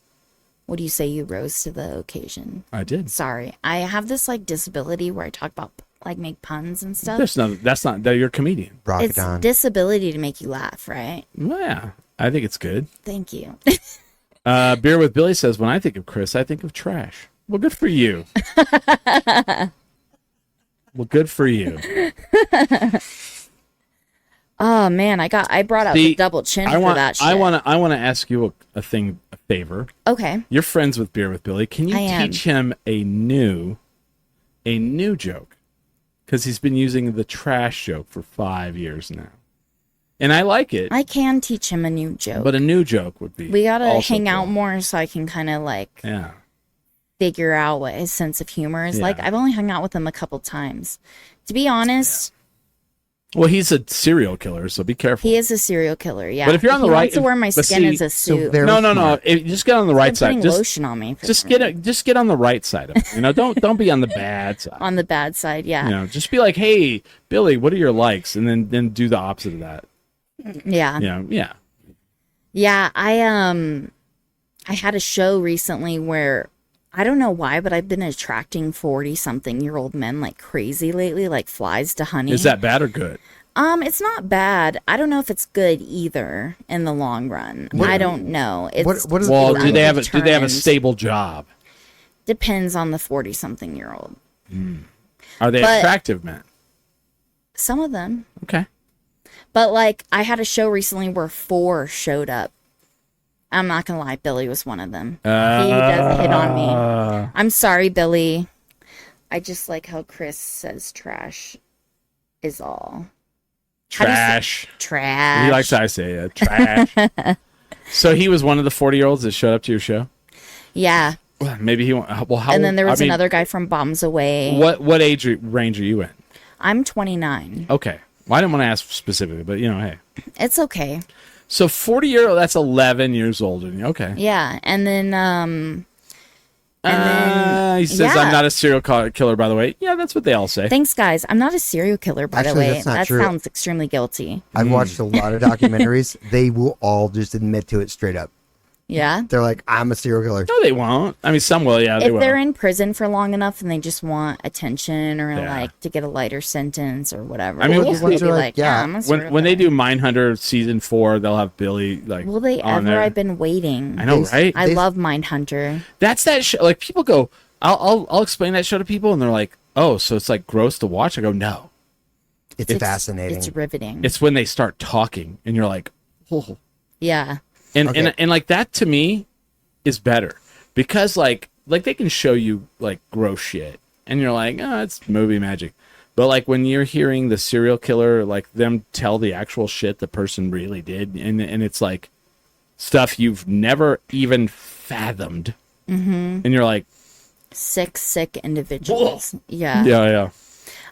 what do you say you rose to the occasion? I did. Sorry. I have this like disability where I talk about like make puns and stuff. That's not that you're a comedian. Rock it's it on. disability to make you laugh, right? Well, yeah, I think it's good. Thank you. Beer with Billy says, when I think of Chris, I think of trash. Well, good for you. Well, good for you. Oh man, I brought out the double chin for that shit. I want to ask you a favor. Okay. You're friends with Beer with Billy. Can you teach him a new joke? Because he's been using the trash joke for 5 years now. And I like it. I can teach him a new joke. But a new joke would be We got to also hang out cool. more so I can kind of like Yeah. figure out what his sense of humor is like. I've only hung out with him a couple times. To be honest. Well, he's a serial killer, so be careful. He is a serial killer, yeah. But if you're on the right, wants to wear my skin as a suit. No. Just get on the right side. Putting lotion on me. Just get on the right side of it. Don't be on the bad side. On the bad side, yeah. Just be like, hey, Billy, what are your likes, and then do the opposite of that. Yeah. Yeah. Yeah. I had a show recently where I don't know why, but I've been attracting 40-something-year-old men like crazy lately, like flies to honey. Is that bad or good? It's not bad. I don't know if it's good either in the long run. I don't know. It's what is do they have a stable job? Depends on the 40-something-year-old. Are they attractive men? Some of them. Okay. But like I had a show recently where 4 showed up. I'm not gonna lie, Billy was one of them. He does hit on me. I'm sorry, Billy. I just like how Chris says trash is all. Trash. Trash. He likes how I say it. Trash. So he was one of the 40-year-olds that showed up to your show? Yeah. Maybe he won't. Well, how and then there was another guy from Bombs Away. What age range are you in? I'm 29. Okay. Well, I didn't want to ask specifically, but hey. It's okay. So 40-year-old, that's 11 years older than you. Okay. Yeah. And then he says, I'm not a serial killer, by the way. Yeah, that's what they all say. Thanks, guys. I'm not a serial killer, by the way. That true. sounds extremely guilty. I've watched a lot of documentaries. They will all just admit to it straight up. Yeah? They're like, I'm a serial killer. No, they won't. I mean, some will, yeah, if they're in prison for long enough and they just want attention or like to get a lighter sentence or whatever. I mean, when they do Mindhunter season 4, they'll have Billy like. Will they ever? There. I've been waiting. I know, right? I love Mindhunter. That's that show. Like people go, I'll explain that show to people, and they're like, oh, so it's like gross to watch. I go, no, it's fascinating. It's riveting. It's when they start talking, and you're like, oh, yeah. And like that to me is better because like they can show you like gross shit and you're like, oh, it's movie magic. But like when you're hearing the serial killer, like them tell the actual shit the person really did, and it's like stuff you've never even fathomed, and you're like, sick individuals. Whoa. Yeah.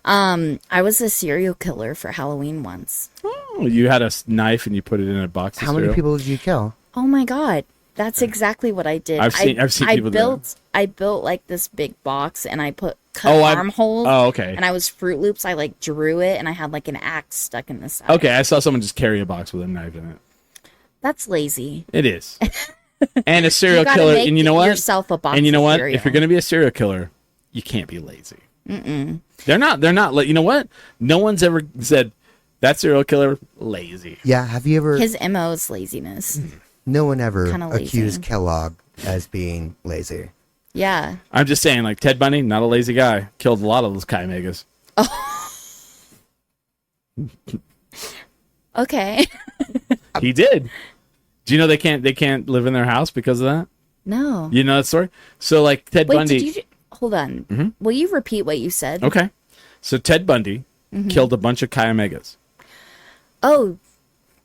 I was a serial killer for Halloween once. Oh, you had a knife and you put it in a box. How many people did you kill? Oh my god, that's exactly what I did. I've seen people do that. I built like this big box and I cut armholes. Oh, okay. And I was Fruit Loops. I like drew it and I had like an axe stuck in the side. Okay, I saw someone just carry a box with a knife in it. That's lazy. It is. And a serial gotta killer, make and you know what? yourself a box And you know of what? cereal. If you're going to be a serial killer, you can't be lazy. They're not. You know what? No one's ever said that serial killer lazy. Yeah, have you ever? His MO is laziness. No one ever Kinda lazy. accused Kellogg as being lazy. Yeah. I'm just saying, like, Ted Bundy, not a lazy guy. Killed a lot of those Kaimegas. Okay. He did. Do you know they can't live in their house because of that? No. You know that story? So, like, Ted Wait, Bundy. did you... Hold on. Will you repeat what you said? Okay. So Ted Bundy killed a bunch of Kaimegas. Oh,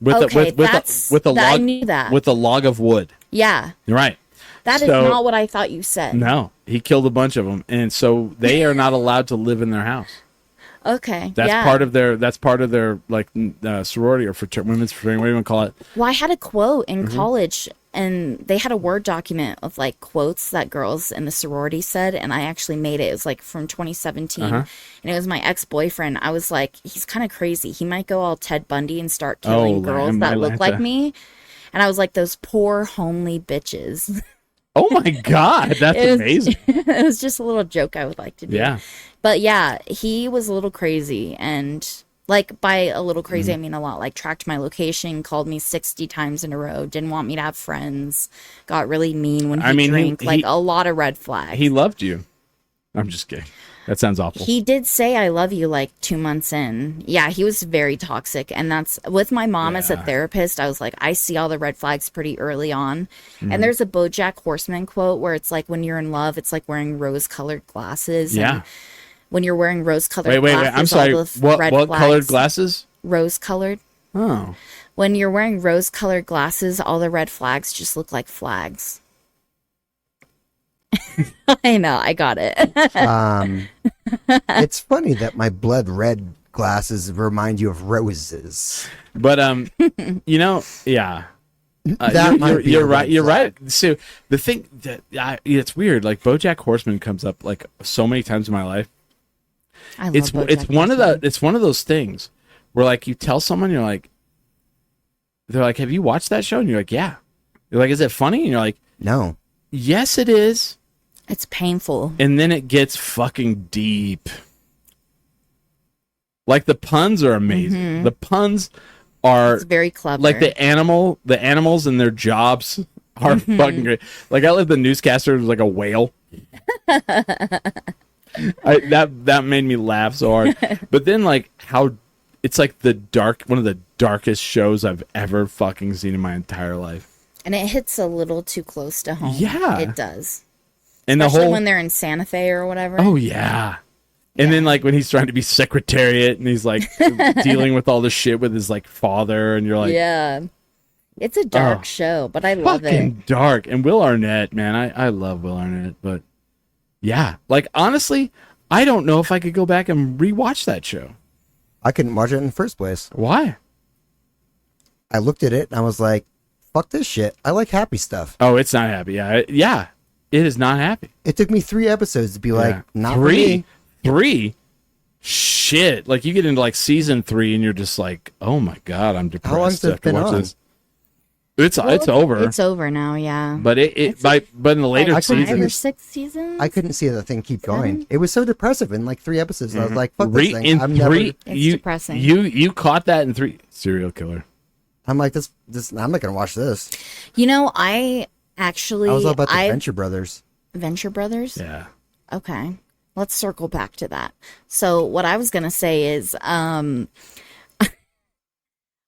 With okay. with a log, I knew that. with a log of wood. Yeah. You're right. That is So- not what I thought you said. No, he killed a bunch of them, and so they are not allowed to live in their house. Okay. That's yeah. part of their. That's part of their like sorority or women's fraternity. What do you want to call it? Well, I had a quote in Mm-hmm. college, and they had a Word document of like quotes that girls in the sorority said, and I actually made it. It was like from 2017, and it was my ex-boyfriend. I was like, he's kind of crazy. He might go all Ted Bundy and start killing girls that look like me. And I was like, those poor homely bitches. Oh my God, that's It was- amazing. It was just a little joke I would like to do. Yeah. But yeah, he was a little crazy, and like by a little crazy, Mm-hmm. I mean a lot. Like tracked my location, called me 60 times in a row, didn't want me to have friends, got really mean when he drank, like a lot of red flags. He loved you. I'm just kidding. That sounds awful. He did say I love you like 2 months in. Yeah, he was very toxic. And that's with my mom as a therapist. I was like, I see all the red flags pretty early on. Mm-hmm. And there's a BoJack Horseman quote where it's like, when you're in love, it's like wearing rose-colored glasses. Yeah. And when you're wearing rose-colored Wait. glasses, I'm sorry. all the What red colored flags- glasses? Rose-colored. Oh. When you're wearing rose-colored glasses, all the red flags just look like flags. I know, I got it. It's funny that my blood red glasses remind you of roses. But you know, yeah. That might be you're a right. red You're flag. right. So the thing that it's weird. Like BoJack Horseman comes up like so many times in my life. I love It's BoJack one of the Horseman. it's one of those things where like you tell someone you're like, they're like, have you watched that show? And you're like, yeah. You're like, is it funny? And you're like, No. yes, it is. It's painful. And then it gets fucking deep. Like the puns are amazing. The puns are It's very clever. like the animals and their jobs are fucking great. Like I love the newscaster was like a whale. That made me laugh so hard. But then like how it's like one of the darkest shows I've ever fucking seen in my entire life. And it hits a little too close to home. Yeah. It does. And Especially the whole when they're in Santa Fe or whatever. oh yeah. And then like when he's trying to be secretariat and he's like dealing with all the shit with his like father and you're like yeah. It's a dark Oh, show, but I love fucking it. dark. And Will Arnett, man, I love Will Arnett, but yeah, like honestly, I don't know if I could go back and rewatch that show. I couldn't watch it in the first place. Why? I looked at it and I was like, fuck this shit. I like happy stuff. Oh, it's not happy. Yeah, it is not happy. It took me 3 episodes to be like, Yeah. not for me. Three. Shit, like you get into like season 3 and you're just like, oh my god, I'm depressed. How long's it after been watching on? this. It's over. It's over now, yeah. But but in the later I couldn't Five or seasons, 6 seasons? I couldn't see the thing keep going. 7? it was so depressive in like 3 episodes. I was like, fuck this thing. in I'm never. three, It's depressing. You caught that in 3 serial killer. I'm like this. I'm not gonna watch this. You know, I actually... I was all about the Venture Brothers. Venture Brothers? Yeah. Okay. Let's circle back to that. So what I was going to say is,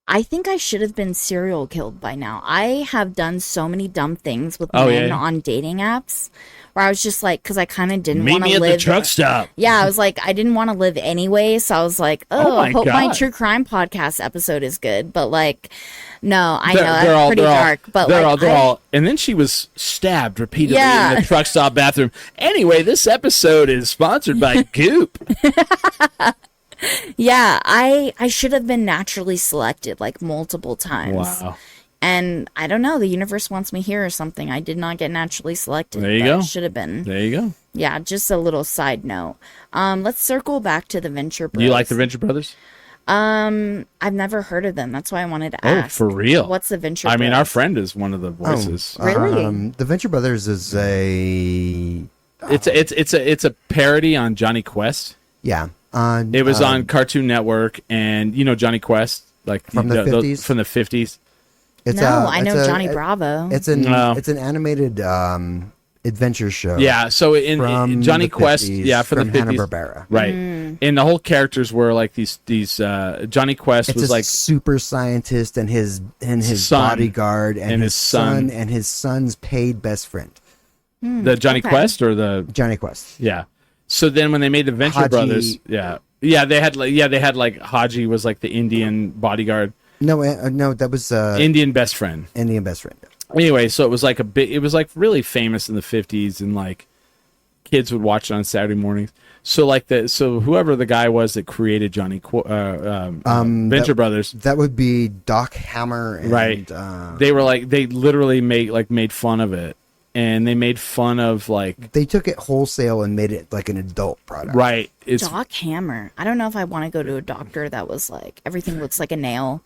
I think I should have been serial killed by now. I have done so many dumb things with men on dating apps where I was just like, because I kind of didn't Meet want me to at live. the truck stop. Yeah, I was like, I didn't want to live anyway. So I was like, Oh I my hope my God. true crime podcast episode is good. But like, no, I know They're that's all- pretty they're all- dark. But they're like, all. And then she was stabbed repeatedly Yeah. in the truck stop bathroom. Anyway, this episode is sponsored by Goop. yeah, I should have been naturally selected like multiple times. Wow. And I don't know, the universe wants me here or something. I did not get naturally selected. There you but go. Should have been. There you go. Yeah, just a little side note. Let's circle back to the Venture Bros. You like the Venture Brothers? I've never heard of them. That's why I wanted to ask. For real? What's the Venture? I mean, Bros? our friend is one of the voices. Really? The Venture Brothers is a It's a parody on Johnny Quest. yeah. It was on Cartoon Network, and you know Johnny Quest, like From the 50s? From the 50s. It's I know Johnny Bravo. It's an animated adventure show. Yeah, so in from Johnny the Quest, 50s, from the 50s, Hanna-Barbera. right? And the whole characters were like these. Johnny Quest It's was a like super scientist and his son bodyguard and his son and his son's paid best friend. the Johnny Quest or the Johnny Quest. yeah. So then when they made the Venture Haji- Brothers, they had like Haji was like the Indian bodyguard, No, that was Indian best friend. Indian best friend. Anyway, so it was like it was like really famous in the 50s, and like kids would watch it on Saturday mornings. So like whoever the guy was that created Venture Brothers, That would be Doc Hammer. And, right? They were like they literally made fun of it, and they made fun of like they took it wholesale and made it like an adult product. right. It's Doc Hammer. I don't know if I want to go to a doctor that was like everything looks like a nail.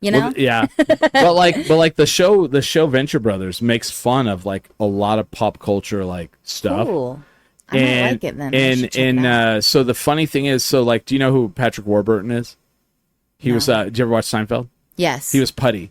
You know? well, yeah, but like the show Venture Brothers makes fun of like a lot of pop culture like stuff. Cool. I might like it then. I should check it out. So the funny thing is, so like, do you know who Patrick Warburton is? He was. Did you ever watch Seinfeld? Yes. He was Putty,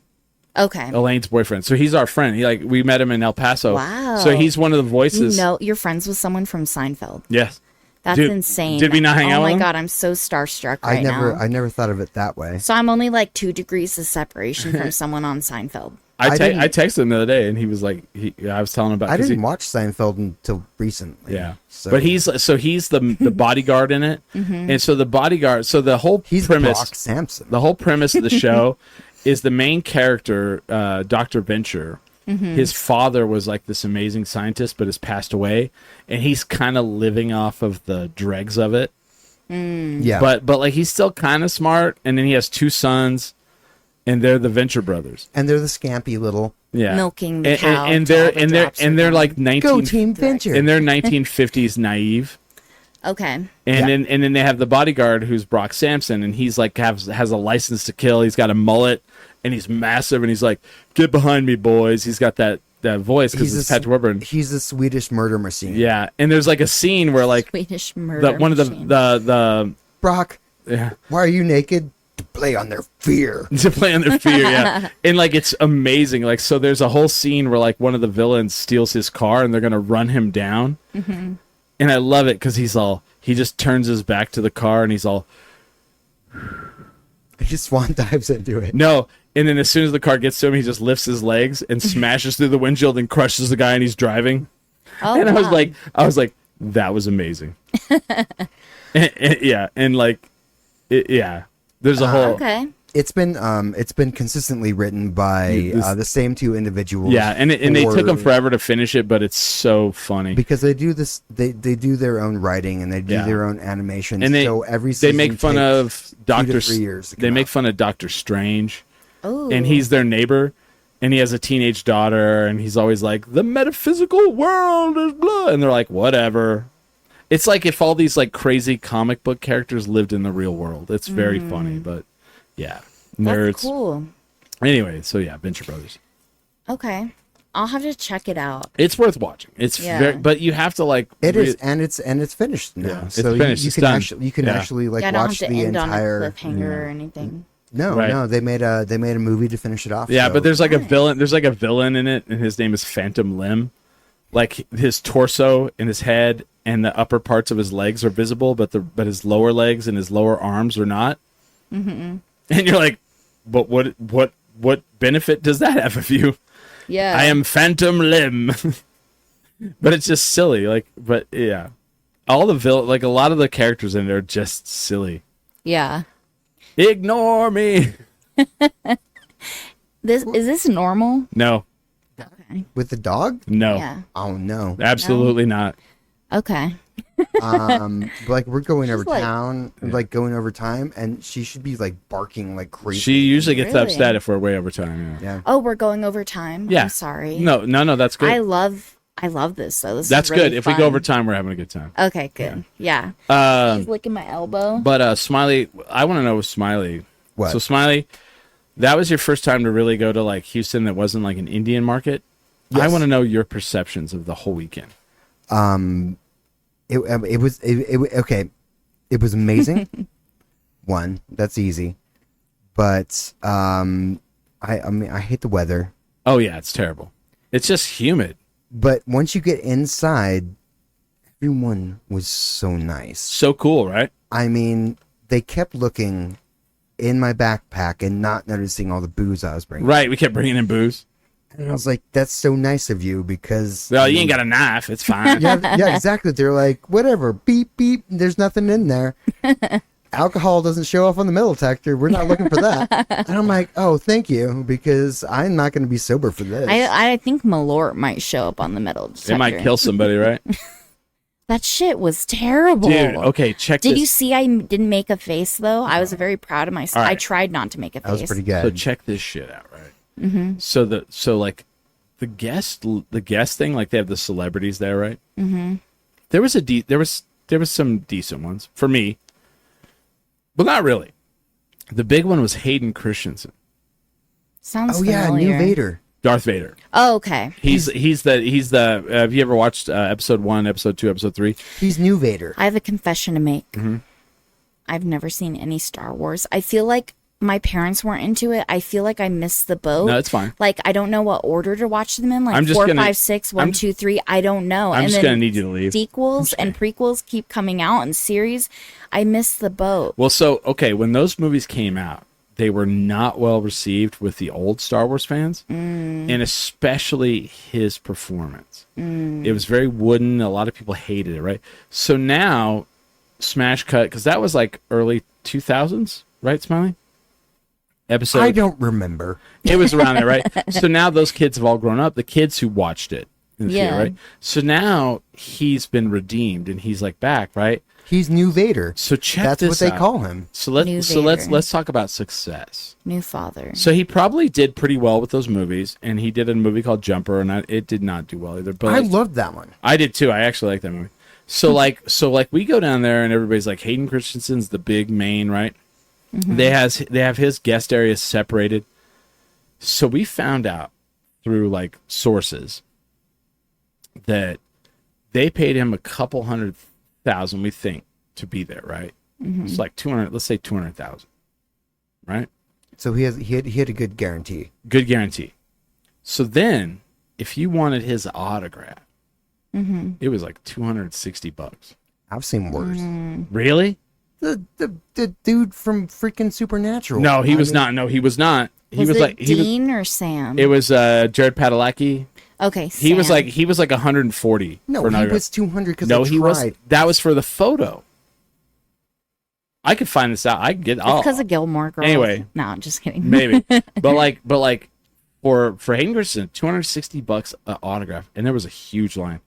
Okay. Elaine's boyfriend. So he's our friend. We met him in El Paso. Wow. So he's one of the voices. You know, you're friends with someone from Seinfeld. Yes. That's Dude, insane. did we not hang out Oh with my him? god, I'm so starstruck right now. I never thought of it that way. So I'm only like 2 degrees of separation from someone on Seinfeld. I didn't- I texted him the other day, and he was like, I was telling him about. I 'cause didn't he- watch Seinfeld until recently. Yeah, So but he's the bodyguard in it, and so the bodyguard. So the whole he's premise, Brock Sampson. the whole premise of the show is the main character, Dr. Venture. His father was like this amazing scientist, but has passed away, and he's kind of living off of the dregs of it. Yeah, But like he's still kind of smart, and then he has 2 sons, and they're the Venture Brothers. and they're the scampy little Yeah, Milking the and, cow and till all they're the and they're drops and are they're gone. like 19 Go Team Venture. and they're 1950s naive. Okay. And then they have the bodyguard who's Brock Sampson, and he's like has a license to kill. He's got a mullet, and he's massive, and he's like, "Get behind me, boys!" He's got that voice because it's Patrick Warburton. He's a Swedish murder machine. Yeah, and there's like a scene where like Swedish murder one of machine. the Brock, yeah, why are you naked? To play on their fear. to play on their fear, yeah, and like it's amazing. Like so, there's a whole scene where like one of the villains steals his car, and they're gonna run him down. And I love it because he just turns his back to the car, and he's all. He just swan dives into it. No, and then as soon as the car gets to him, he just lifts his legs and smashes through the windshield and crushes the guy, and he's driving. Oh, And wow. I was like, that was amazing. Yeah, and like, yeah, there's a whole Okay. It's been consistently written by the same 2 individuals. yeah, and they took them for- forever to finish it, but it's so funny. because they do this. They do their own writing and they do Yeah. their own animation. And so every they season make fun takes of 2 Doctor. to 3 years. to They come make out. fun of Doctor Strange, Oh. and he's their neighbor. And he has a teenage daughter, and he's always like, the metaphysical world is blah. And they're like, whatever. It's like if all these like crazy comic book characters lived in the real world. It's very funny, but yeah. Nerds. That's cool. Anyway, so yeah, Venture Brothers. Okay. I'll have to check it out. It's worth watching. It's Yeah. very, but you have to like. It is, and it's finished now. Yeah, it's so finished. You It's can done. actually like Yeah, I don't watch have to the end entire. on a cliffhanger or anything. No, Right. no, they made a movie to finish it off. Yeah, so- but there's like a villain. There's like a villain in it, and his name is Phantom Limb. Like his torso and his head and the upper parts of his legs are visible, but his lower legs and his lower arms are not. Mm-hmm. And you're like, but what benefit does that have of you? Yeah. I am Phantom Limb. But it's just silly. Like, but yeah, all the like a lot of the characters in there are just silly. Yeah. Ignore me. Is this normal? No, with the dog. no, Yeah. Oh no. absolutely not. Okay. Like we're going over She's like- town, like going over time, and she should be like barking like crazy. She usually gets Really? upset if we're way over time. Yeah. yeah. Oh, we're going over time. Yeah. I'm sorry. No, that's good. I love I love this. So this That's is really good. If fun. we go over time, we're having a good time. Okay, good. Yeah. He's licking my elbow. But Smiley, I want to know with Smiley. What? So Smiley, that was your first time to really go to like Houston that wasn't like an Indian market. Yes. I want to know your perceptions of the whole weekend. It was okay. It was amazing. One, that's easy. But I mean, I hate the weather. Oh yeah, it's terrible. It's just humid. But once you get inside, everyone was so nice. So cool, right? I mean, they kept looking in my backpack and not noticing all the booze I was bringing. Right. We kept bringing in booze. And I was like, that's so nice of you because... Well, you ain't got a knife. It's fine. yeah, exactly. They're like, whatever, beep, beep, there's nothing in there. Alcohol doesn't show up on the metal detector. We're not looking for that. And I'm like, oh, thank you, because I'm not going to be sober for this. I think Malort might show up on the metal detector. It might kill somebody, right? That shit was terrible. Dude, okay, check this. Did you see I didn't make a face, though? I was very proud of myself. Right. I tried not to make a face. That was pretty good. So check this shit out, right? Mm-hmm. So the guest thing, like they have the celebrities there, right? Mm-hmm. There was some decent ones for me, but not really. The big one was Hayden Christensen, Sounds Oh, yeah, familiar. new Vader. Darth Vader. Oh, okay. He's the. Have you ever watched episode 1, episode 2, episode 3? He's new Vader. I have a confession to make. Mm-hmm. I've never seen any Star Wars. I feel like my parents weren't into it. I feel like I missed the boat. No, it's fine. Like, I don't know what order to watch them in. Like, I'm just 4, gonna- 5, 6, 1, 2, 3. I don't know. I'm and just then gonna need you to leave. Sequels and prequels keep coming out in series. I missed the boat. Well, so okay, when those movies came out, they were not well received with the old Star Wars fans, and especially his performance. It was very wooden. A lot of people hated it, right? So now, smash cut, because that was like early 2000s, right, Smiley? Episode. I don't remember. It was around there, right? So now those kids have all grown up. The kids who watched it in the theater, Yeah. right? So now he's been redeemed and he's like back, right? He's new Vader. So check That's this what they out. call him. So New let's Vader. talk about success. New father. So he probably did pretty well with those movies, and he did a movie called Jumper, and it did not do well either. But I loved that one. I did too. I actually like that movie. So like we go down there, and everybody's like, Hayden Christensen's the big main, right? They have his guest areas separated. So we found out through like sources that they paid him a couple $100,000, we think, to be there, right? It's like 200. Let's say 200,000, right? So he had a good guarantee. Good guarantee. So then, if you wanted his autograph, it was like $260. I've seen worse. Really? The dude from freaking Supernatural. No, he I was mean, not. No, he was not. He was it like Dean or Sam? It was Jared Padalecki. Okay, He was Sam. like 140. No, for an he autograph. was 200 because No, I he was. tried. That was for the photo. I could find this out. I can get. It's because of Gilmore Girls. Anyway. No, I'm just kidding. Maybe, but like for Hayden Christensen, $260 an autograph, and there was a huge line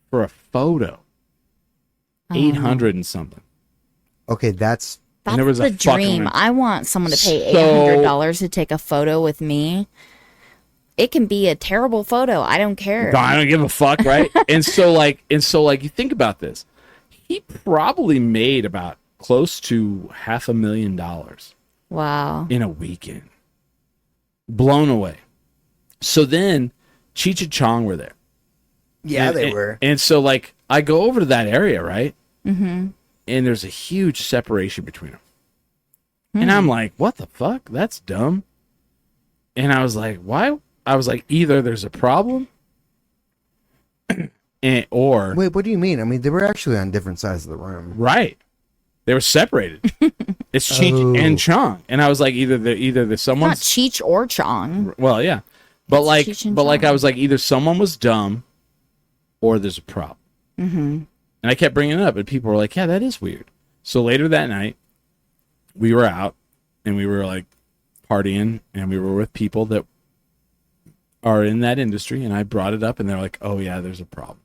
for a photo. 800 and something. Okay, that's And there That's was a the fucking dream. line. I want someone to pay So- $800 to take a photo with me. It can be a terrible photo. I don't care. I don't give a fuck, right? and so like you think about this. He probably made about close to $500,000 Wow. in a weekend. Blown away. So then Cheech and Chong were there. yeah, And- they and- were. And so like I go over to that area, right? Mm-hmm. And there's a huge separation between them. And I'm like, what the fuck? That's dumb. And I was like, why? I was like, either there's a problem or Wait, what do you mean? I mean, they were actually on different sides of the room. right. They were separated. It's Cheech and Chong. And I was like, either there's Not someone's Cheech or Chong. well, yeah. But like Cheech and I Chong. was like, either someone was dumb or there's a problem. Mm-hmm. And I kept bringing it up, and people were like, yeah, that is weird. So later that night, we were out, and we were like partying, and we were with people that are in that industry, and I brought it up, and they're like, oh, yeah, there's a problem.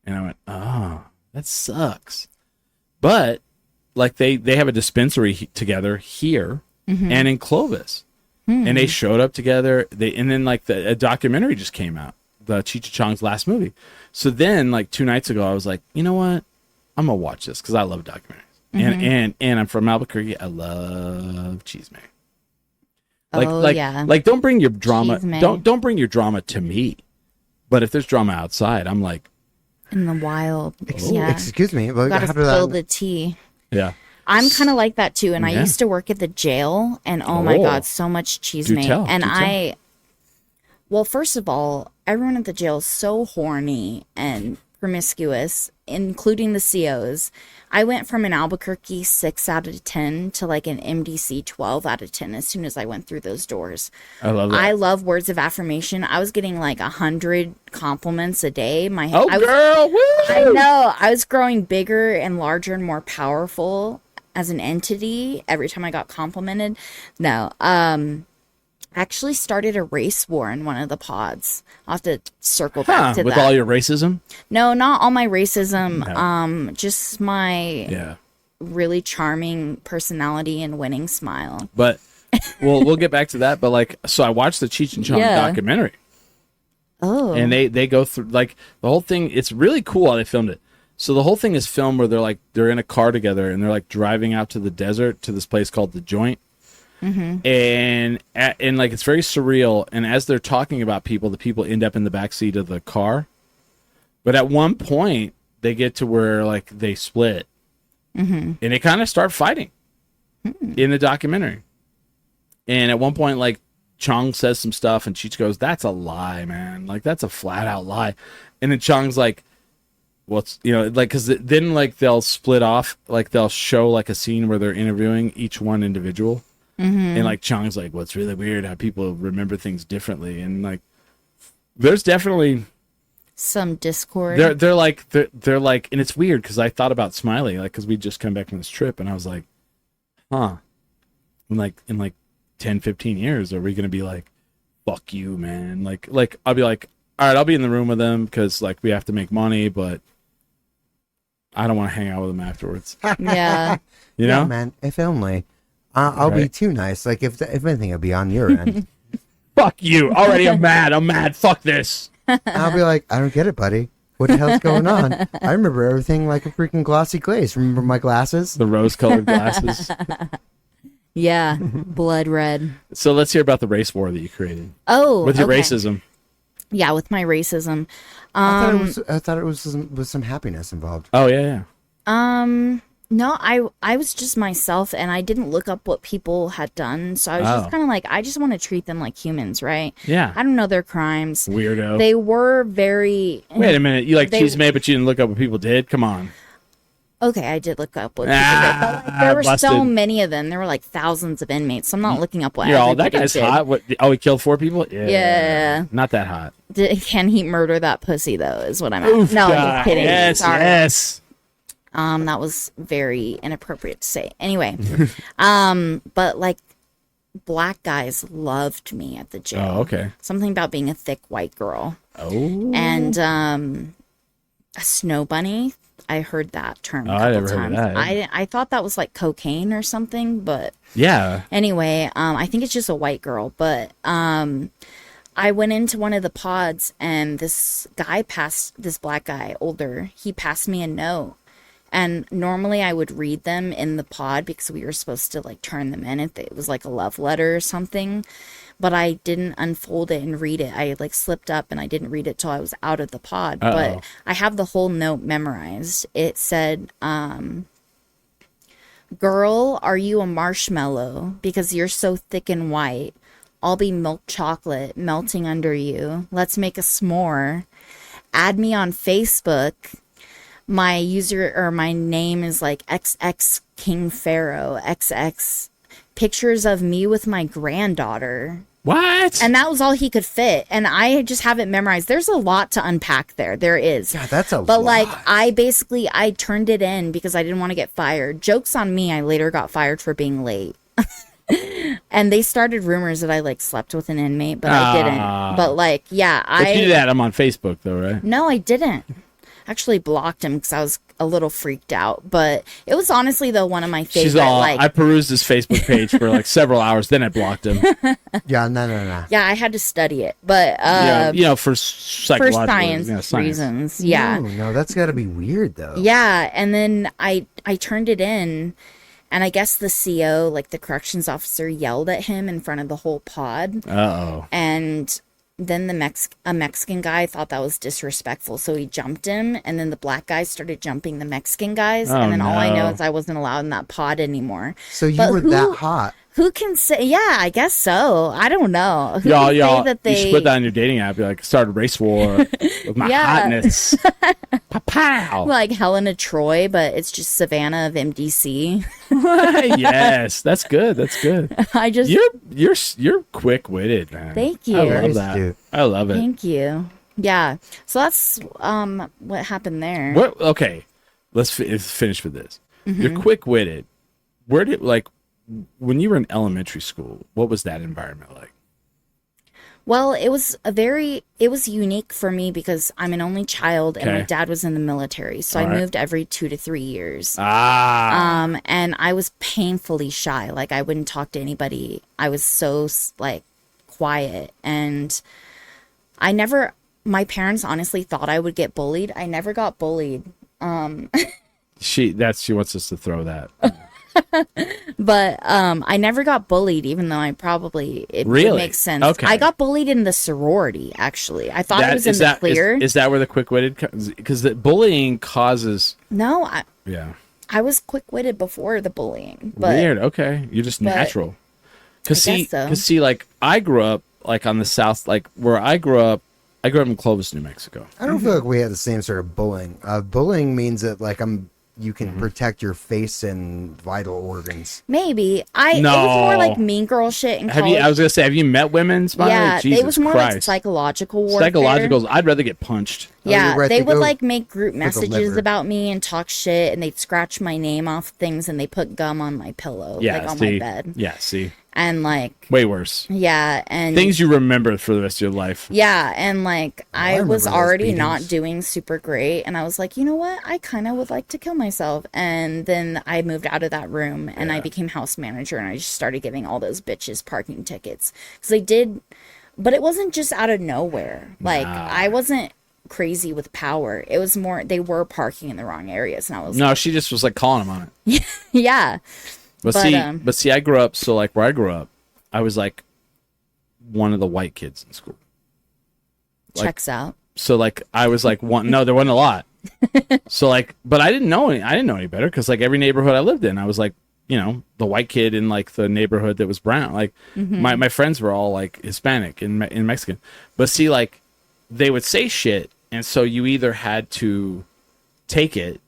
And I went, oh, that sucks. But like they have a dispensary together here and in Clovis. And they showed up together. And then like a documentary just came out Cheech and Chong's last movie. So then, like 2 nights ago, I was like, you know what? I'm gonna watch this because I love documentaries. And I'm from Albuquerque. I love Cheese May. Like don't bring your drama. Don't bring your drama to me. But if there's drama outside, I'm like in the wild. Excuse me. Well, gotta spill the tea. Yeah. I'm kind of like that too, and I used to work at the jail, and oh my god, so much cheese made. And well, first of all, everyone at the jail is so horny and promiscuous, including the COs. I went from an Albuquerque 6 out of 10 to like an MDC 12 out of 10 as soon as I went through those doors. I love that. I love words of affirmation. I was getting like 100 compliments a day. Girl, woo! I know. I was growing bigger and larger and more powerful as an entity every time I got complimented. No, I actually started a race war in one of the pods. I'll have to circle back to with that. With all your racism? No, not all my racism. No. Just my really charming personality and winning smile. But we'll get back to that. But like, so I watched the Cheech and Chong documentary. Oh. And they go through like the whole thing. It's really cool how they filmed it. So the whole thing is filmed where they're in a car together and they're like driving out to the desert to this place called The Joint. Mm-hmm. And like it's very surreal. And as they're talking about people, the people end up in the backseat of the car. But at one point, they get to where like they split, and they kind of start fighting in the documentary. And at one point, like Chong says some stuff, and Cheech goes, "That's a lie, man. Like that's a flat out lie." And then Chong's like, "What's like?" Because then like they'll split off, like they'll show like a scene where they're interviewing each one individual. And like Chong's like, what's really weird how people remember things differently, and like there's definitely some discord. They're like, and it's weird because I thought about Smiley, like because we just come back from this trip, and I was like, in like 10, 15 years, are we gonna be like, fuck you, man? Like I'll be like, all right, I'll be in the room with them because like we have to make money, but I don't want to hang out with them afterwards. Yeah, you know, man. If only. I'll be too nice. Like if anything, I'll be on your end. Fuck you. Already, I'm mad. Fuck this. I'll be like, I don't get it, buddy. What the hell's going on? I remember everything like a freaking glossy glaze. Remember my glasses? The rose-colored glasses. Yeah, blood red. So let's hear about the race war that you created. Oh, with your racism. Yeah, with my racism. I thought it was some happiness involved. Oh yeah. No, I was just myself, and I didn't look up what people had done, so I was just kind of like, I just want to treat them like humans, right? Yeah. I don't know their crimes. Weirdo. They were very... Wait a minute, you like Cheese May, but you didn't look up what people did? Come on. Okay, I did look up what people did, but like, there were so many of them. There were like thousands of inmates, so I'm not looking up what everybody that guy's did. hot. What? Oh, he killed 4 people? Yeah. Not that hot. Can he murder that pussy, though, is what I'm asking. No, I'm kidding. Yes, sorry. yes. That was very inappropriate to say. Anyway, but like black guys loved me at the jail. Oh, okay. Something about being a thick white girl. Oh. And a snow bunny. I heard that term a couple times. Heard that. I thought that was like cocaine or something, but yeah. Anyway, I think it's just a white girl, but I went into one of the pods and this black guy, older, he passed me a note. And normally I would read them in the pod because we were supposed to like turn them in if it was like a love letter or something. But I didn't unfold it and read it. I like slipped up and I didn't read it till I was out of the pod. Uh-oh. But I have the whole note memorized. It said, girl, are you a marshmallow? Because you're so thick and white. I'll be milk chocolate melting under you. Let's make a s'more. Add me on Facebook. My user or my name is like XX King Pharaoh, XX pictures of me with my granddaughter. What? And that was all he could fit. And I just have it memorized. There's a lot to unpack there. There is. Yeah, that's a lot. But like I turned it in because I didn't want to get fired. Joke's on me. I later got fired for being late. And they started rumors that I like slept with an inmate, but I didn't. But like, yeah, If you did that, I'm on Facebook though, right? No, I didn't. Actually blocked him because a little freaked out. But it was honestly, though, one of my favorite. She's all, I perused his Facebook page for like several hours, then I blocked him. Yeah, no. Yeah, I had to study it. But, for psychological science reasons. Yeah. No, that's got to be weird, though. Yeah. And then I turned it in. And I guess the CO, like the corrections officer, yelled at him in front of the whole pod. Uh-oh. And then a Mexican guy thought that was disrespectful, so he jumped him. And then the black guys started jumping the Mexican guys. Oh, and then all I know no. is I wasn't allowed in that pod anymore. So you were that hot. Who can say? Yeah, I guess so. I don't know. Who Y'all, can say that you should put that on your dating app. Be like, start a race war with my hotness. Pow. Like Helena Troy, but it's just Savannah of MDC. Yes, that's good. That's good. I just You're quick-witted, man. Thank you. I love that. Dude. I love it. Thank you. Yeah. So that's what happened there. What? Okay, let's finish with this. You're quick-witted. Where did when you were in elementary school, what was that environment like? Well, it was unique for me because I'm an only child and my dad was in the military. So I moved every 2 to 3 years. And I was painfully shy. Like I wouldn't talk to anybody. I was so quiet, and my parents honestly thought I would get bullied. I never got bullied. She wants us to throw that. But I never got bullied, even though it would make sense. Okay. I got bullied in the sorority, actually. I thought it was in the clear. Is that where the quick-witted because the bullying causes No, I was quick-witted before the bullying. But weird. Okay, you're just natural. Because see, like I grew up like on the south, like where I grew up in Clovis, New Mexico. I don't feel like we had the same sort of bullying. Bullying means that you can protect your face and vital organs. Maybe. It was more like mean girl shit in college. I was going to say, have you met women? Yeah, Jesus it was more Christ. like psychological warfare. Psychologicals, I'd rather get punched. Yeah, right, they would go make group the messages liver. about me and talk shit, and they'd scratch my name off things, and they put gum on my pillow, on my bed. Yeah, see. And way worse. Yeah, and things you remember for the rest of your life. Yeah, and I was already beatings. not doing super great, and I was like, you know what? I kind of would like to kill myself. And then I moved out of that room, and I became house manager, and I just started giving all those bitches parking tickets because they did, but it wasn't just out of nowhere. Like I wasn't crazy with power. It was more they were parking in the wrong areas, and I was she just was like calling them on it. yeah. But see, I grew up, so like where I grew up, I was like one of the white kids in school. Checks out. So like I was like one. No, there wasn't a lot. So like, but I didn't know any better because like every neighborhood I lived in, I was like, the white kid in like the neighborhood that was brown. Like my friends were all like Hispanic and Mexican. But see, like they would say shit, and so you either had to take it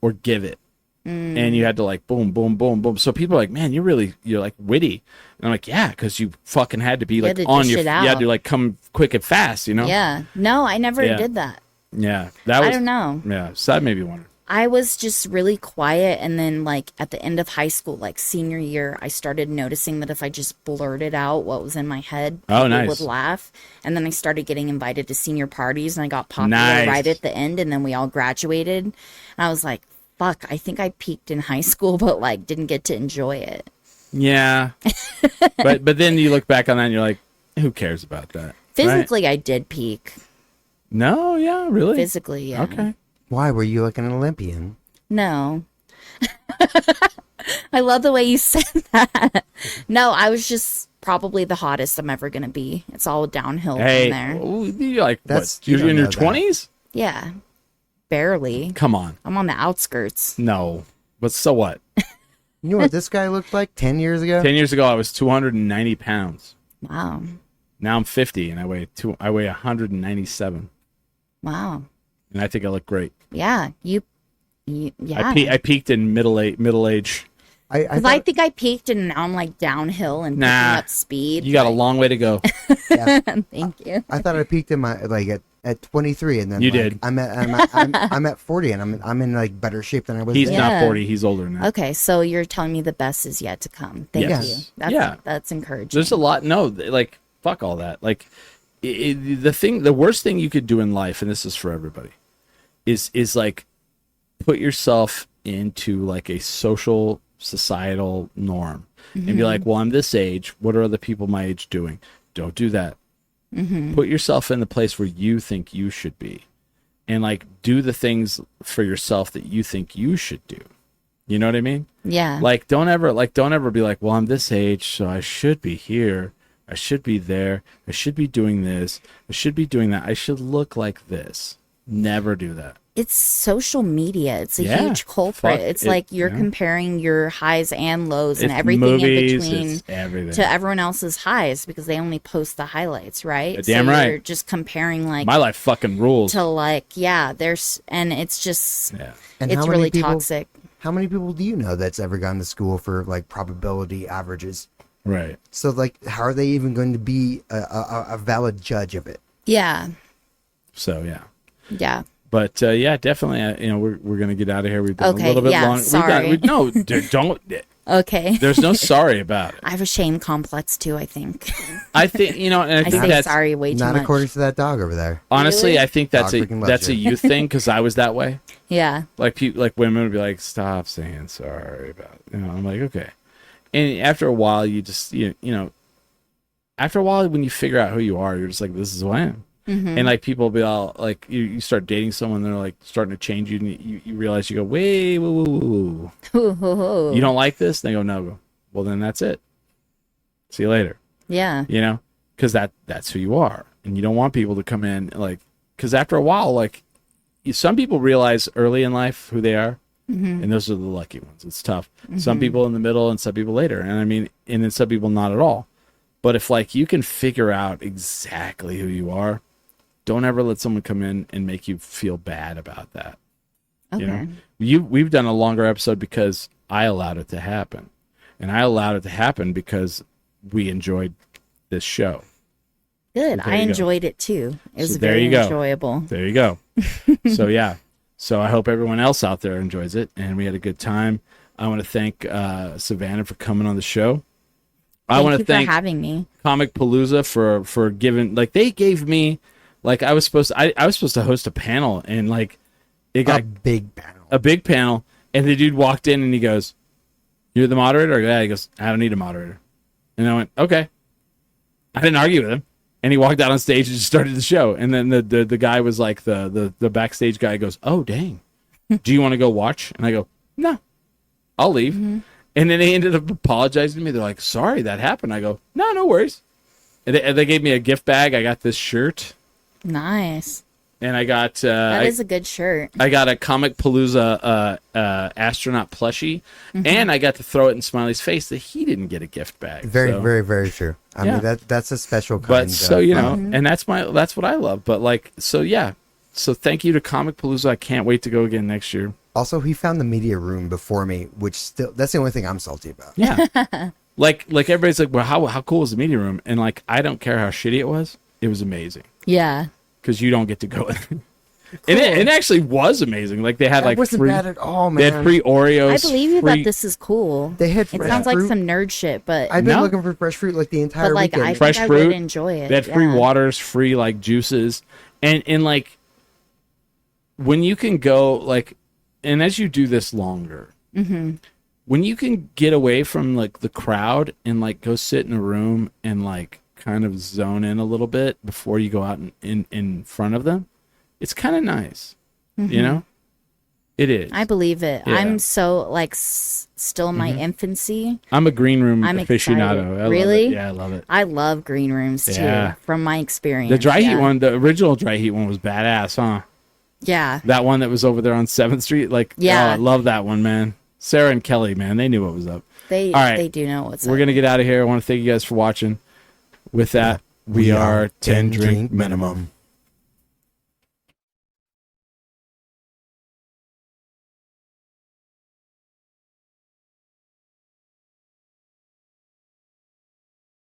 or give it. And you had to like boom, boom, boom, boom. So people are like, man, you're like witty. And I'm like, yeah, because you fucking had to be like on your, you had to like come quick and fast, Yeah. No, I never did that. Yeah. I don't know. Yeah. So that made me wonder. I was just really quiet. And then like at the end of high school, like senior year, I started noticing that if I just blurted out what was in my head, people would laugh. And then I started getting invited to senior parties, and I got popular right at the end. And then we all graduated. And I was like, fuck, I think I peaked in high school, but like didn't get to enjoy it. Yeah. but then you look back on that and you're like, who cares about that? Physically, right? I did peak. No, yeah, really? Physically, yeah. Okay. Why? Were you like an Olympian? No. I love the way you said that. No, I was just probably the hottest I'm ever going to be. It's all downhill from there. You're like, you're in your 20s? Yeah. Barely. Come on. I'm on the outskirts. No. But so what? You know what this guy looked like 10 years ago? 10 years ago, I was 290 pounds. Wow. Now I'm 50, and I weigh 197. Wow. And I think I look great. Yeah. Yeah. I peaked in middle age. I think I peaked, and now I'm like downhill and picking up speed. You got a long way to go. Yeah. Thank you. I thought I peaked in my at 23, and then you did. I'm at 40, and I'm in like better shape than I was. He's then. not 40. He's older than that. Okay, so you're telling me the best is yet to come. Thank you. That's encouraging. There's a lot. No, like fuck all that. Like the worst thing you could do in life, and this is for everybody, is like put yourself into like a social societal norm and be like, well, I'm this age. What are other people my age doing? Don't do that. Put yourself in the place where you think you should be, and like do the things for yourself that you think you should do. You know what I mean? Yeah. Like don't ever be like, well, I'm this age, so I should be here. I should be there. I should be doing this. I should be doing that. I should look like this. Never do that. It's social media. It's a huge culprit. It's like you're comparing your highs and lows and everything movies, in between everything to everyone else's highs because they only post the highlights, right? Damn so right. You're just comparing like my life fucking rules. to like and it's just And it's really toxic. How many people do you know that's ever gone to school for like probability averages? Right. So like, how are they even going to be a valid judge of it? Yeah. So yeah. Yeah. But yeah, definitely. We're gonna get out of here. We've been Okay, a little bit yeah, long. sorry. No, dude, don't. Okay. There's no sorry about it. I have a shame complex too, I think. I think and I think say that's sorry way too Not much. according to that dog over there. honestly. Really? I think that's Dog a freaking loves that's a you. youth thing because I was that way. Yeah. Like women would be like, stop saying sorry about it. I'm like, okay. And after a while, you just after a while when you figure out who you are, you're just like, this is who I am. And like people will be all like, you start dating someone, they're like starting to change you, and you realize you go, wait, whoa. You don't like this? They go, no. Well, then that's it. See you later. Yeah. Because that's who you are, and you don't want people to come in like, because after a while, like some people realize early in life who they are, and those are the lucky ones. It's tough. Some people in the middle, and some people later, and then some people not at all. But if like you can figure out exactly who you are, don't ever let someone come in and make you feel bad about that. Okay. We've done a longer episode because I allowed it to happen. And I allowed it to happen because we enjoyed this show. Good. So there I you go. enjoyed it too. It was So there very you go. enjoyable. There you go. So yeah. So I hope everyone else out there enjoys it, and we had a good time. I want to thank Savannah for coming on the show. I want to thank for having me. Comicpalooza for giving, like, they gave me, like, I was supposed to host a panel, and like it got a big panel. and the dude walked in and he goes, "You're the moderator?" Yeah. He goes, "I don't need a moderator." And I went, "Okay." I didn't argue with him, and he walked out on stage and just started the show. And then the guy was like, the backstage guy goes, "Oh dang, do you want to go watch?" And I go, "No, I'll leave." And then they ended up apologizing to me. They're like, "Sorry that happened." I go, No worries." And they gave me a gift bag. I got this shirt, Nice. and I got That is a good shirt. I got a Comicpalooza astronaut plushie, and I got to throw it in Smiley's face that he didn't get a gift bag. Very, So- very, very true. I Yeah. mean, that's a special kind But of... so and that's what I love. But like, so yeah. So thank you to Comicpalooza. I can't wait to go again next year. Also, he found the media room before me, which that's the only thing I'm salty about. Yeah. like everybody's like, well, how cool was the media room? And like, I don't care how shitty it was. It was amazing Yeah. because you don't get to go in. And it actually was amazing. Like they had like wasn't free, bad at all, man. they had free Oreos. I believe you free, that this is cool. They had It fresh sounds like fruit. some nerd shit, but I've been No. looking for fresh fruit like the entire but like weekend. I Fresh think I fruit. would enjoy it. They had free yeah. waters, free like juices, and like when you can go like, and as you do this longer, when you can get away from like the crowd and like go sit in a room and like kind of zone in a little bit before you go out in front of them, it's kind of nice, you know. It is. I believe it. Yeah. I'm so like still in my infancy. I'm a green room I'm aficionado. excited. I love Really? it. Yeah, I love it. I love green rooms too, Yeah. from my experience. The dry heat yeah. one, the original dry heat one was badass, huh? Yeah. That one that was over there on 7th Street, like, Yeah. oh, I love that one, man. Sarah and Kelly, man, they knew what was up. They All right. they do know what's We're up. going to get out of here. I want to thank you guys for watching. With that, we are 10 drink minimum.